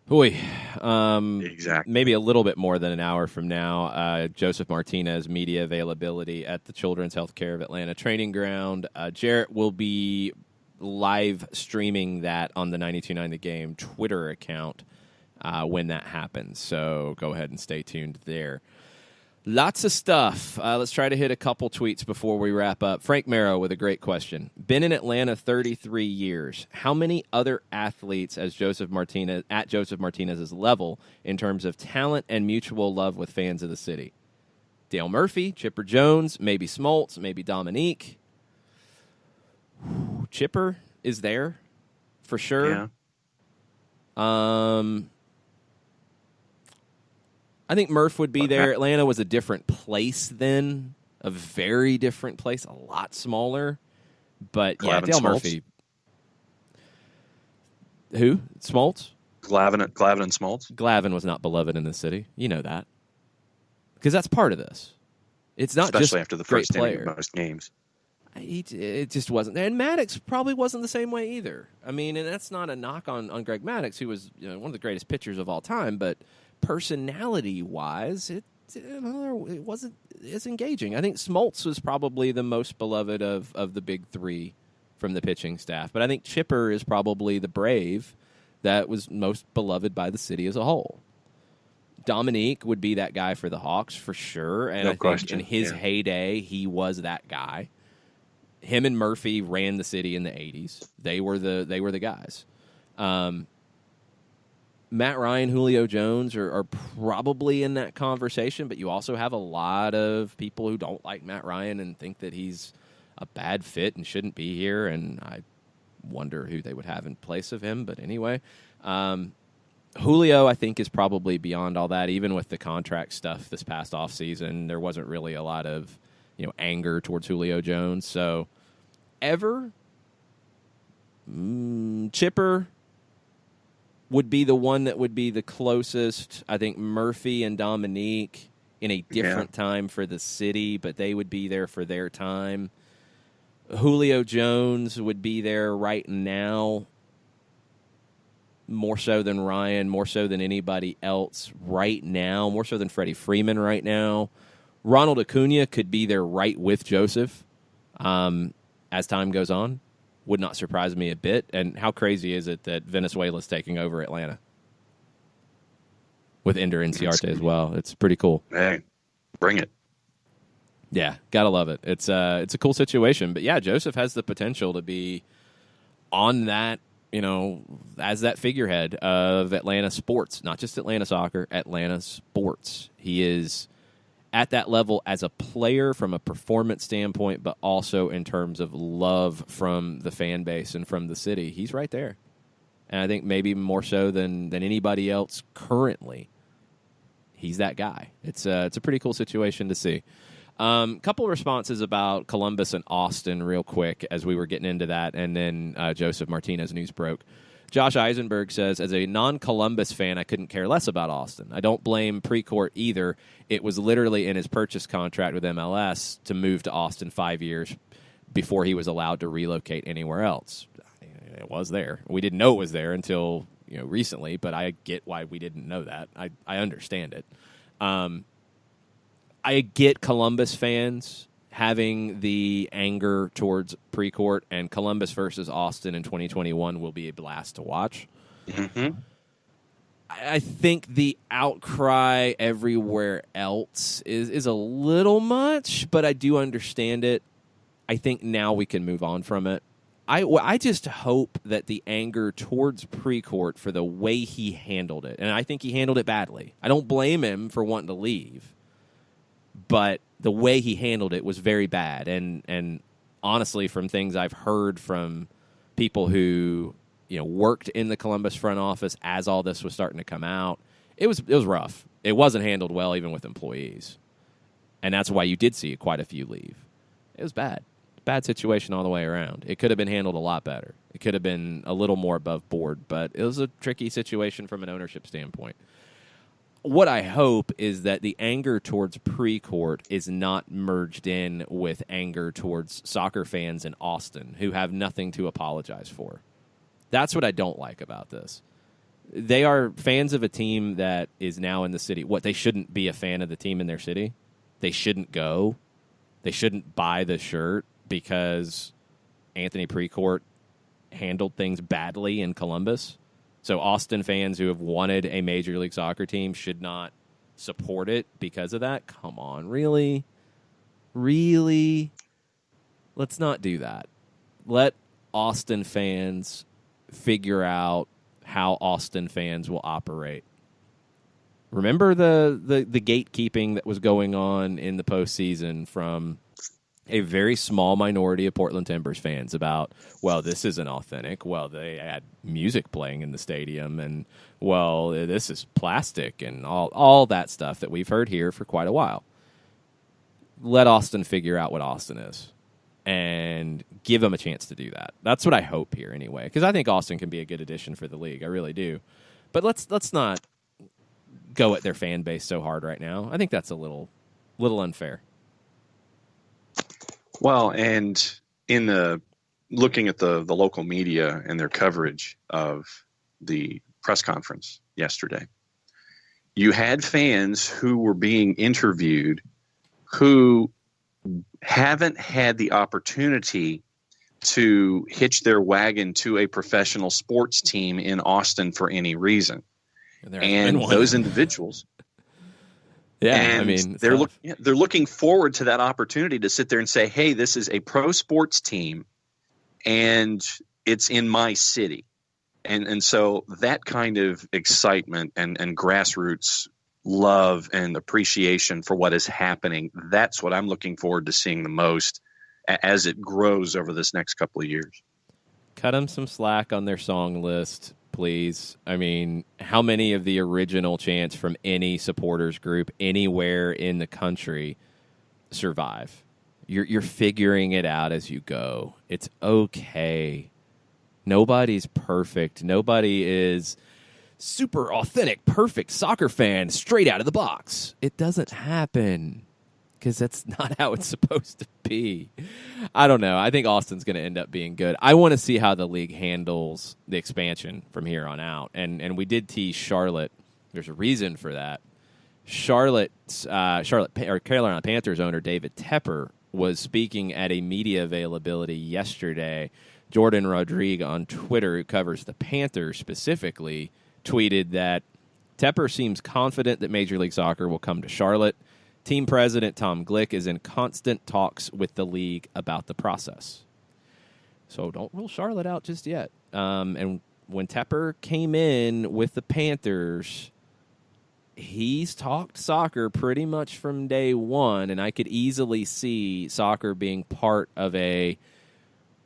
Exactly. Maybe a little bit more than an hour from now. Joseph Martinez, media availability at the Children's Healthcare of Atlanta training ground. Jarrett will be live streaming that on the 92.9 The Game Twitter account when that happens. So go ahead and stay tuned there. Lots of stuff. Let's try to hit a couple tweets before we wrap up. Frank Marrow with a great question. Been in Atlanta 33 years. How many other athletes at Joseph Martinez's level in terms of talent and mutual love with fans of the city? Dale Murphy, Chipper Jones, maybe Smoltz, maybe Dominique. Chipper is there for sure. Yeah. I think Murph would be there. Atlanta was a different place then, a very different place, a lot smaller. But Glavin, Dale Smoltz. Murphy. Who? Smoltz? Glavin and Smoltz. Glavin was not beloved in the city. You know that. Because that's part of this. It's not especially just after the great first inning player. of most games. It just wasn't. And Maddox probably wasn't the same way either. I mean, and that's not a knock on Greg Maddox, who was one of the greatest pitchers of all time, but personality-wise, it wasn't as engaging. I think Smoltz was probably the most beloved of the big three from the pitching staff, but I think Chipper is probably the brave that was most beloved by the city as a whole. Dominique would be that guy for the Hawks for sure, and I think in his heyday, he was that guy. Him and Murphy ran the city in the 80s. They were the guys. Matt Ryan, Julio Jones are probably in that conversation, but you also have a lot of people who don't like Matt Ryan and think that he's a bad fit and shouldn't be here, and I wonder who they would have in place of him. But anyway, Julio, I think, is probably beyond all that. Even with the contract stuff this past offseason, there wasn't really a lot of anger towards Julio Jones. So Chipper would be the one that would be the closest. I think Murphy and Dominique in a different time for the city, but they would be there for their time. Julio Jones would be there right now, more so than Ryan, more so than anybody else right now, more so than Freddie Freeman right now. Ronald Acuna could be there right with Joseph as time goes on. Would not surprise me a bit. And how crazy is it that Venezuela's taking over Atlanta with Ender Inciarte as well? It's pretty cool. Hey, bring it. Yeah, gotta love it. It's a cool situation. But yeah, Joseph has the potential to be on that, as that figurehead of Atlanta sports, not just Atlanta soccer, Atlanta sports. He is at that level as a player from a performance standpoint, but also in terms of love from the fan base and from the city. He's right there. And I think maybe more so than anybody else currently, he's that guy. It's a pretty cool situation to see. Couple of responses about Columbus and Austin real quick as we were getting into that, and then Joseph Martinez news broke. Josh Eisenberg says, as a non-Columbus fan, I couldn't care less about Austin. I don't blame Precourt either. It was literally in his purchase contract with MLS to move to Austin 5 years before he was allowed to relocate anywhere else. It was there. We didn't know it was there until recently, but I get why we didn't know that. I understand it. I get Columbus fans having the anger towards Precourt, and Columbus versus Austin in 2021 will be a blast to watch. Mm-hmm. I think the outcry everywhere else is a little much, but I do understand it. I think now we can move on from it. I just hope that the anger towards Precourt for the way he handled it, and I think he handled it badly. I don't blame him for wanting to leave, but the way he handled it was very bad. And honestly, from things I've heard from people who worked in the Columbus front office as all this was starting to come out, it was rough. It wasn't handled well, even with employees, and that's why you did see quite a few leave. It was bad. Bad situation all the way around. It could have been handled a lot better. It could have been a little more above board, but it was a tricky situation from an ownership standpoint. What I hope is that the anger towards Precourt is not merged in with anger towards soccer fans in Austin who have nothing to apologize for. That's what I don't like about this. They are fans of a team that is now in the city. What, they shouldn't be a fan of the team in their city? They shouldn't go? They shouldn't buy the shirt because Anthony Precourt handled things badly in Columbus? So Austin fans who have wanted a Major League Soccer team should not support it because of that? Come on, really? Really? Let's not do that. Let Austin fans figure out how Austin fans will operate. Remember the gatekeeping that was going on in the postseason from a very small minority of Portland Timbers fans about, well, this isn't authentic. Well, they had music playing in the stadium, and, well, this is plastic, and all that stuff that we've heard here for quite a while. Let Austin figure out what Austin is and give them a chance to do that. That's what I hope here anyway, because I think Austin can be a good addition for the league. I really do. But let's not go at their fan base so hard right now. I think that's a little unfair. Well, and in looking at the local media and their coverage of the press conference yesterday, you had fans who were being interviewed who haven't had the opportunity to hitch their wagon to a professional sports team in Austin for any reason. And those individuals... Yeah, and I mean, they're looking forward to that opportunity to sit there and say, hey, this is a pro sports team, and it's in my city. And so that kind of excitement and grassroots love and appreciation for what is happening, that's what I'm looking forward to seeing the most as it grows over this next couple of years. Cut them some slack on their song list, please. I mean, how many of the original chants from any supporters group anywhere in the country survive? You're figuring it out as you go. It's okay. Nobody's perfect. Nobody is super authentic, perfect soccer fan straight out of the box. It doesn't happen because that's not how it's supposed to be. I don't know. I think Austin's going to end up being good. I want to see how the league handles the expansion from here on out. And we did tease Charlotte. There's a reason for that. Carolina Panthers owner David Tepper was speaking at a media availability yesterday. Jordan Rodrigue on Twitter, who covers the Panthers specifically, tweeted that Tepper seems confident that Major League Soccer will come to Charlotte. Team president Tom Glick is in constant talks with the league about the process. So don't rule Charlotte out just yet. And when Tepper came in with the Panthers, he's talked soccer pretty much from day one, and I could easily see soccer being part of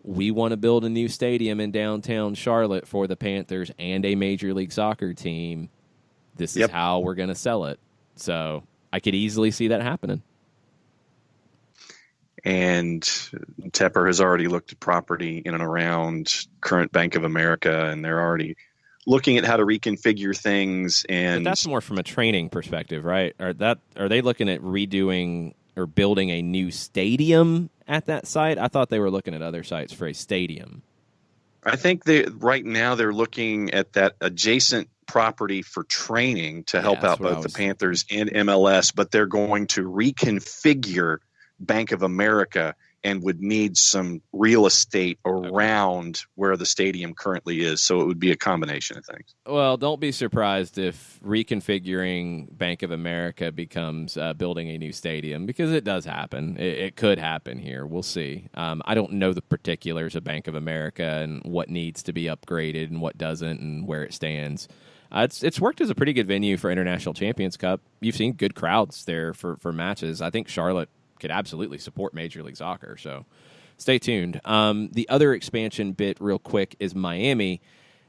we want to build a new stadium in downtown Charlotte for the Panthers and a Major League Soccer team. This is how we're going to sell it. So I could easily see that happening. And Tepper has already looked at property in and around current Bank of America, and they're already looking at how to reconfigure things. And but that's more from a training perspective, right? Are they looking at redoing or building a new stadium at that site? I thought they were looking at other sites for a stadium. I think right now they're looking at that adjacent property for training to help out both the Panthers and MLS, but they're going to reconfigure Bank of America and would need some real estate around where the stadium currently is. So it would be a combination of things. Well, don't be surprised if reconfiguring Bank of America becomes building a new stadium, because it does happen. It could happen here. We'll see. I don't know the particulars of Bank of America and what needs to be upgraded and what doesn't and where it stands. It's worked as a pretty good venue for International Champions Cup. You've seen good crowds there for matches. I think Charlotte could absolutely support Major League Soccer, so stay tuned. The other expansion bit real quick is Miami.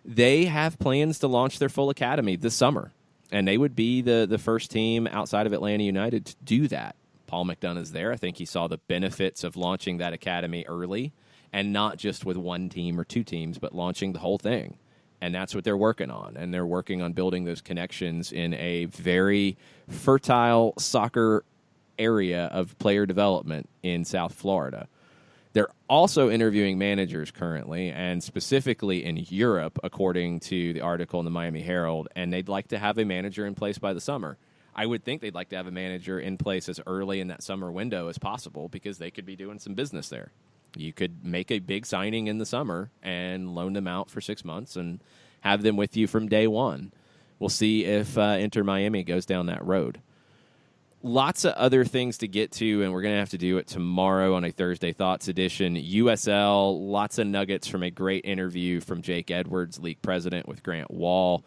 They have plans to launch their full academy this summer, and they would be the first team outside of Atlanta United to do that. Paul McDonough is there. I think he saw the benefits of launching that academy early, and not just with one team or two teams, but launching the whole thing. And that's what they're working on, and they're working on building those connections in a very fertile soccer area of player development in South Florida. They're also interviewing managers currently, and specifically in Europe, according to the article in the Miami Herald, and they'd like to have a manager in place by the summer. I would think they'd like to have a manager in place as early in that summer window as possible, because they could be doing some business there. You could make a big signing in the summer and loan them out for 6 months and have them with you from day one. We'll see if Inter Miami goes down that road. Lots of other things to get to, and we're going to have to do it tomorrow on a Thursday Thoughts edition. USL, lots of nuggets from a great interview from Jake Edwards, league president, with Grant Wall.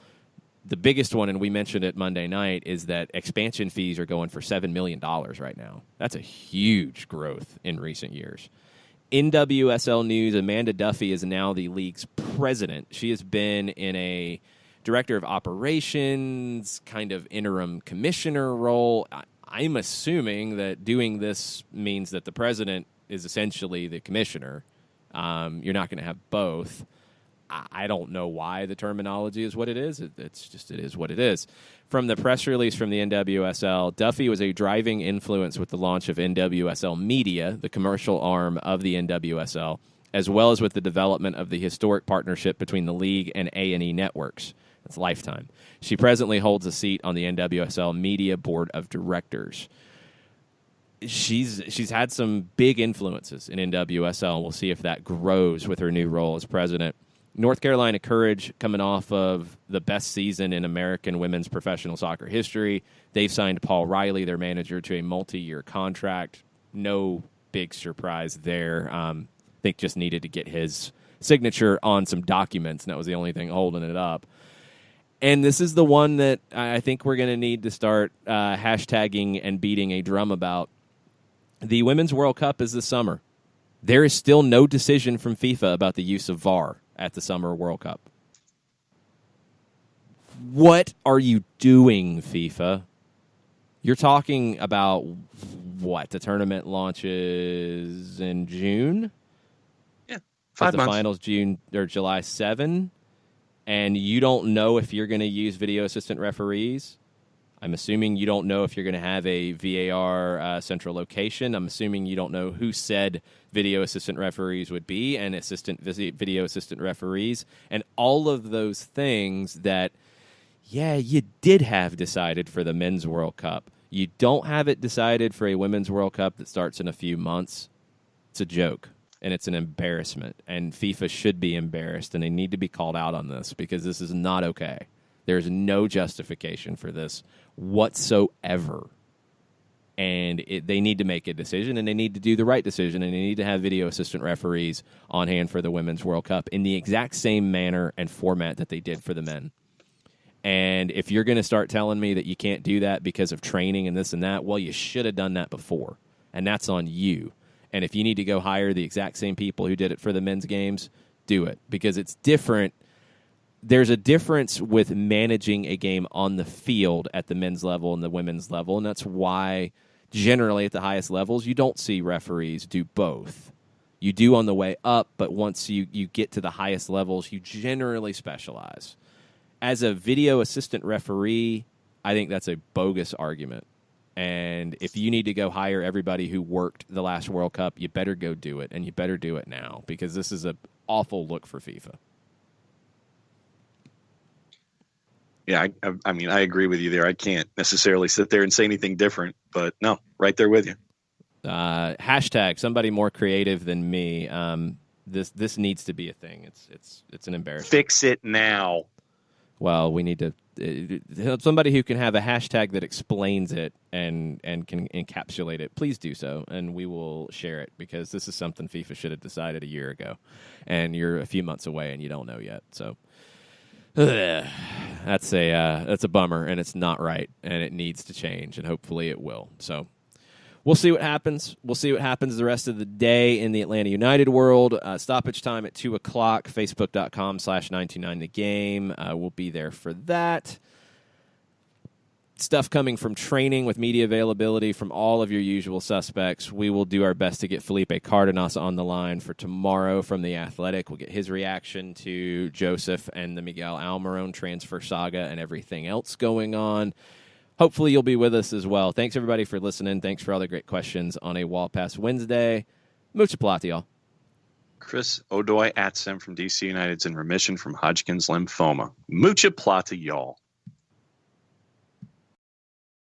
The biggest one, and we mentioned it Monday night, is that expansion fees are going for $7 million right now. That's a huge growth in recent years. NWSL news, Amanda Duffy is now the league's president. She has been in a director of operations, kind of interim commissioner role. I'm assuming that doing this means that the president is essentially the commissioner. You're not going to have both. I don't know why the terminology is what it is. It is what it is. From the press release from the NWSL, Duffy was a driving influence with the launch of NWSL Media, the commercial arm of the NWSL, as well as with the development of the historic partnership between the league and A&E Networks. That's Lifetime. She presently holds a seat on the NWSL Media Board of Directors. She's had some big influences in NWSL, and we'll see if that grows with her new role as president. North Carolina Courage, coming off of the best season in American women's professional soccer history. They've signed Paul Riley, their manager, to a multi-year contract. No big surprise there. I think just needed to get his signature on some documents, and that was the only thing holding it up. And this is the one that I think we're going to need to start hashtagging and beating a drum about. The Women's World Cup is this summer. There is still no decision from FIFA about the use of VAR at the Summer World Cup. What are you doing, FIFA? You're talking about what? The tournament launches in June? Yeah, 5 months. The finals June or July 7, and you don't know if you're going to use video assistant referees. I'm assuming you don't know if you're going to have a VAR central location. I'm assuming you don't know who said video assistant referees would be and video assistant referees, and all of those things that, yeah, you did have decided for the Men's World Cup. You don't have it decided for a Women's World Cup that starts in a few months. It's a joke, and it's an embarrassment, and FIFA should be embarrassed, and they need to be called out on this, because this is not okay. There's no justification for this whatsoever. And they need to make a decision, and they need to do the right decision, and they need to have video assistant referees on hand for the Women's World Cup in the exact same manner and format that they did for the men. And if you're going to start telling me that you can't do that because of training and this and that, well, you should have done that before, and that's on you. And if you need to go hire the exact same people who did it for the men's games, do it, because it's different. There's a difference with managing a game on the field at the men's level and the women's level, and that's why generally at the highest levels, you don't see referees do both. You do on the way up, but once you get to the highest levels, you generally specialize. As a video assistant referee, I think that's a bogus argument. And if you need to go hire everybody who worked the last World Cup, you better go do it, and you better do it now, because this is an awful look for FIFA. Yeah, I mean, I agree with you there. I can't necessarily sit there and say anything different, but no, right there with you. Hashtag somebody more creative than me. This needs to be a thing. It's an embarrassment. Fix it now. Well, we need to somebody who can have a hashtag that explains it and can encapsulate it. Please do so, and we will share it, because this is something FIFA should have decided a year ago, and you're a few months away and you don't know yet. So that's a bummer, and it's not right, and it needs to change, and hopefully it will. So we'll see what happens. We'll see what happens the rest of the day in the Atlanta United world. Stoppage time at 2 o'clock, facebook.com/929thegame. We'll be there for that. Stuff coming from training with media availability from all of your usual suspects. We will do our best to get Felipe Cardenas on the line for tomorrow from The Athletic. We'll get his reaction to Joseph and the Miguel Almiron transfer saga and everything else going on. Hopefully you'll be with us as well. Thanks, everybody, for listening. Thanks for all the great questions on a Wall Pass Wednesday. Mucha plata, y'all. Chris Odoy Atsem from DC United's in remission from Hodgkin's lymphoma. Mucha plata, y'all.